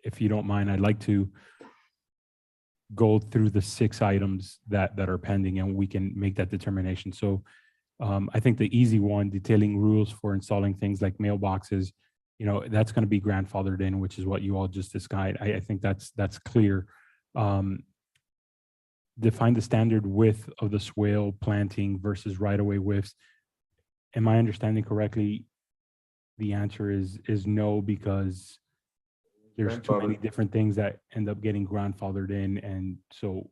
if you don't mind, I'd like to go through the 6 items that are pending and we can make that determination. So I think the easy one, detailing rules for installing things like mailboxes, you know, that's going to be grandfathered in, which is what you all just discussed. I think that's clear. Define the standard width of the swale planting versus right-of-way widths. Am I understanding correctly? The answer is no, because there's too many different things that end up getting grandfathered in. And so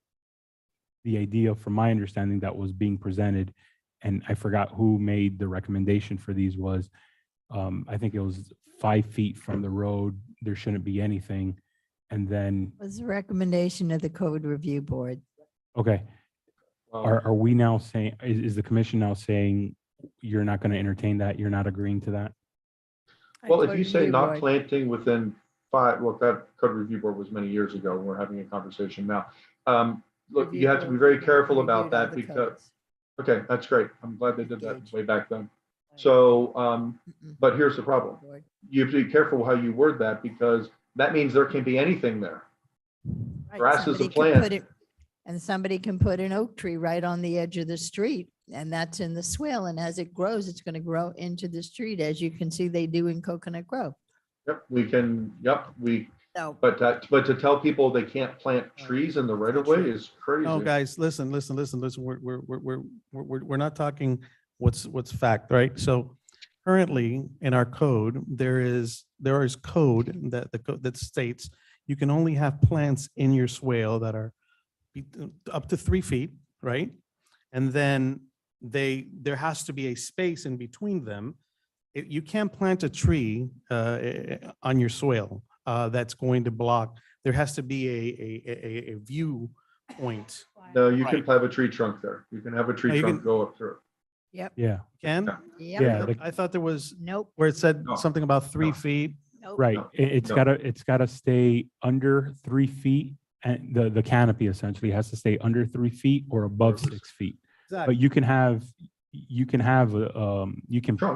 the idea, from my understanding, that was being presented, and I forgot who made the recommendation for these, was I think it was 5 feet from the road, there shouldn't be anything. And then, Was the recommendation of the code review board. okay, are we now saying, is the commission now saying you're not going to entertain that? You're not agreeing to that? Well, if you say not planting within 5, well, that code review board was many years ago. We're having a conversation now. Look, you have to be very careful about that because, okay, that's great. I'm glad they did that way back then. So, but here's the problem. You have to be careful how you word that, because that means there can be anything there. Right, Grass is a somebody could put plant. it- And somebody can put an oak tree right on the edge of the street, and that's in the swale. And as it grows, it's going to grow into the street, as you can see they do in Coconut Grove. Yep, we can, So- but to tell people they can't plant trees in the right of way is crazy. No, guys, listen. We're not talking what's fact, right? So currently in our code, there is code that states you can only have plants in your swale that are up to 3 feet, right? And then there has to be a space in between them. You can't plant a tree on your swale that's going to block. There has to be a view point. No, you can have a tree trunk there. You can have a tree you trunk can- go up through. Yep. Yeah. Can? Yep. Yeah. I thought there was Nope. where it said No. something about 3 feet. Nope. Right. No, It's no. gotta stay under 3 feet, and the canopy essentially has to stay under 3 feet or above 6 feet. But you can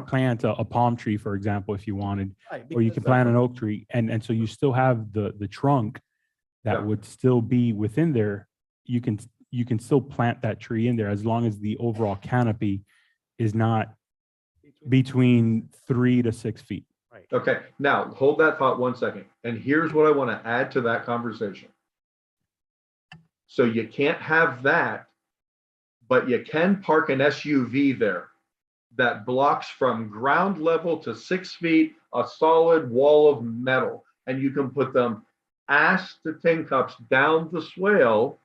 plant a palm tree, for example, if you wanted, Right, or you because can plant an oak tree, and so you still have the trunk that Yeah. would still be within there. You can still plant that tree in there as long as the overall canopy is not between 3 to 6 feet. Okay, now hold that thought 1 second. And here's what I want to add to that conversation. So you can't have that, but you can park an SUV there that blocks from ground level to 6 feet, a solid wall of metal. And you can put them ass to tin cups down the swale,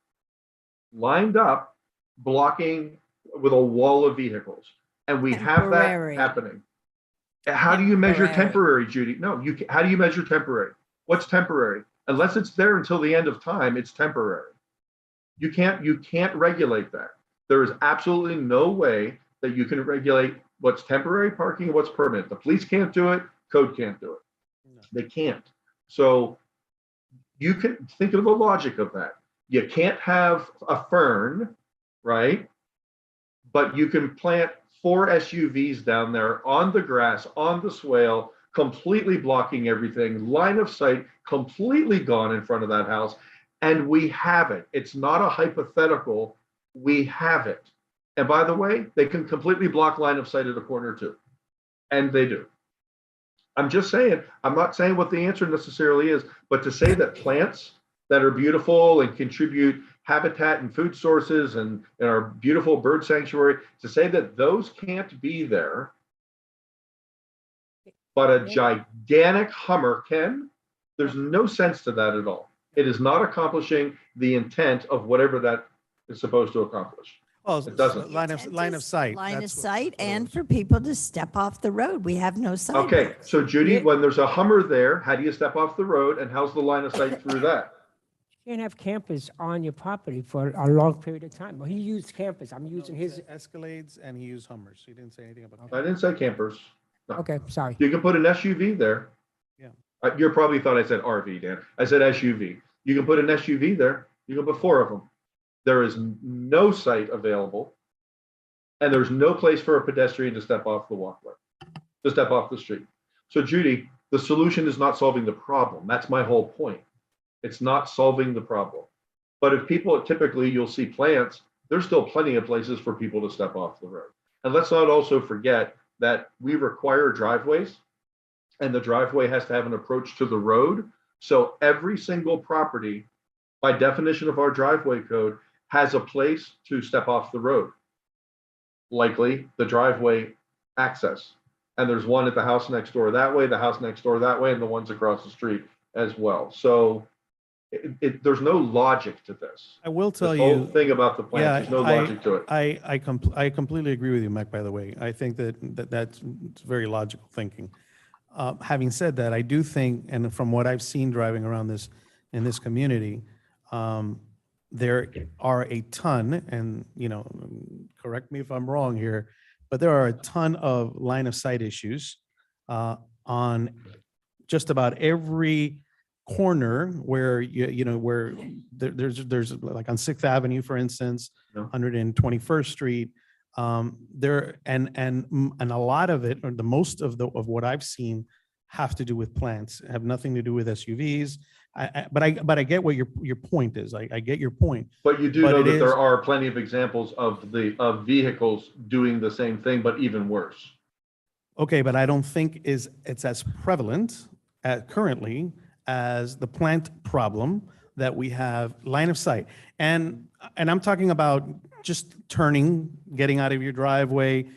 lined up, blocking with a wall of vehicles. And we have that Temporary. happening. How do you measure Temporary. temporary, Judy? No, how do you measure temporary? What's temporary? Unless it's there until the end of time, it's temporary. You can't regulate that. There is absolutely no way that you can regulate what's temporary parking and what's permanent. The police can't do it, code can't do it. They can't. So you can think of the logic of that. You can't have a fern, right? But you can plant 4 SUVs down there on the grass, on the swale, completely blocking everything, line of sight completely gone in front of that house. And we have it. It's not a hypothetical. We have it. And by the way, they can completely block line of sight at a corner too. And they do. I'm just saying, I'm not saying what the answer necessarily is, but to say that plants that are beautiful and contribute habitat and food sources and our beautiful bird sanctuary, to say that those can't be there, but a gigantic Hummer can, there's no sense to that at all. It is not accomplishing the intent of whatever that is supposed to accomplish. Well, It doesn't. line of sight. Line of that's what- sight and for people to step off the road. We have no sidewalks. Okay, so Judy, when there's a Hummer there, how do you step off the road and how's the line of sight through that? You can't have campers on your property for a long period of time. Well, he used campers. I'm using his. Escalades and he used Hummers. He didn't say anything about. I didn't say campers. No. Okay, sorry. You can put an SUV there. Yeah. You probably thought I said RV, Dan. I said SUV. You can put an SUV there. You can put 4 of them. There is no site available, and there's no place for a pedestrian to step off the walkway, to step off the street. So Judy, the solution is not solving the problem. That's my whole point. It's not solving the problem. But if people, typically you'll see plants, there's still plenty of places for people to step off the road. And let's not also forget that we require driveways, and the driveway has to have an approach to the road. So every single property, by definition of our driveway code, has a place to step off the road. Likely the driveway access. And there's one at the house next door that way, the house next door that way, and the ones across the street as well. So there's no logic to this. I will tell This you. whole thing about the plant, there's no logic to it. I completely agree with you, Mac, by the way. I think that's very logical thinking. Having said that, I do think, and from what I've seen driving around in this community, there are a ton, and, correct me if I'm wrong here, but there are a ton of line of sight issues on just about every corner where where there's like on 6th Avenue, for instance, 121st Street. There and a lot of it, or the most of what I've seen, have to do with plants, have nothing to do with SUVs. But I get what your point is. I get your point. But you do know that there are plenty of examples of vehicles doing the same thing, but even worse. Okay, but I don't think it's as prevalent currently as the plant problem that we have line of sight. And I'm talking about just turning, getting out of your driveway,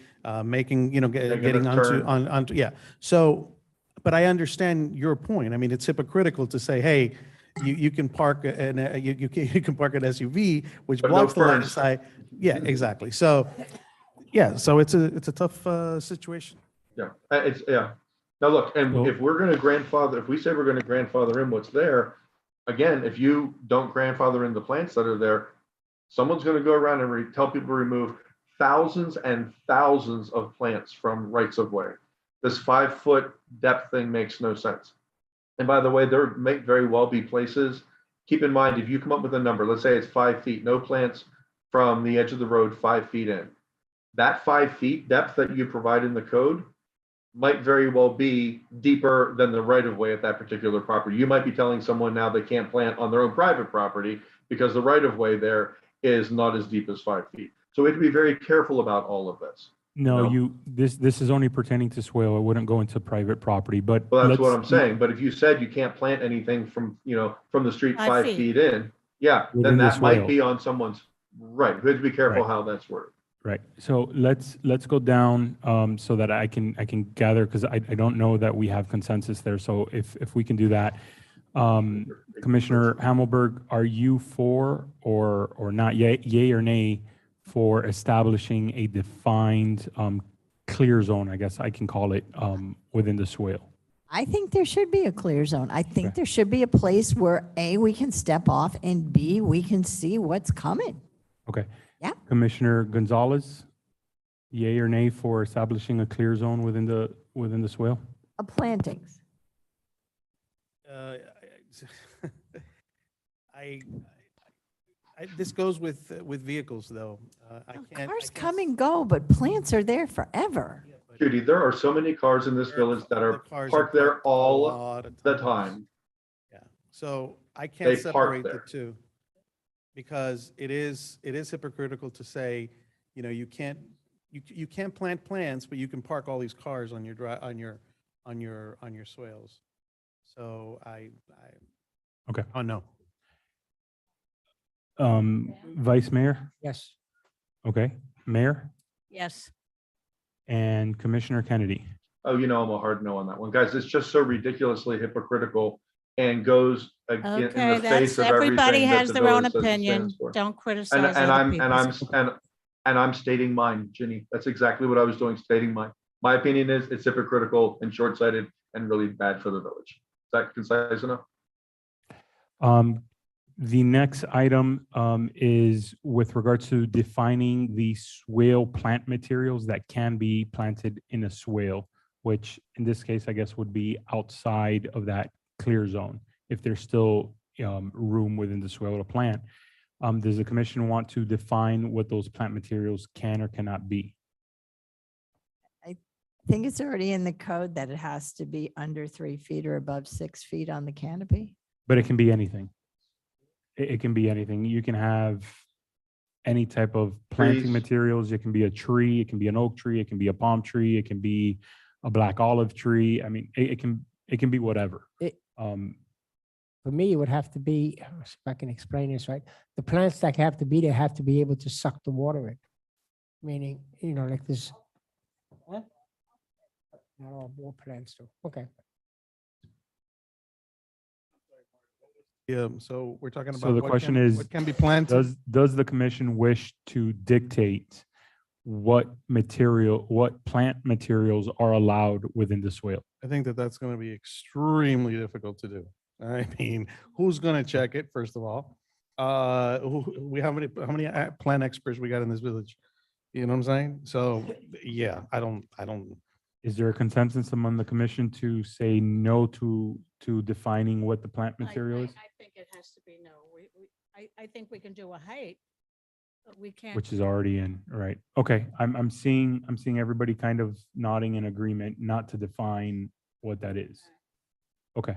making, getting onto, yeah. So, but I understand your point. I mean, it's hypocritical to say, hey, you can park you can park an SUV, which But blocks no the line of first. sight. Yeah, exactly. So, yeah, so it's a tough situation. Yeah, yeah. Now look, and if we're going to grandfather, if we say we're going to grandfather in what's there, again, if you don't grandfather in the plants that are there, someone's going to go around and tell people to remove thousands and thousands of plants from rights of way. This 5-foot depth thing makes no sense. And by the way, there may very well be places. Keep in mind, if you come up with a number, let's say it's 5 feet, no plants from the edge of the road 5 feet in. That 5 feet depth that you provide in the code might very well be deeper than the right of way at that particular property. You might be telling someone now they can't plant on their own private property because the right of way there is not as deep as 5 feet. So we have to be very careful about all of this. No, this is only pertaining to swale. It wouldn't go into private property, but. Well, that's what I'm saying. But if you said you can't plant anything from the street 5 feet in, yeah, Within then the that might swale. be on someone's right. We have to be careful Right. how that's worded. Right. So let's go down so that I can gather, because I don't know that we have consensus there. So if we can do that, Commissioner Hammelberg, are you for or not, yay or nay, for establishing a defined clear zone, I guess I can call it, within the swale? I think there should be a clear zone. I think there should be a place where A, we can step off, and B, we can see what's coming. Okay. Yeah. Commissioner Gonzalez, yay or nay for establishing a clear zone within the swale? Plantings. This goes with vehicles, though. Cars come and go, but plants are there forever. Judy, there are so many cars in this village that are cars parked are there parked a all lot of the time. Yeah, so I They can't park separate the there. two, because it is hypocritical to say, you can't plant plants, but you can park all these cars on your on your swales. So Okay. oh, no. Vice Mayor, Yes. okay, Mayor, Yes. and Commissioner Kennedy. Oh, I'm a hard no on that one. Guys, it's just so ridiculously hypocritical and goes in Okay, the that's, face of everybody everything that has the their own village says it opinion. stands for. Don't criticize And other I'm, people's. and I'm stating mine, Ginny. That's exactly what I was doing, stating mine. My opinion is it's hypocritical and short-sighted and really bad for the village. Is that concise enough? The next item is with regard to defining the swale plant materials that can be planted in a swale, which in this case, I guess, would be outside of that clear zone, if there's still room within the swale to plant. Does the commission want to define what those plant materials can or cannot be? I think it's already in the code that it has to be under 3 feet or above 6 feet on the canopy. But it can be anything. It can be anything. You can have any type of planting Trees. materials. It can be a tree, it can be an oak tree, it can be a palm tree, it can be a black olive tree. I mean, it can be whatever. For me, it would have to be, if I can explain this right, the plants that have to be there have to be able to suck the water in. Meaning, like this. What? Not all plants do. Okay. Yeah, so we're talking about. So the what question can- is, what can be planted? does the commission wish to dictate what plant materials are allowed within the swale? I think that's going to be extremely difficult to do. I mean, who's going to check it, first of all? How many plant experts we got in this village? You know what I'm saying? So, yeah, I don't. Is there a consensus among the commission to say no to defining what the plant material is? I think it has to be no. I think we can do a height, but we can't. Which is already in, right? Okay, I'm seeing everybody kind of nodding in agreement not to define what that is. Okay.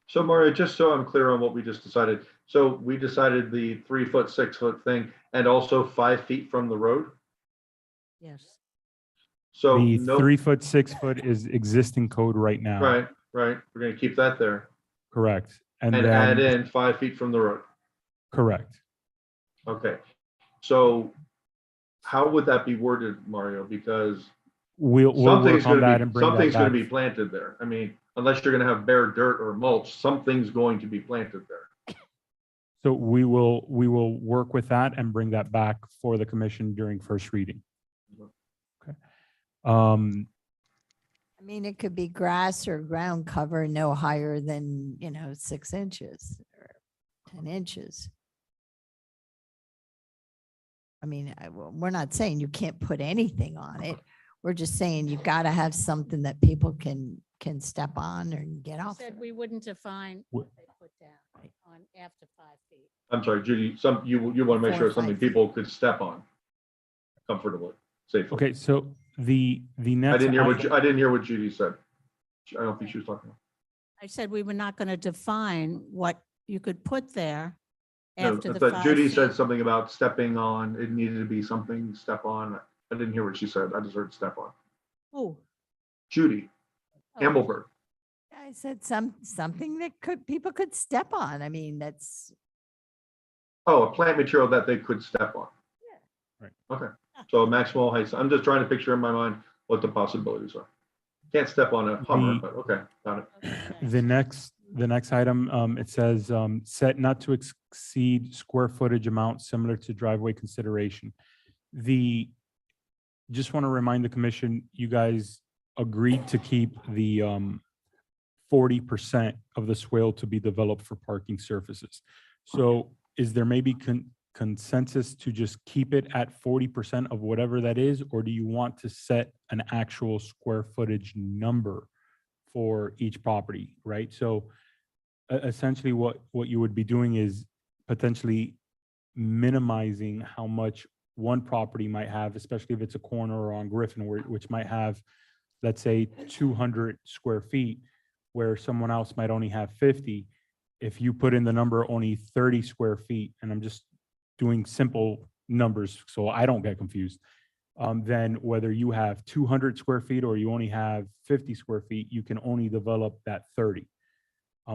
So Mario, just so I'm clear on what we just decided. So we decided the 3 foot, 6 foot thing and also 5 feet from the road. Yes. So The no, 3 foot, 6 foot is existing code right now. right. We're going to keep that there Correct. And and add then, in 5 feet from the road. correct. Okay. So how would that be worded, Mario? Because We'll something's work on going to that be, and bring that something's going to back. be planted there. I mean, unless you're going to have bare dirt or mulch, something's going to be planted there. So we will work with that and bring that back for the commission during first reading. Okay. I mean, it could be grass or ground cover no higher than, 6 inches or 10 inches. I mean, we're not saying you can't put anything on it. We're just saying you've got to have something that people can step on or get You off. said we wouldn't define what they put down on after 5 feet. I'm sorry, Judy, you want to make 4 sure or 5 something feet. people could step on comfortably, safely. Okay, so the next. I didn't hear item- I didn't hear what Judy said. I don't think she was talking. I said we were not going to define what you could put there No, after I the thought 5 Judy feet. said something about stepping on. It needed to be something step on. I didn't hear what she said. I just heard step on. Oh, Judy, oh, Campbellberg. I said something that people could step on. I mean, that's, Oh, a plant material that they could step on. Right. Okay, so maximal heights. I'm just trying to picture in my mind what the possibilities are. Can't step on a Hummer, but okay, got it. okay. The next item, it says, set not to exceed square footage amount similar to driveway consideration. Just want to remind the commission, you guys agreed to keep the 40% of the swale to be developed for parking surfaces. So is there maybe consensus to just keep it at 40% of whatever that is, or do you want to set an actual square footage number for each property, right? So essentially what you would be doing is potentially minimizing how much one property might have, especially if it's a corner or on Griffin, which might have, let's say, 200 square feet, where someone else might only have 50. If you put in the number only 30 square feet, and I'm just doing simple numbers so I don't get confused, then whether you have 200 square feet or you only have 50 square feet, you can only develop that 30.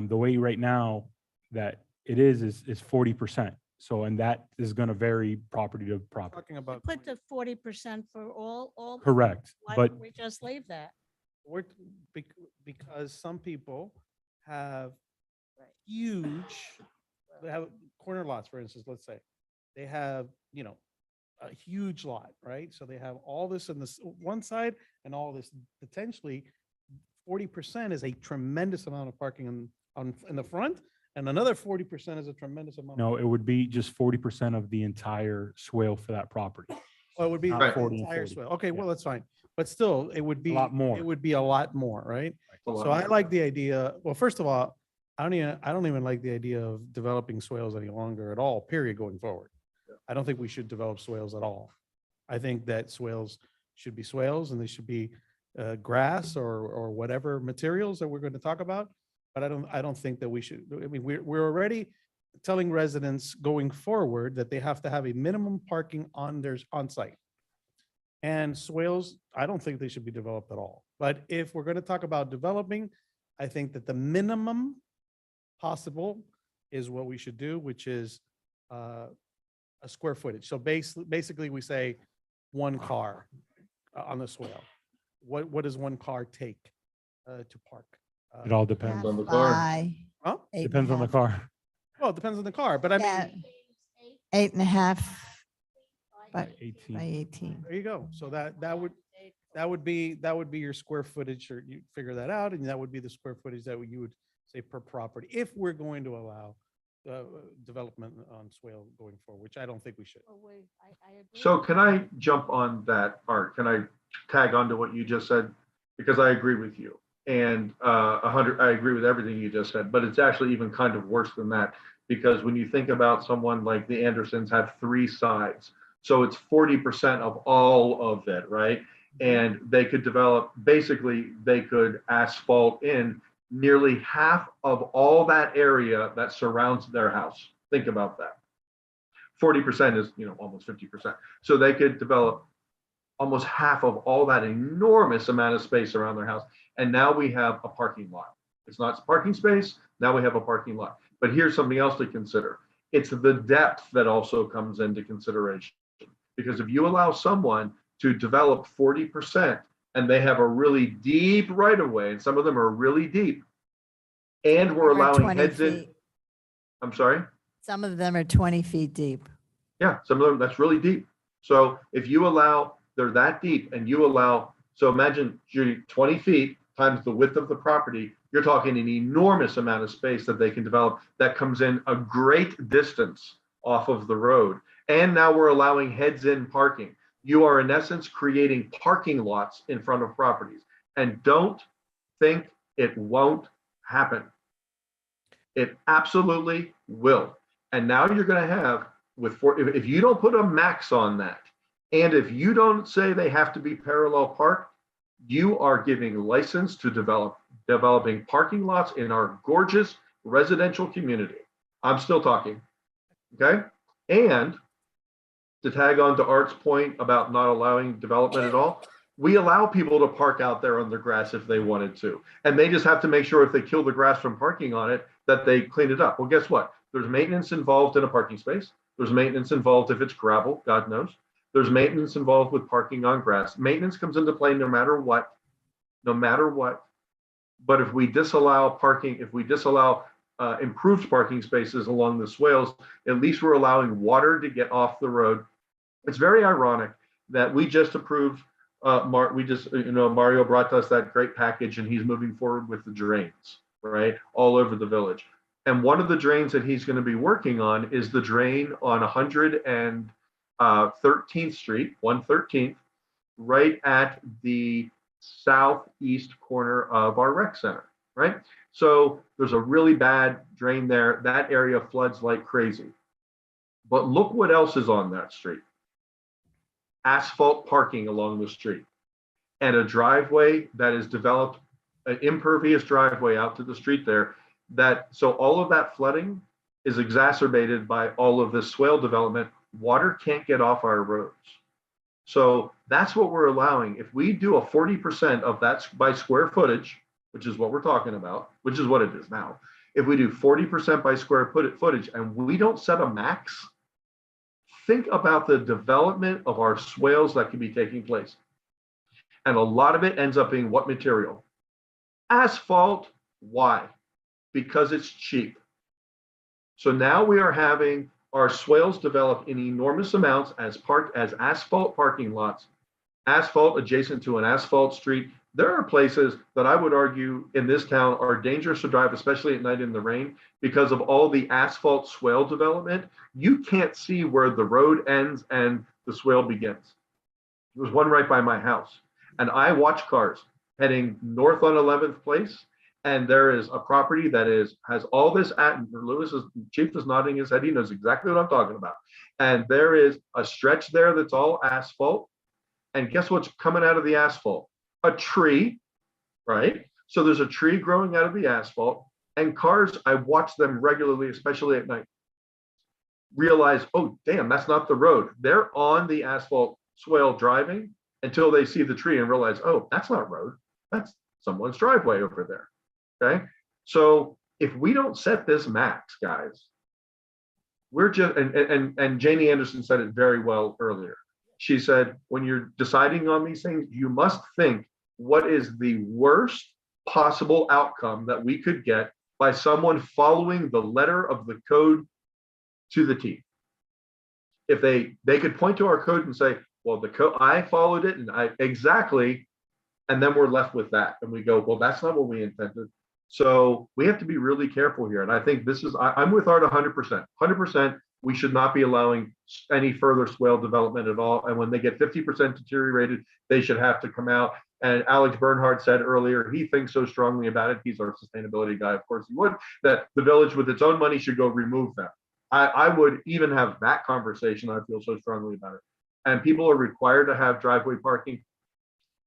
The way right now that it is 40%. So, and that is going to vary property to property. Talking about, Put the 40% for all. Correct, Why but don't we just leave that? we're, because some people have huge, they have corner lots, for instance, let's say. They have, a huge lot, right? So they have all this on this one side and all this potentially 40% is a tremendous amount of parking in the front, and another 40% is a tremendous amount. no, it would be just 40% of the entire swale for that property. Well, it would be Not the 40 and entire 40. swale. Okay, well, that's fine. But still, it would be. lot more. It would be a lot more, right? A lot So I more. like the idea, well, first of all, I don't even like the idea of developing swales any longer at all, period, going forward. I don't think we should develop swales at all. I think that swales should be swales and they should be grass or whatever materials that we're going to talk about. But I don't think that we should, I mean, we're already telling residents going forward that they have to have a minimum parking on site. And swales, I don't think they should be developed at all. But if we're going to talk about developing, I think that the minimum possible is what we should do, which is a square footage. So basically we say one car on the swale. What does one car take to park? It all depends on the car. Huh? Depends on the car. Well, it depends on the car, but I mean, 8.5 by 18. by 18. there you go. So that would be your square footage, or you figure that out, and that would be the square footage that you would say per property, if we're going to allow development on swale going forward, which I don't think we should. So can I jump on that, Art? Can I tag on to what you just said? Because I agree with you. And I agree with everything you just said, but it's actually even kind of worse than that. Because when you think about someone like the Andersons have 3 sides, so it's 40% of all of it, right? And they could develop, basically, they could asphalt in nearly half of all that area that surrounds their house. Think about that. 40% is, almost 50%. So they could develop almost half of all that enormous amount of space around their house. And now we have a parking lot. It's not parking space. Now we have a parking lot. But here's something else to consider. It's the depth that also comes into consideration. Because if you allow someone to develop 40% and they have a really deep right of way, and some of them are really deep, and we're Some are allowing 20 heads in. feet. I'm sorry? Some of them are 20 feet deep. Yeah, some of them, that's really deep. So if you allow, they're that deep and you allow, so imagine 20 feet times the width of the property, you're talking an enormous amount of space that they can develop that comes in a great distance off of the road. And now we're allowing heads in parking. You are in essence creating parking lots in front of properties. And don't think it won't happen. It absolutely will. And now you're going to have, if you don't put a max on that, and if you don't say they have to be parallel parked, you are giving license to developing parking lots in our gorgeous residential community. I'm still talking, okay? And to tag on to Art's point about not allowing development at all, we allow people to park out there on the grass if they wanted to. And they just have to make sure if they kill the grass from parking on it, that they clean it up. Well, guess what? There's maintenance involved in a parking space. There's maintenance involved if it's gravel, God knows. There's maintenance involved with parking on grass. Maintenance comes into play no matter what, no matter what. But if we disallow parking, if we disallow improved parking spaces along the swales, at least we're allowing water to get off the road. It's very ironic that we just approved, Mario brought us that great package and he's moving forward with the drains, right? All over the village. And one of the drains that he's going to be working on is the drain on 113th Street, 113th, right at the southeast corner of our rec center, right? So there's a really bad drain there. That area floods like crazy. But look what else is on that street. Asphalt parking along the street and a driveway that is developed, an impervious driveway out to the street there. So all of that flooding is exacerbated by all of this swale development. Water can't get off our roads. So that's what we're allowing. If we do a 40% of that by square footage, which is what we're talking about, which is what it is now. If we do 40% by square footage and we don't set a max, think about the development of our swales that could be taking place. And a lot of it ends up being what material? Asphalt. Why? Because it's cheap. So now we are having our swales develop in enormous amounts as asphalt parking lots, asphalt adjacent to an asphalt street. There are places that I would argue in this town are dangerous to drive, especially at night in the rain, because of all the asphalt swale development. You can't see where the road ends and the swale begins. There's one right by my house, and I watch cars heading north on 11th Place, and there is a property that has all this Chief is nodding his head. He knows exactly what I'm talking about. And there is a stretch there that's all asphalt. And guess what's coming out of the asphalt? A tree, right? So there's a tree growing out of the asphalt, and cars, I watch them regularly, especially at night, realize, oh, damn, that's not the road. They're on the asphalt swale driving until they see the tree and realize, oh, that's not road. That's someone's driveway over there. Okay. So if we don't set this max, guys, we're just, and Janie Anderson said it very well earlier. She said, when you're deciding on these things, you must think what is the worst possible outcome that we could get by someone following the letter of the code to the T. If they could point to our code and say, well, the code, I followed it and I exactly, and then we're left with that. And we go, well, that's not what we intended. So we have to be really careful here. And I think this is, I'm with Art 100%. We should not be allowing any further swale development at all. And when they get 50% deteriorated, they should have to come out. And Alex Bernhardt said earlier, he thinks so strongly about it. He's our sustainability guy, of course he would, that the village with its own money should go remove them. I would even have that conversation. I feel so strongly about it. And people are required to have driveway parking,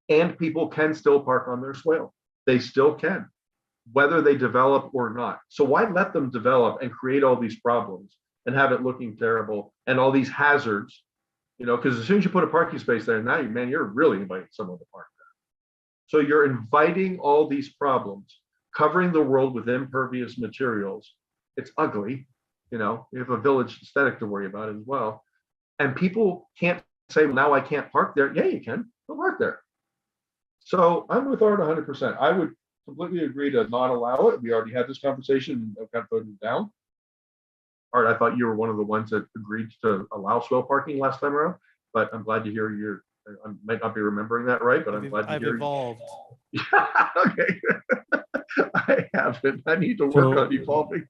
and people can still park on their swale. They still can, whether they develop or not. So why let them develop and create all these problems and have it looking terrible and all these hazards, you know, because as soon as you put a parking space there, now you're really inviting someone to park there. So you're inviting all these problems, covering the world with impervious materials. It's ugly, you know, you have a village aesthetic to worry about as well. And people can't say, well, now I can't park there. Yeah, you can, go park there. So I'm with Art 100%. I would completely agree to not allow it. We already had this conversation and got voted down. Art, I thought you were one of the ones that agreed to allow swale parking last time around, but I'm glad to hear I might not be remembering that right, but I'm glad to hear. I've evolved. Okay. I haven't. I need to work on evolving.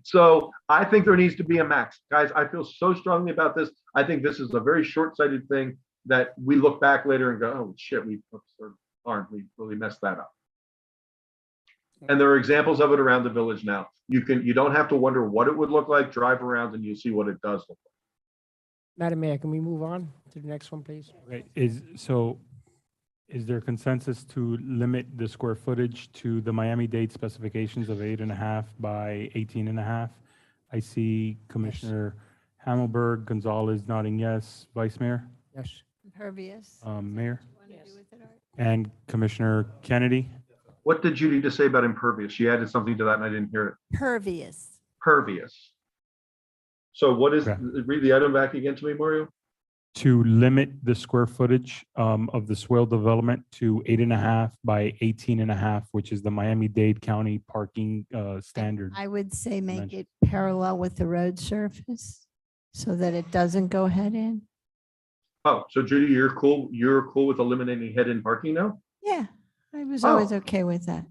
So I think there needs to be a max. Guys, I feel so strongly about this. I think this is a very short-sighted thing that we look back later and go, oh shit, we really messed that up. And there are examples of it around the village now. You don't have to wonder what it would look like, drive around and you see what it does look like. Madam Mayor, can we move on to the next one, please? Okay, is there consensus to limit the square footage to the Miami-Dade specifications of 8.5 by 18.5? I see Commissioner Hammelberg, Gonzalez nodding yes. Vice Mayor? Yes. Impervious. Mayor? Yes. And Commissioner Kennedy? What did Judy just say about impervious? She added something to that and I didn't hear it. Pervious. Pervious. So what is, read the item back again to me, Mario? To limit the square footage of the swale development to 8.5 by 18.5, which is the Miami-Dade County parking standard. I would say make it parallel with the road surface so that it doesn't go head in. Oh, so Judy, you're cool with eliminating head-in parking now? Yeah, I was always okay with that.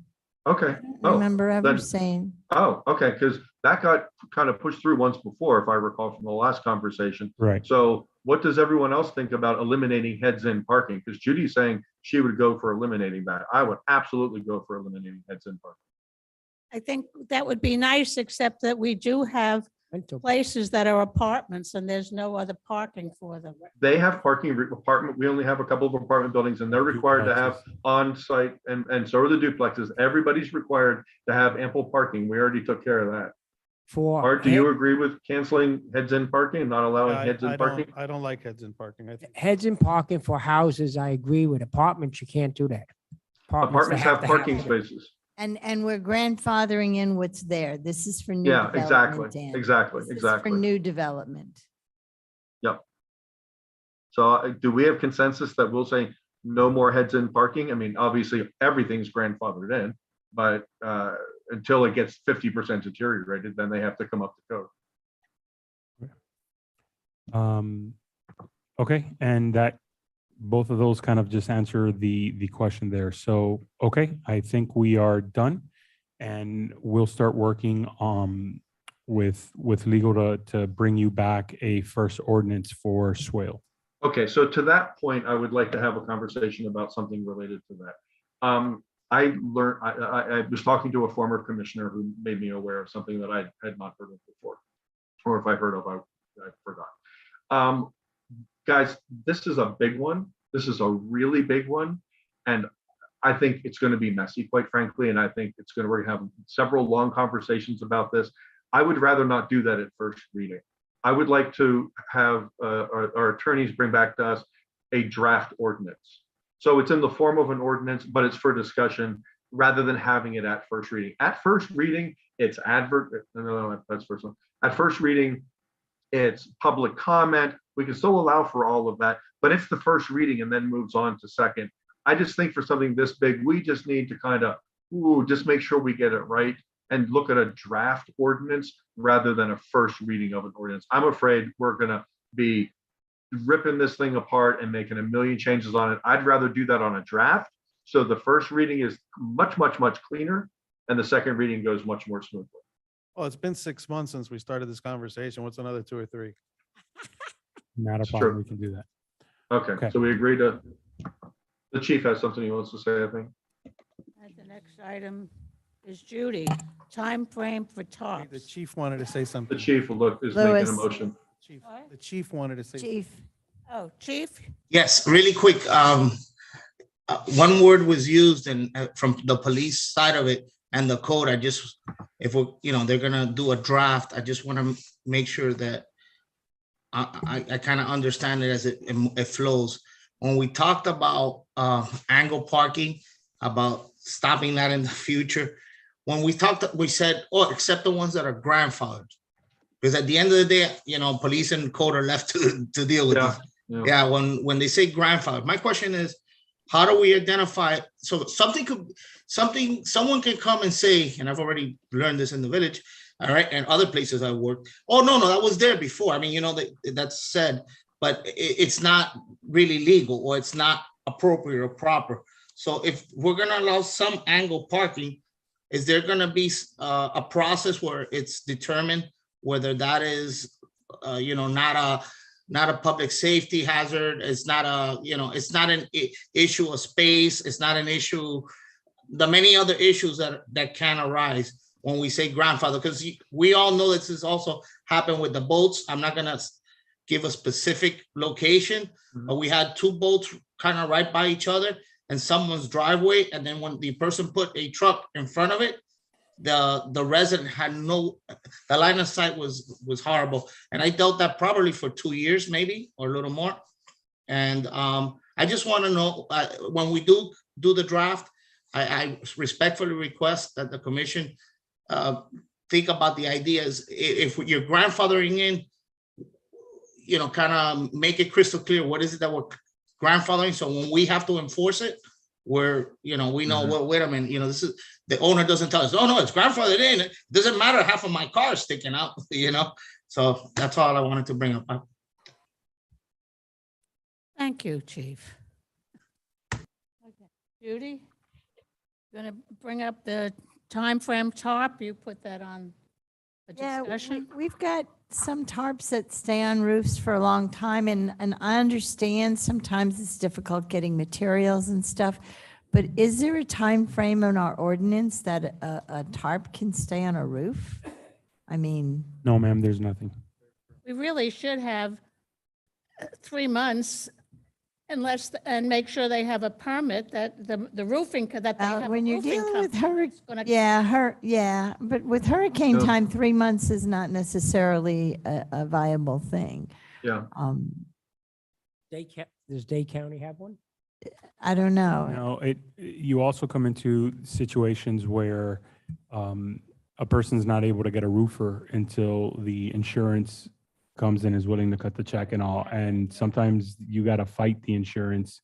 Okay. I remember ever saying. Oh, okay, because that got kind of pushed through once before, if I recall from the last conversation. Right. So what does everyone else think about eliminating heads-in parking? Because Judy's saying she would go for eliminating that. I would absolutely go for eliminating heads-in parking. I think that would be nice, except that we do have places that are apartments and there's no other parking for them. They have parking apartment. We only have a couple of apartment buildings and they're required to have on-site and so are the duplexes. Everybody's required to have ample parking. We already took care of that. for. Art, do you agree with canceling heads-in parking and not allowing heads-in parking? I don't like heads in parking. I think Heads in parking for houses, I agree with. Apartments, you can't do that. they Apartments have to parking it. spaces. And we're grandfathering in what's there. This is for new Yeah, exactly, development, Dan. exactly, This is exactly. For new development. Yep. So do we have consensus that we'll say no more heads in parking? I mean, obviously, everything's grandfathered in, but until it gets 50% deteriorated, then they have to come up to code. Okay, and that, both of those kind of just answer the question there. So, okay, I think we are done, and we'll start working with legal to bring you back a first ordinance for Swale. Okay, so to that point, I would like to have a conversation about something related to that. I learned, I was talking to a former commissioner who made me aware of something that I had not heard of before, or if I heard of, I forgot. Guys, this is a big one. This is a really big one. And I think it's going to be messy, quite frankly. And I think we're going to have several long conversations about this. I would rather not do that at first reading. I would like to have our attorneys bring back to us a draft ordinance. So it's in the form of an ordinance, but it's for discussion rather than having it at first reading. At first reading, it's that's first one. At first reading, it's public comment. We can still allow for all of that, but it's the first reading and then moves on to second. I just think for something this big, we just need to kind of just make sure we get it right and look at a draft ordinance rather than a first reading of an ordinance. I'm afraid we're going to be ripping this thing apart and making a million changes on it. I'd rather do that on a draft. So the first reading is much, much, much cleaner, and the second reading goes much more smoothly. Well, it's been 6 months since we started this conversation. What's another 2 or 3? Not a It's problem. true. We can do that. Okay, so we agree to, the chief has something he wants to say, I think. And the next item is Judy, time frame for The talks. chief wanted to say something. The chief is making a Lewis. motion. What? The chief wanted to say. Chief, Oh, chief? Yes, really quick. One word was used from the police side of it and the code. I just, if we're, they're gonna do a draft, I just want to make sure that I kind of understand it as it flows. When we talked about angle parking, about stopping that in the future, when we said, oh, except the ones that are grandfathered. Because at the end of the day, police and code are left to deal with this. Yeah, when they say grandfather, my question is, how do we identify? So someone can come and say, and I've already learned this in the village, all right, and other places I worked. Oh, no, that was there before. I mean, that's said, but it's not really legal or it's not appropriate or proper. So if we're gonna allow some angle parking, is there gonna be a process where it's determined whether that is, not a public safety hazard? It's not it's not an issue of space. It's not an issue, the many other issues that can arise when we say grandfather, because we all know this has also happened with the boats. I'm not gonna give a specific location, but we had 2 boats kind of right by each other and someone's driveway. And then when the person put a truck in front of it, the resident had the line of sight was horrible. And I dealt that probably for 2 years, maybe, or a little more. And I just want to know, when we do the draft, I respectfully request that the commission think about the ideas. If you're grandfathering in, kind of make it crystal clear, what is it that we're grandfathering? So when we have to enforce it, we know, well, wait a minute, this is, the owner doesn't tell us, oh no, it's grandfathered in. It doesn't matter, half of my car is sticking out, So that's all I wanted to bring up. Thank you, chief. Okay. Judy, going to bring up the time frame tarp? You put that on a discussion? we've got some tarps that stay on roofs for a long time, and I understand sometimes it's difficult getting materials and stuff, but is there a time frame in our ordinance that a tarp can stay on a roof? I mean. No, ma'am, there's nothing. We really should have 3 months And make sure they have a permit that the roofing, that they have a When you're roofing dealing with company that's gonna- yeah, but with hurricane No. time, 3 months is not necessarily a viable thing. Yeah. Does Day County have one? I don't know. No, you also come into situations where a person's not able to get a roofer until the insurance comes in, is willing to cut the check and all. And sometimes you got to fight the insurance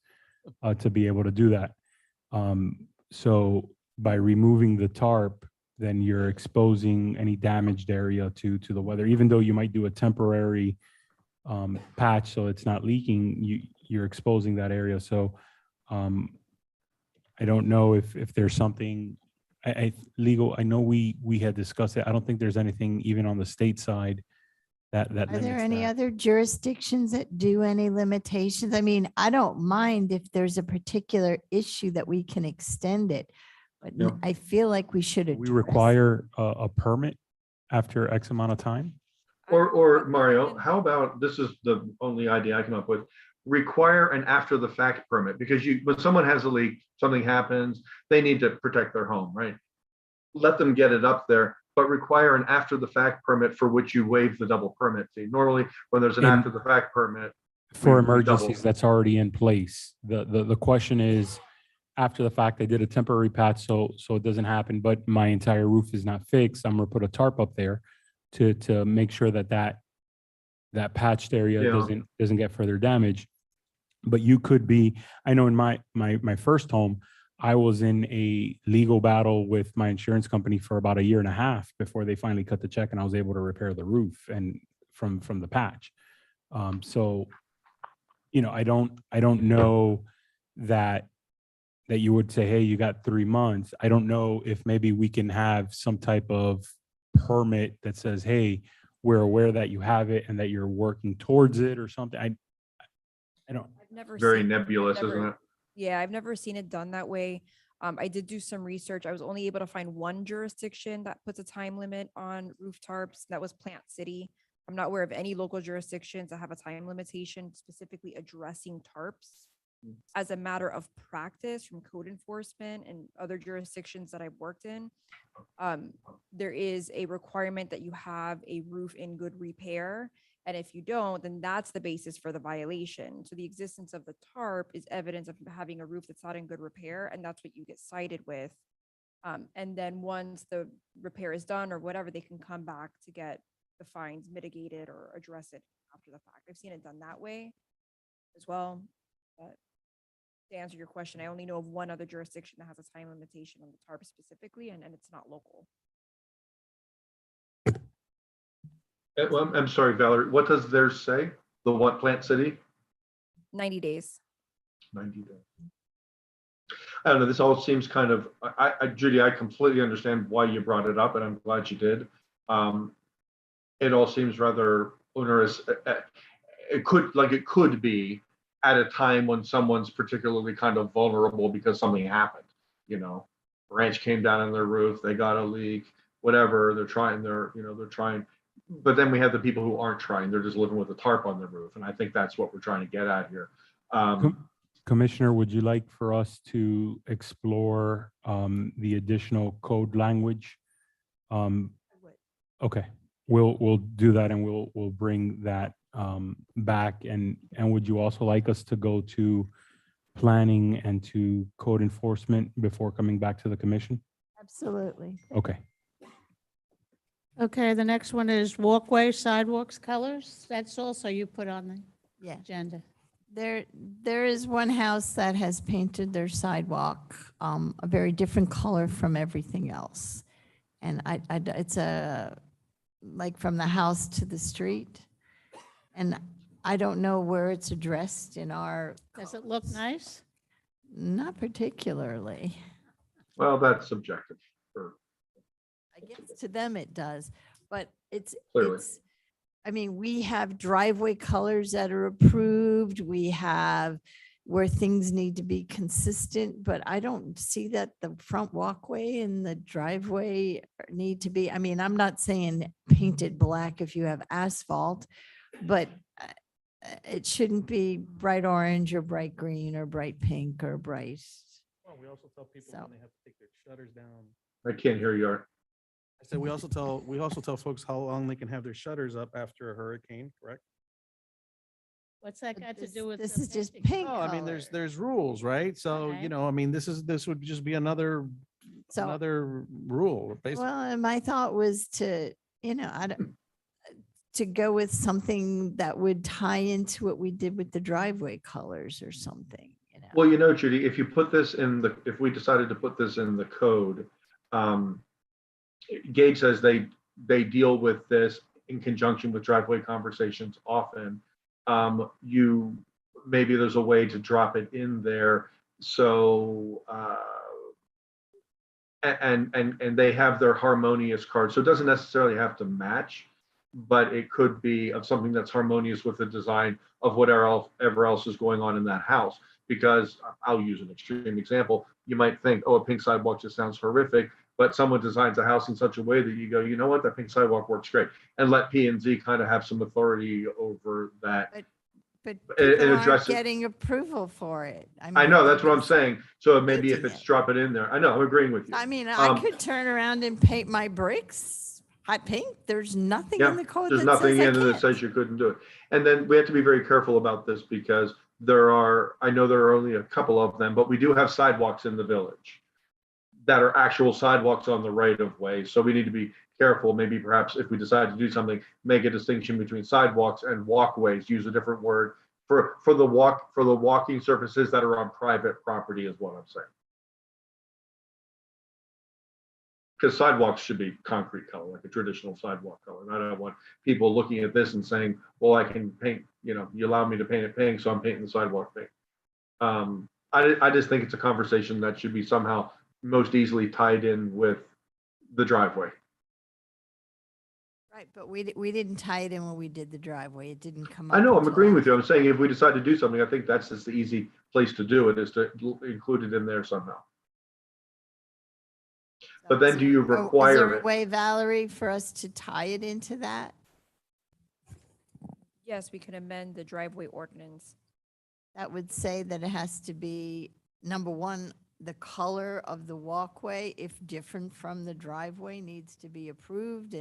to be able to do that. So by removing the tarp, then you're exposing any damaged area to the weather. Even though you might do a temporary patch so it's not leaking, you're exposing that area. So I don't know if there's something legal. I know we had discussed it. I don't think there's anything even on the state side that Are there limits any that. other jurisdictions that do any limitations? I mean, I don't mind if there's a particular issue that we can extend it, but No. I feel like we should We address. require a permit after X amount of time. Or Mario, how about, this is the only idea I come up with, require an after the fact permit, because when someone has a leak, something happens, they need to protect their home, right? Let them get it up there, but require an after the fact permit for which you waive the double permit fee. Normally, when there's an And- after the fact permit, For we double. emergencies, that's already in place. The question is, after the fact, I did a temporary patch so it doesn't happen, but my entire roof is not fixed. I'm gonna put a tarp up there to make sure that patched area Yeah. doesn't get further damage. But you could be, I know in my first home, I was in a legal battle with my insurance company for about 1.5 years before they finally cut the check and I was able to repair the roof and from the patch. So, I don't know that you would say, hey, you got 3 months. I don't know if maybe we can have some type of permit that says, hey, we're aware that you have it and that you're working towards it or something. I don't. I've never Very seen- nebulous, never- isn't it? Yeah, I've never seen it done that way. I did do some research. I was only able to find one jurisdiction that puts a time limit on roof tarps. That was Plant City. I'm not aware of any local jurisdictions that have a time limitation specifically addressing tarps. As a matter of practice from code enforcement and other jurisdictions that I've worked in, there is a requirement that you have a roof in good repair. And if you don't, then that's the basis for the violation. So the existence of the tarp is evidence of having a roof that's not in good repair, and that's what you get cited with. And then once the repair is done or whatever, they can come back to get the fines mitigated or address it after the fact. I've seen it done that way as well. But to answer your question, I only know of one other jurisdiction that has a time limitation on the tarp specifically, and it's not local. Well, I'm sorry, Valerie, what does theirs say? The what, Plant City? 90 days. 90 days. I don't know, this all seems kind of, Judy, I completely understand why you brought it up, and I'm glad you did. It all seems rather onerous. It could be at a time when someone's particularly kind of vulnerable because something happened, branch came down on their roof, they got a leak, whatever, they're trying, but then we have the people who aren't trying, they're just living with a tarp on their roof. And I think that's what we're trying to get at here. Commissioner, would you like for us to explore the additional code language? Okay, we'll do that and we'll bring that back. And would you also like us to go to planning and to code enforcement before coming back to the commission? Absolutely. Okay. Okay, the next one is walkway, sidewalks, colors. That's also you put on the Yeah. agenda. There is one house that has painted their sidewalk a very different color from everything else. And it's like from the house to the street. And I don't know where it's addressed in our. Does it look nice? Not particularly. Well, that's subjective. I guess to them it does, but Clearly. I mean, we have driveway colors that are approved. We have where things need to be consistent, but I don't see that the front walkway and the driveway need to be, I mean, I'm not saying painted black if you have asphalt, but it shouldn't be bright orange or bright green or bright pink or bright. Well, we also tell people So- when they have to take their shutters down. I can't hear you, Art. I said, we also tell folks how long they can have their shutters up after a hurricane, correct? What's that got to do with? This the is just painting? pink Oh, I mean, color. there's rules, right? So, Okay. you know, I mean, this would just be another So- rule, basically. Well, and my thought was to, to go with something that would tie into what we did with the driveway colors or something, Well, Judy, if you put this if we decided to put this in the code, Gage says they deal with this in conjunction with driveway conversations often. Maybe there's a way to drop it in there. So, and they have their harmonious card. So it doesn't necessarily have to match, but it could be of something that's harmonious with the design of whatever else is going on in that house. Because I'll use an extreme example. You might think, oh, a pink sidewalk just sounds horrific, but someone designs a house in such a way that you go, you know what, that pink sidewalk works great. And let P&Z kind of have some authority over that. But It people aren't addresses- getting approval for it. I know, that's what I'm saying. saying. So maybe if painting it's it. drop it in there. I know, I'm agreeing with you. I mean, I Um, could turn around and paint my bricks hot pink. There's nothing in the code There's that nothing says I in it that can't. says you couldn't do it. And then we have to be very careful about this because I know there are only a couple of them, but we do have sidewalks in the village that are actual sidewalks on the right of way. So we need to be careful. Maybe perhaps if we decide to do something, make a distinction between sidewalks and walkways, use a different word for the walking surfaces that are on private property is what I'm saying. Because sidewalks should be concrete color, like a traditional sidewalk color. And I don't want people looking at this and saying, well, I can paint, you allow me to paint it pink, so I'm painting the sidewalk pink. I just think it's a conversation that should be somehow most easily tied in with the driveway. Right, but we didn't tie it in when we did the driveway. It didn't come up. I know, I'm until agreeing with you. I'm saying if we decide to do something, I think that's just the easy place to do it, is to include it in there somehow. But then do you Is there require a it? way, Valerie, for us to tie it into that? Yes, we could amend the driveway ordinance. That would say that it has to be, number one, the color of the walkway, if different from the driveway, needs to be approved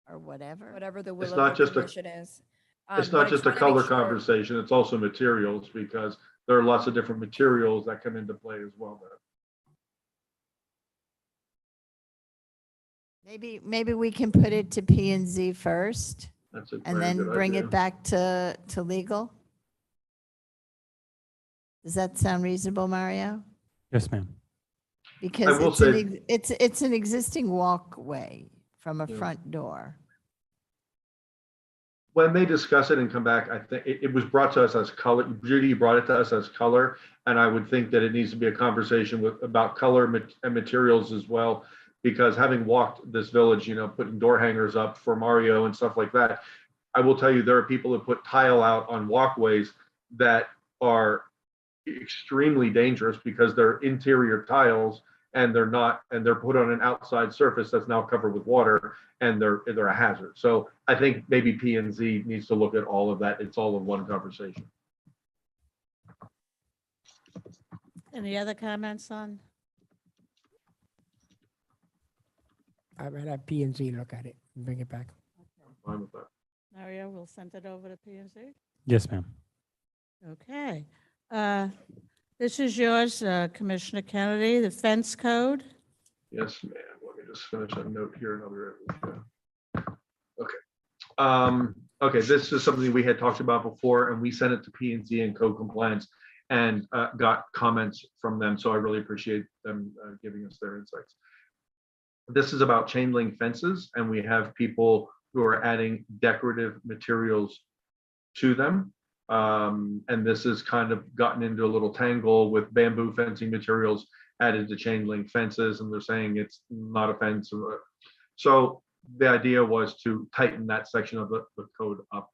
or whatever. Whatever the will It's of not the just a- commission is. It's But not I just a wanna make color sure- conversation, it's also materials, because there are lots of different materials that come into play as well. Maybe we can put it to P and Z first That's a and very then good bring idea. it back to legal? Does that sound reasonable, Mario? Yes, ma'am. Because will it's an existing walkway from a Yeah. front door. When they discuss it and come back, I think it was brought to us as color. Judy brought it to us as color, and I would think that it needs to be a conversation about color and materials as well. Because having walked this village, putting door hangers up for Mario and stuff like that, I will tell you there are people that put tile out on walkways that are extremely dangerous because they're interior tiles and they're put on an outside surface that's now covered with water, and they're a hazard. So I think maybe P&Z needs to look at all of that. It's all in one conversation. Any other comments on? I'd rather have P and Z look at it and bring it back. Fine with that. Mario, we'll send it over to P&Z. Yes, ma'am. Okay. This is yours, Commissioner Kennedy, the fence code. Yes, ma'am. Let me just finish a note here and I'll be right with you. Okay. Okay, this is something we had talked about before, and we sent it to P&Z and Code Compliance and got comments from them. So I really appreciate them giving us their insights. This is about chain link fences, and we have people who are adding decorative materials to them. And this has kind of gotten into a little tangle with bamboo fencing materials added to chain link fences, and they're saying it's not a fence. So the idea was to tighten that section of the code up.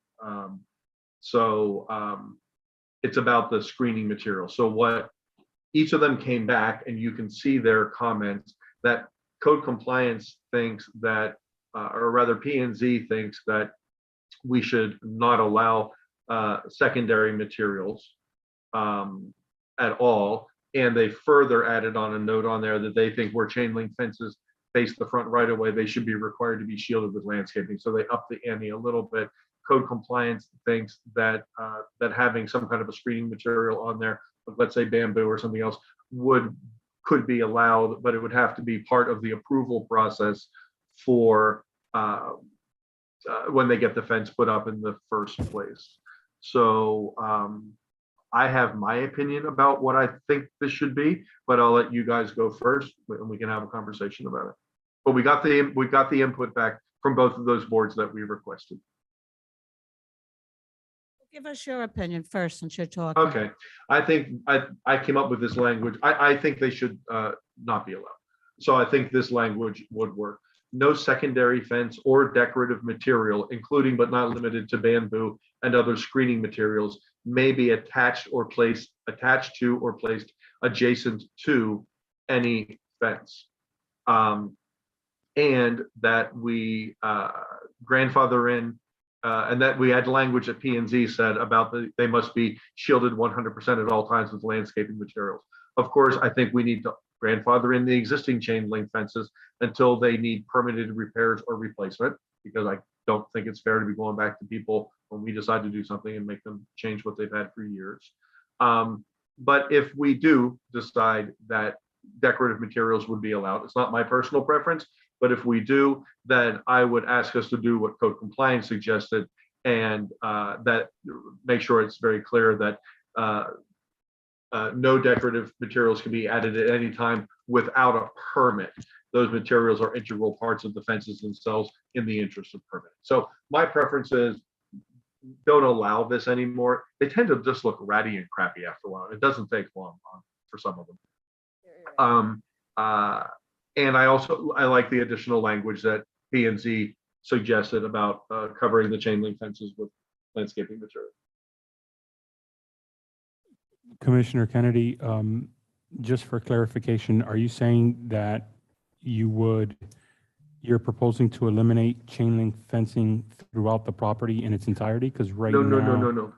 It's about the screening material. So what each of them came back, and you can see their comments, that Code Compliance thinks that, or rather P&Z thinks that we should not allow secondary materials at all. And they further added on a note on there that they think where chain link fences face the front right of way, they should be required to be shielded with landscaping. So they upped the ante a little bit. Code compliance thinks that that having some kind of a screening material on there, let's say bamboo or something else, could be allowed, but it would have to be part of the approval process for when they get the fence put up in the first place. So I have my opinion about what I think this should be, but I'll let you guys go first and we can have a conversation about it. But we got the input back from both of those boards that we requested. Give us your opinion first since you're talking. Okay, I think I came up with this language. I think they should not be allowed. So I think this language would work. No secondary fence or decorative material, including but not limited to bamboo and other screening materials, may be attached to or placed adjacent to any fence. And that we grandfather in, and that we had language that P&Z said about they must be shielded 100% at all times with landscaping materials. Of course, I think we need to grandfather in the existing chain link fences until they need permitted repairs or replacement, because I don't think it's fair to be going back to people when we decide to do something and make them change what they've had for years. But if we do decide that decorative materials would be allowed, it's not my personal preference, but if we do, then I would ask us to do what code compliance suggested, and that make sure it's very clear that no decorative materials can be added at any time without a permit. Those materials are integral parts of the fences themselves in the interest of permit. So my preference is don't allow this anymore. They tend to just look ratty and crappy after a while. It doesn't take long for some of them. And I like the additional language that P&Z suggested about covering the chain link fences with landscaping material. Commissioner Kennedy, just for clarification, are you saying that you're proposing to eliminate chain link fencing throughout the property in its entirety? Because right now.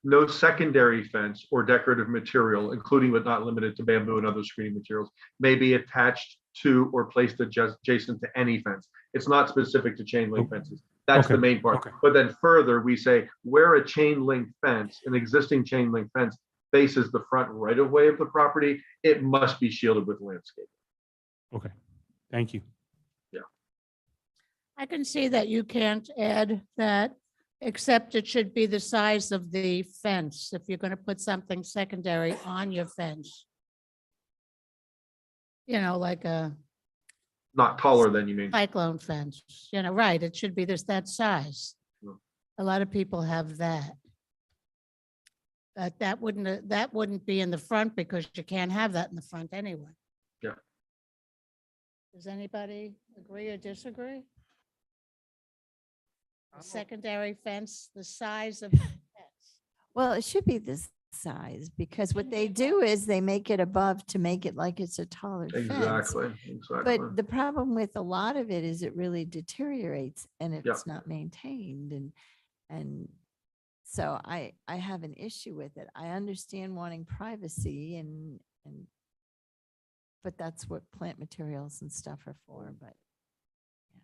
No secondary fence or decorative material, including but not limited to bamboo and other screening materials, may be attached to or placed adjacent to any fence. It's not specific to chain link fences. That's the main part. But then further, we say where a chain link fence, an existing chain link fence, faces the front right of way of the property, it must be shielded with landscaping. Okay, thank you. Yeah. I can see that you can't add that, except it should be the size of the fence if you're going to put something secondary on your fence. You know, like a Not taller than you mean. cyclone fence, you know, right, it should be that size. Yeah. A lot of people have that. But that wouldn't be in the front because you can't have that in the front anyway. Yeah. Does anybody agree or disagree? A secondary fence, the size of the fence. Well, it should be this size, because what they do is they make it above to make it like it's a taller fence. Exactly. But the problem with a lot of it is it really deteriorates and it's Yeah. not maintained, and so I have an issue with it. I understand wanting privacy and but that's what plant materials and stuff are for, but yeah.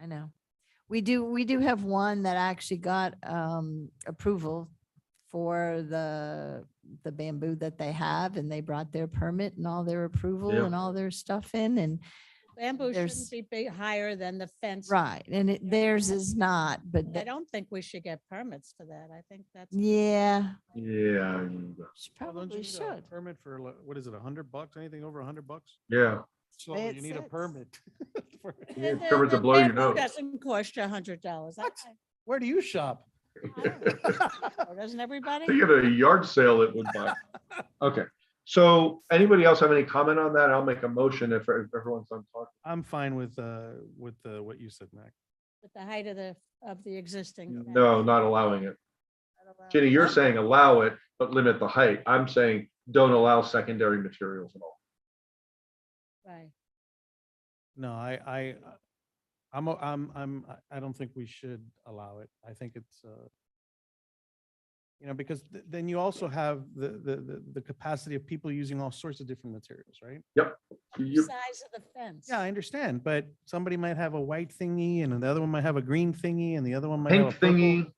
I know. We do have one that actually got approval for the bamboo that they have, and they brought their permit and all their approval Yeah. and all their stuff in, and Bamboo There's- shouldn't be big, higher than the fence. right, and theirs is not, but I don't think we should get permits for that. I think that's. yeah, Yeah. probably should. Permit for, what is it, $100? Anything over $100? Yeah. So It you need a says. permit. for- Yeah, permit to blow your Bamboo nose. doesn't cost you $100. Where do you shop? Doesn't everybody? I think at a yard sale it would buy. Okay. So anybody else have any comment on that? I'll make a motion if everyone's done talking. I'm fine with what you said, Mac. With the height of the existing. fence. No, not allowing it. Not allowed. Ginny, you're saying allow it, but limit the height. I'm saying don't allow secondary materials at all. Right. No, I I don't think we should allow it. I think it's, because then you also have the capacity of people using all sorts of different materials, right? Yep. Size of the fence. Yeah, I understand, but somebody might have a white thingy and the other one might have a green thingy and the other one might have a Pink purple. thingy.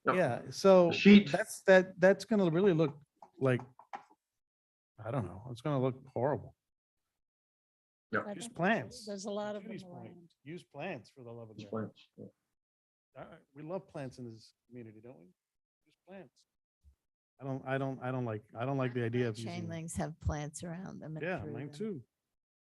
Yep. Yeah, so Sheet. that's gonna really look like, I don't know, it's gonna look horrible. Yep. I Use think plants. There's a lot of them Use around. plants. Use plants for the love of Use God. plants, yeah. We love plants in this community, don't we? Use plants. I don't like the idea of Chain using. links have plants around them. and Yeah, through mine them. too.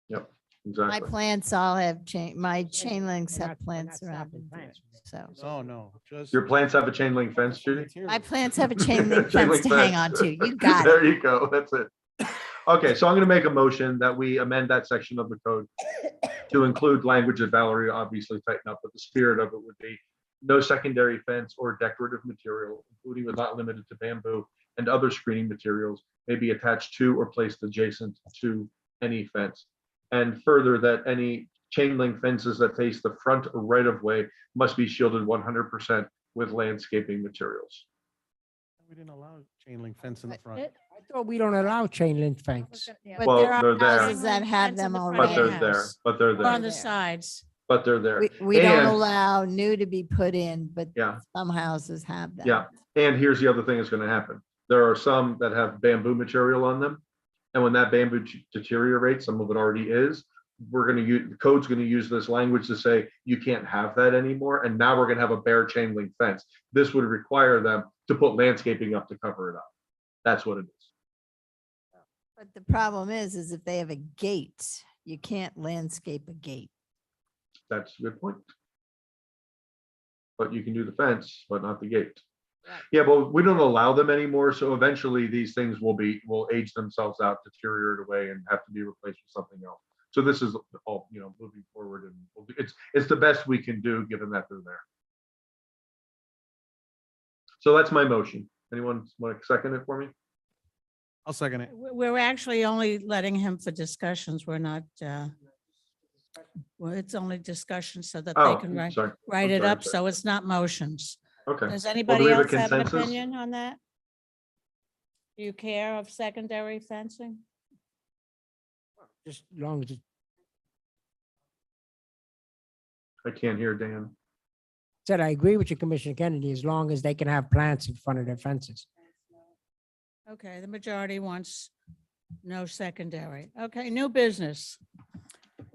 Yep, My exactly. plants all have my chain links We're have not plants around stopping them. plants. So Oh, no, just. Your plants have a chain link fence, Judy? my plants have a chain link Chain fence link to hang on fence. to. You got There it. you go. That's it. Okay, so I'm going to make a motion that we amend that section of the code to include language that Valerie obviously tightened up, but the spirit of it would be no secondary fence or decorative material, including but not limited to bamboo and other screening materials, may be attached to or placed adjacent to any fence. And further, that any chain link fences that face the front or right of way must be shielded 100% with landscaping materials. We didn't allow chain link fence in the front. I thought we don't allow chain link fence. But Well, there are they're there. houses that have them But already. they're there, but they're Or on there, the sides. but they're there. We don't And- allow new to be put in, but Yeah. some houses have them. Yeah, and here's the other thing that's gonna happen. There are some that have bamboo material on them. And when that bamboo deteriorates, some of it already is, we're gonna use, the code's gonna use this language to say, you can't have that anymore. And now we're gonna have a bare chain link fence. This would require them to put landscaping up to cover it up. That's what it is. But the problem is if they have a gate, you can't landscape a gate. That's a good point. But you can do the fence, but not the gate. Right. Yeah, but we don't allow them anymore, so eventually these things will age themselves out, deteriorate away, and have to be replaced with something else. So this is all, moving forward, and it's the best we can do, given that they're there. So that's my motion. Anyone want to second it for me? I'll second it. We're actually only letting him for discussions. We're not, well, it's only discussion so that they Oh, can write sorry. write I'm it sorry, up, sorry. so it's not motions. Okay. Does Well, do anybody we have a else have an consensus? opinion on that? Do you care of secondary fencing? Just as long as it I can't hear Dan. said, I agree with you, Commissioner Kennedy, as long as they can have plants in front of their fences. Okay, the majority wants no secondary. Okay, new business.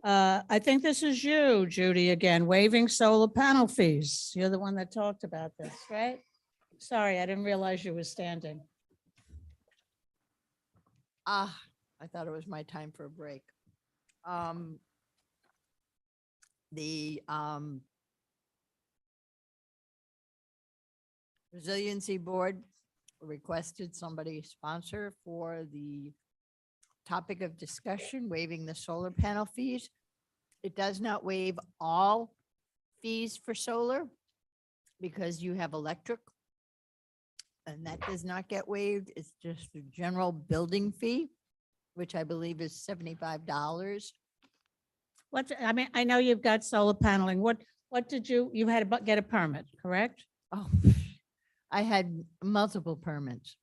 I think this is you, Judy, again, waiving solar panel fees. You're the one that talked about this, right? Sorry, I didn't realize you were standing. I thought it was my time for a break. The Resiliency Board requested somebody sponsor for the topic of discussion, waiving the solar panel fees. It does not waive all fees for solar because you have electric. And that does not get waived. It's just the general building fee, which I believe is $75. I mean, I know you've got solar paneling. What did you had to get a permit, correct? Oh, I had multiple permits.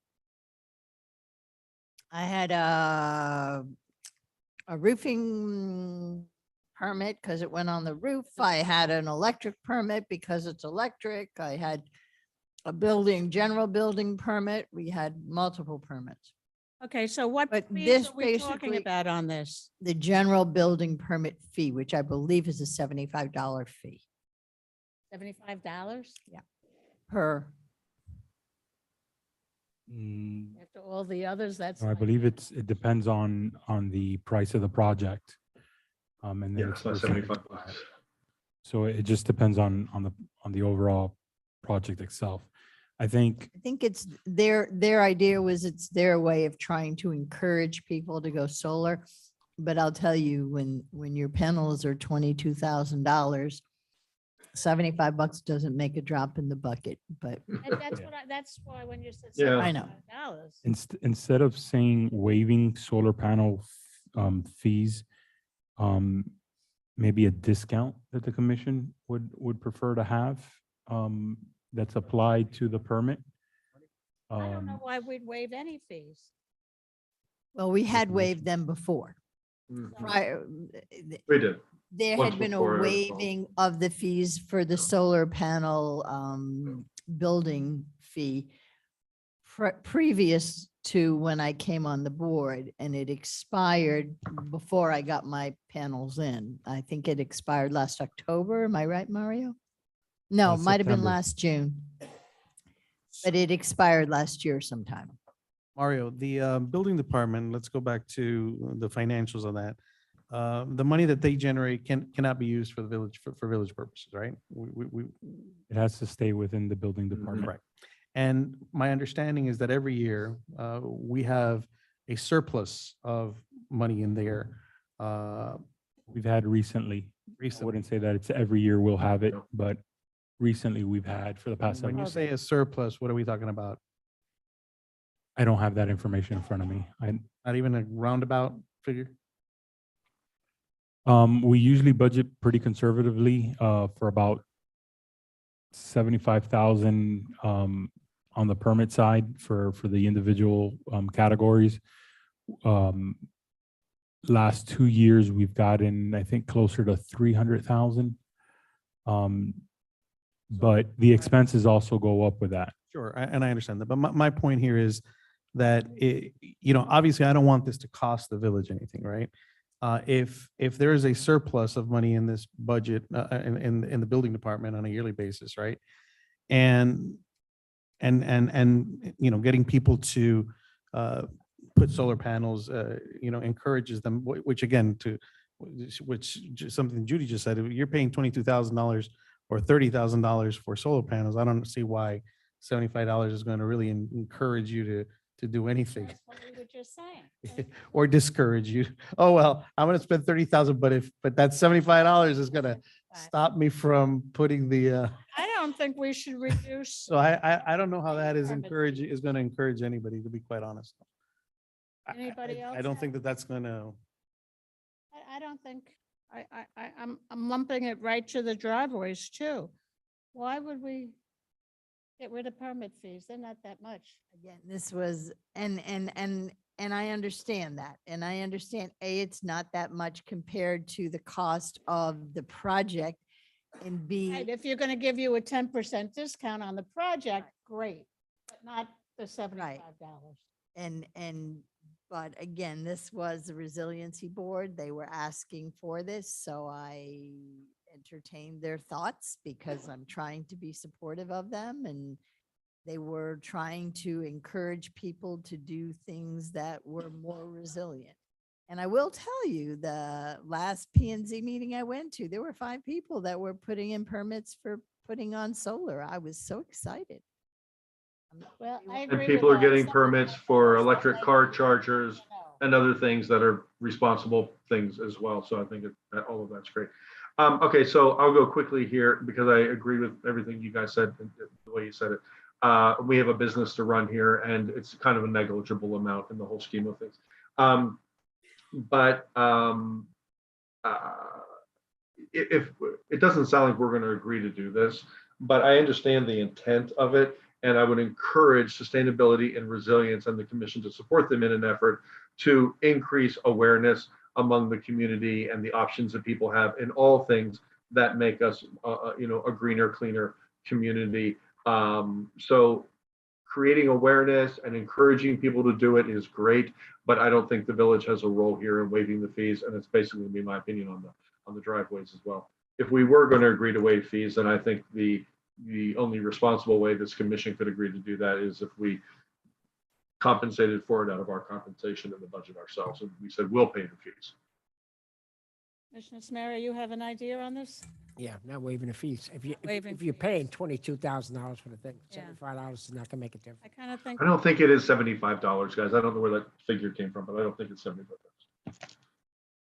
I had a roofing permit because it went on the roof. I had an electric permit because it's electric. I had a general building permit. We had multiple permits. Okay, so what But fees this are we talking basically- about on this? The general building permit fee, which I believe is a $75 fee $75? Yeah. per. After all the others, that's. I like- believe it depends on the price of the project. And then Yeah, it's it's not percentage 75 of that. bucks. So it just depends on the overall project itself. I think I think it's their idea was it's their way of trying to encourage people to go solar. But I'll tell you, when your panels are $22,000, $75 doesn't make a drop in the bucket, but That's why when you said. Yeah. I know. $75, instead of saying waiving solar panel fees, maybe a discount that the commission would prefer to have that's applied to the permit. I don't know Um, why we'd waive any fees. Well, we had Definition. waived them before. Prior, We did. there Once had been a before, I recall. waiving of the fees for the solar panel building fee previous to when I came on the board, and it expired before I got my panels in. I think it expired last October. Am I right, Mario? No, it might have been September. last June. But it expired last year sometime. Mario, the building department, let's go back to the financials on that. The money that they generate cannot be used for the village, for village purposes, right? It has to stay within the building department. Right. And my understanding is that every year, we have a surplus of money in there. We've had recently. I Recently. wouldn't say that it's every year we'll have it, but recently we've had for the past When several. you say a surplus, what are we talking about? I don't have that information in front of me. Not even a roundabout figure? We usually budget pretty conservatively for about 75,000 on the permit side for the individual categories. Last 2 years, we've gotten, I think, closer to 300,000. But the expenses also go up with that. Sure, and I understand that, but my point here is that, obviously I don't want this to cost the village anything, right? If there is a surplus of money in this budget, in the building department on a yearly basis, right? And getting people to put solar panels, encourages them, which again, something Judy just said, if you're paying $22,000 or $30,000 for solar panels, I don't see why $75 is going to really encourage you to do anything. That's what we were just saying. Or discourage you. Oh, well, I'm going to spend 30,000, but that $75 is going to stop me from putting the, I don't think we should reduce. so I don't know how that is Permit going to encourage anybody, to be quite honest. Anybody else? I don't think that that's going to, I don't think, I'm lumping it right to the driveways too. Why would we get rid of permit fees? They're not that much. Again, this was, and I understand that. And I understand, A, it's not that much compared to the cost of the project. And B, Right, if you're gonna give you a 10% discount on the project, great, but not the $75. but again, this was the resiliency board. They were asking for this, so I entertained their thoughts because I'm trying to be supportive of them, and they were trying to encourage people to do things that were more resilient. And I will tell you, the last P and Z meeting I went to, there were 5 people that were putting in permits for putting on solar. I was so excited. Well, I And agree people with are that. getting Some permits people for are electric like, car chargers you know, and other things that are responsible things as well. So I think that all of that's great. Okay, so I'll go quickly here because I agree with everything you guys said, the way you said it. We have a business to run here, and it's kind of a negligible amount in the whole scheme of things. If it doesn't sound like we're going to agree to do this, but I understand the intent of it, and I would encourage sustainability and resilience and the commission to support them in an effort to increase awareness among the community and the options that people have in all things that make us, a greener, cleaner community. So creating awareness and encouraging people to do it is great, but I don't think the village has a role here in waiving the fees, and it's basically gonna be my opinion on the driveways as well. If we were going to agree to waive fees, then I think the only responsible way this commission could agree to do that is if we compensated for it out of our compensation in the budget ourselves, and we said we'll pay the fees. Commissioner Samara, you have an idea on this? Yeah, not waiving the fees. Waiving If you're paying $22,000 for the thing, Yeah. $75 is not gonna make a difference. I kind of think. I don't think it is $75, guys. I don't know where that figure came from, but I don't think it's $75.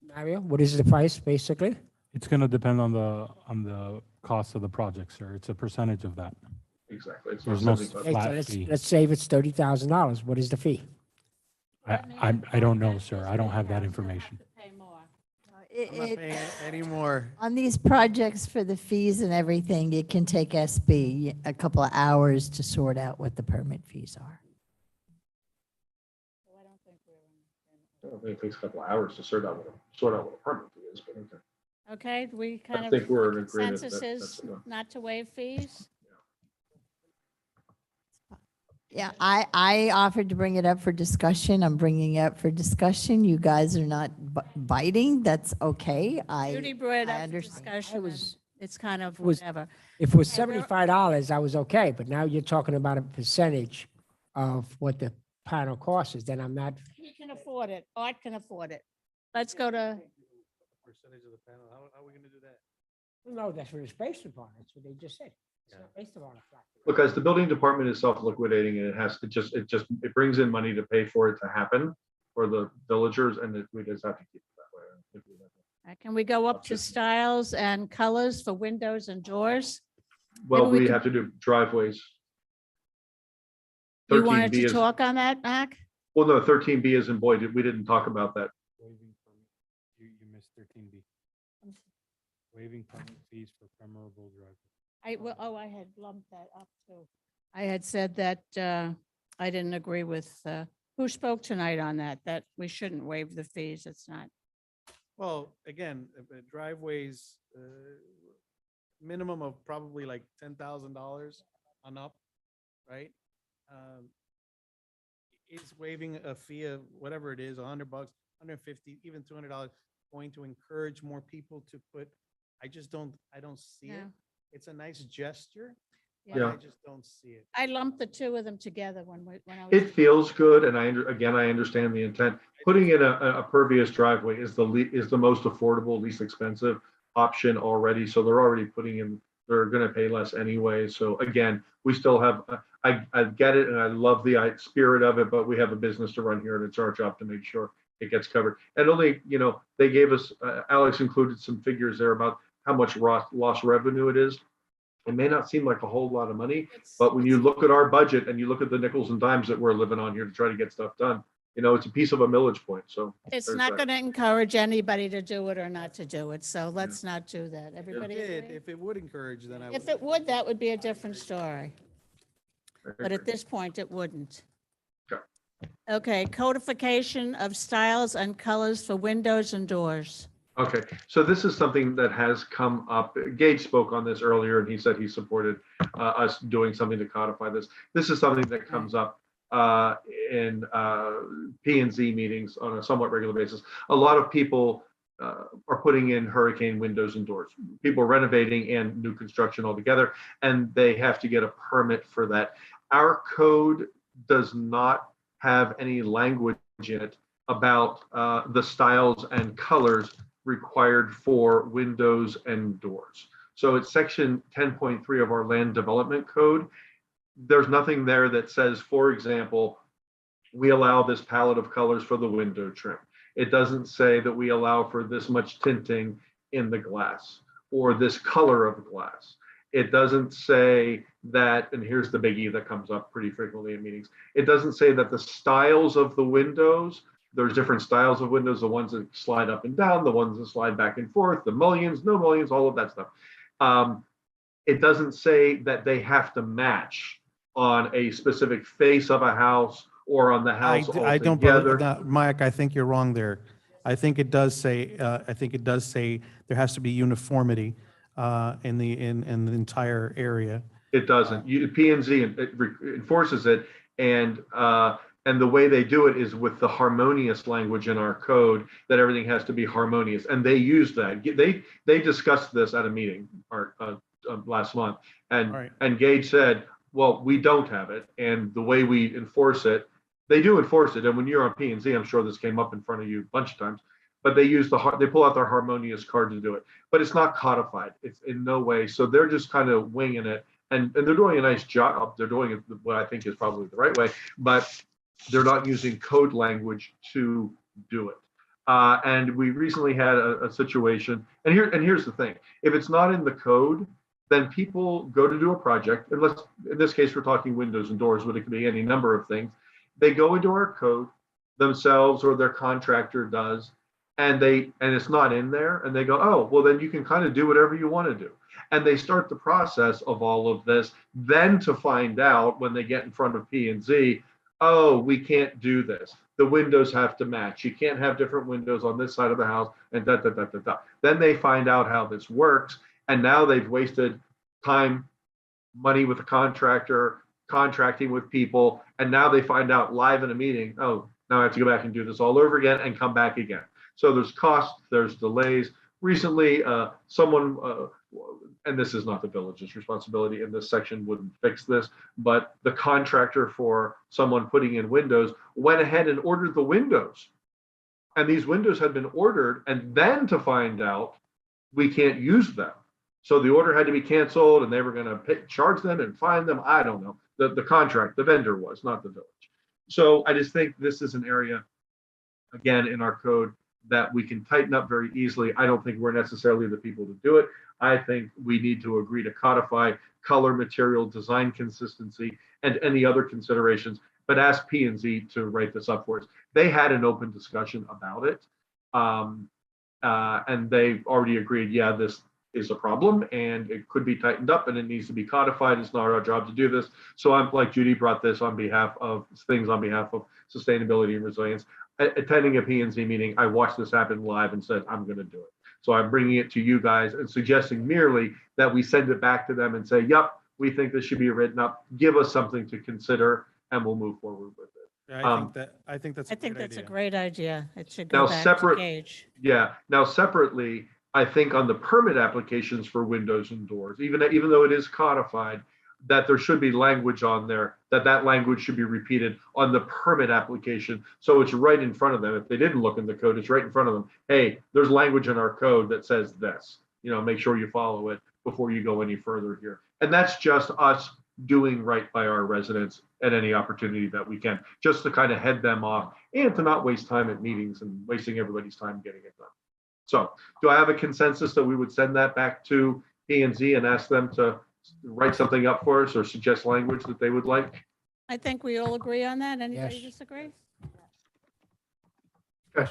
Mario, what is the price, basically? It's going to depend on the cost of the project, sir. It's a percentage of that. Exactly. It's There's not no 75. Okay, so flat let's, fee. let's say if it's $30,000, what is the fee? I don't know, sir. I don't have that information. Pay more. I'm not paying any more. On these projects for the fees and everything, it can take SB a couple of hours to sort out what the permit fees are. I don't think it takes a couple of hours to sort out what a permit is, but okay. Okay, we kind of, think we're the in agreement consensus that is that's enough. not to waive fees? Yeah, I offered to bring it up for discussion. I'm bringing it up for discussion. You guys are not biting. That's okay. Judy brought it I up for understand. discussion. and It's kind of was- whatever. If it was Okay, we're- $75, I was okay, but now you're talking about a percentage of what the panel cost is, then I'm not, He can afford it. Art can afford it. Let's go to, Percentage of the panel, how are we gonna do that? no, that's what it's based upon. That's what they just said. It's not based upon a flat. Because the building department is self-liquidating and it brings in money to pay for it to happen for the villagers, and we just have to keep it that way. I think we have to- can we go up to styles and colors for windows and doors? Well, Maybe we we could- have to do driveways. You wanted 13B to is, talk on that, Mac? well, no, 13B is in Boyd. We didn't talk about that. Waiving permit, you missed 13B. Waiving permit fees for permeable driveway. I had lumped that up too. I had said that I didn't agree with, who spoke tonight on that we shouldn't waive the fees. It's not. Well, again, driveways, minimum of probably like $10,000 on up, right? Is waiving a fee of whatever it is, $100, $150, even $200, going to encourage more people to put, I don't see it. No. It's a nice gesture, Yeah. but I just don't see it. I lumped the two of them together when I was. It feels good, and I understand the intent. Putting in a pervious driveway is the most affordable, least expensive option already. So they're already putting in, they're going to pay less anyway. So again, we still have, I get it, and I love the spirit of it, but we have a business to run here, and it's our job to make sure it gets covered. And only, they gave us, Alex included some figures there about how much lost revenue it is. It may not seem like a whole lot of money, but when you look at our budget and you look at the nickels and dimes that we're living on here to try to get stuff done, it's a piece of a millage point. So It's there's not that. going to encourage anybody to do it or not to do it. So let's not do that. Everybody agree? If it would encourage, then I would. If it would, that would be a different story. I But at agree. this point, it wouldn't. Okay. Okay, codification of styles and colors for windows and doors. Okay, so this is something that has come up. Gage spoke on this earlier, and he said he supported us doing something to codify this. This is something that comes up in P and Z meetings on a somewhat regular basis. A lot of people are putting in hurricane windows and doors. People renovating and new construction altogether, and they have to get a permit for that. Our code does not have any language in it about the styles and colors required for windows and doors. So it's section 10.3 of our land development code. There's nothing there that says, for example, we allow this palette of colors for the window trim. It doesn't say that we allow for this much tinting in the glass or this color of glass. It doesn't say that, and here's the biggie that comes up pretty frequently in meetings. It doesn't say that the styles of the windows, there's different styles of windows, the ones that slide up and down, the ones that slide back and forth, the mullions, no mullions, all of that stuff. It doesn't say that they have to match on a specific face of a house or on the house I don't altogether. believe that, Mike, I think you're wrong there. I think it does say there has to be uniformity in the entire area. It doesn't. P and Z enforces it, and the way they do it is with the harmonious language in our code that everything has to be harmonious, and they use that. They discussed this at a meeting last month, and Gage said, "Well, we don't have it, and the way we enforce it, they do enforce it. And when you're on P and Z, I'm sure this came up in front of you a bunch of times." But they pull out their harmonious card to do it, but it's not codified. It's in no way. So they're just kind of winging it, and they're doing a nice job. They're doing it what I think is probably the right way, but they're not using code language to do it. And we recently had a situation, and here's the thing: if it's not in the code, then people go to do a project, and in this case, we're talking windows and doors, but it could be any number of things. They go into our code themselves, or their contractor does, and it's not in there, and they go, oh, well, then you can kind of do whatever you want to do. And they start the process of all of this, then to find out when they get in front of P&Z, oh, we can't do this. The windows have to match. You can't have different windows on this side of the house and da, da, da, da, da. Then they find out how this works. And now they've wasted time, money with a contractor, contracting with people. And now they find out live in a meeting, oh, now I have to go back and do this all over again and come back again. So there's costs, there's delays. Recently, someone, and this is not the village's responsibility, and this section wouldn't fix this, but the contractor for someone putting in windows went ahead and ordered the windows. And these windows had been ordered, and then to find out we can't use them. So the order had to be canceled, and they were going to charge them and fine them. I don't know. The contract, the vendor was, not the village. So I just think this is an area, again, in our code that we can tighten up very easily. I don't think we're necessarily the people to do it. I think we need to agree to codify color, material, design consistency, and any other considerations, but ask P&Z to write this up for us. They had an open discussion about it, and they already agreed, yeah, this is a problem and it could be tightened up and it needs to be codified. It's not our job to do this. So I'm like Judy brought this on behalf of sustainability and resilience. Attending a P&Z meeting, I watched this happen live and said, I'm going to do it. So I'm bringing it to you guys and suggesting merely that we send it back to them and say, yep, we think this should be written up. Give us something to consider and we'll move forward with it. Yeah, I think that's a great idea. It should Now go back separate, to Gage. yeah. Now separately, I think on the permit applications for windows and doors, even though it is codified, that there should be language on there, that language should be repeated on the permit application. So it's right in front of them. If they didn't look in the code, it's right in front of them. Hey, there's language in our code that says this, make sure you follow it before you go any further here. And that's just us doing right by our residents at any opportunity that we can, just to kind of head them off and to not waste time at meetings and wasting everybody's time getting it done. So do I have a consensus that we would send that back to P&Z and ask them to write something up for us or suggest language that they would like? I think we all agree on that. Anybody Yes. disagree? Okay.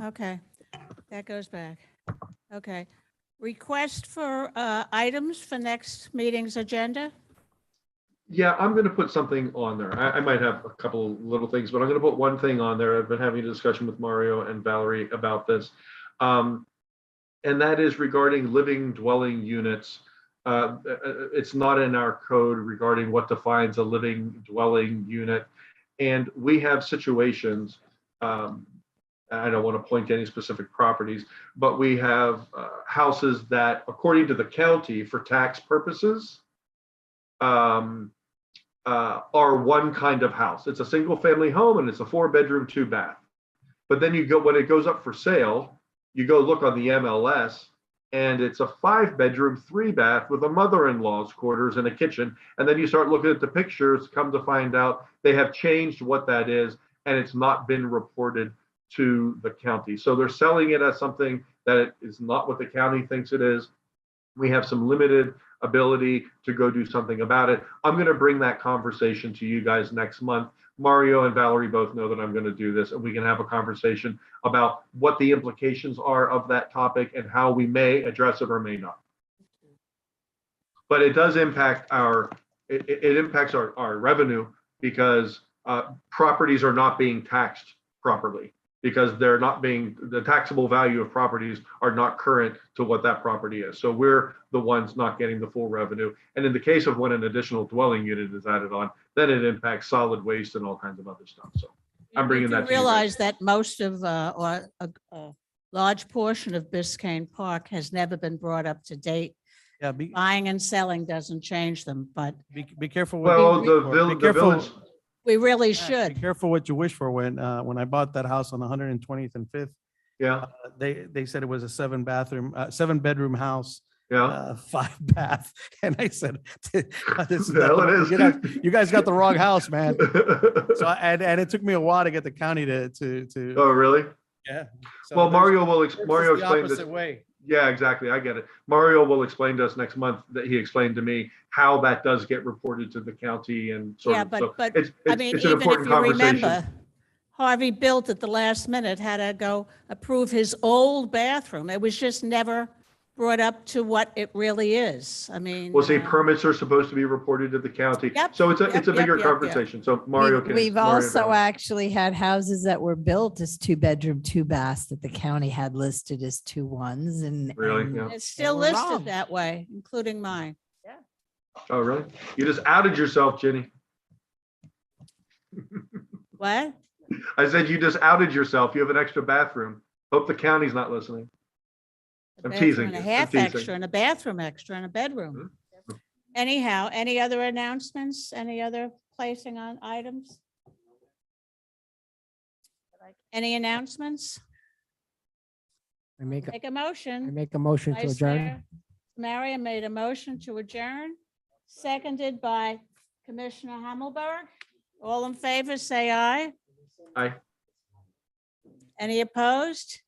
Okay, that goes back. Okay. Request for items for next meeting's agenda? Yeah, I'm going to put something on there. I might have a couple little things, but I'm going to put one thing on there. I've been having a discussion with Mario and Valerie about this. And that is regarding living dwelling units. It's not in our code regarding what defines a living dwelling unit. And we have situations, I don't want to point to any specific properties, but we have houses that, according to the county for tax purposes, are one kind of house. It's a single family home and it's a 4-bedroom, 2-bath. But then when it goes up for sale, you go look on the MLS and it's a 5-bedroom, 3-bath with a mother-in-law's quarters and a kitchen. And then you start looking at the pictures, come to find out they have changed what that is and it's not been reported to the county. So they're selling it as something that is not what the county thinks it is. We have some limited ability to go do something about it. I'm going to bring that conversation to you guys next month. Mario and Valerie both know that I'm going to do this, and we can have a conversation about what the implications are of that topic and how we may address it or may not. But it does impact it impacts our revenue because properties are not being taxed properly, because the taxable value of properties are not current to what that property is. So we're the ones not getting the full revenue. And in the case of when an additional dwelling unit is added on, then it impacts solid waste and all kinds of other stuff. So I'm bringing that to you guys. Realize that most of, or a large portion of Biscayne Park has never been brought up to date. Yeah, Buying and selling doesn't change them, but be careful. Well, the village. we really Be should. careful what you wish for. When I bought that house on 120th and 5th, Yeah, they said it was a 7-bedroom house. yeah. 5-bath, and I said, "This is The hell it is. you guys got the wrong house, man." So and it took me a while to get the county to. Oh, really? Yeah. So Well, Mario will there's Mario the explained this. opposite way. Yeah, exactly. I get it. Mario will explain to us next month that he explained to me how that does get reported to the county and sort Yeah, of. So but it's I mean, it's an even if important you conversation. remember, Harvey built at the last minute, had to go approve his old bathroom. It was just never brought up to what it really is. I mean. Well, see, permits are supposed to be reported to the county. Yep, So it's a yep, bigger yep, yep. conversation. So Mario We've can. we've Mario also can- actually had houses that were built as 2-bedroom, 2-baths that the county had listed as 2-1s and. Really? and Yeah. It's still they were listed wrong. that way, including mine. Oh, really? You just outed yourself, Jenny. What? I said you just outed yourself. You have an extra bathroom. Hope the county's not listening. A I'm bathroom teasing and a you. I'm half teasing. extra and a bathroom extra and a bedroom. Anyhow, any other announcements? Any other placing on items? Any announcements? I make, Take a I motion. make a motion to Vice adjourn. Mayor Marion made a motion to adjourn, seconded by Commissioner Hammelberg. All in favor, say aye. Aye. Any opposed?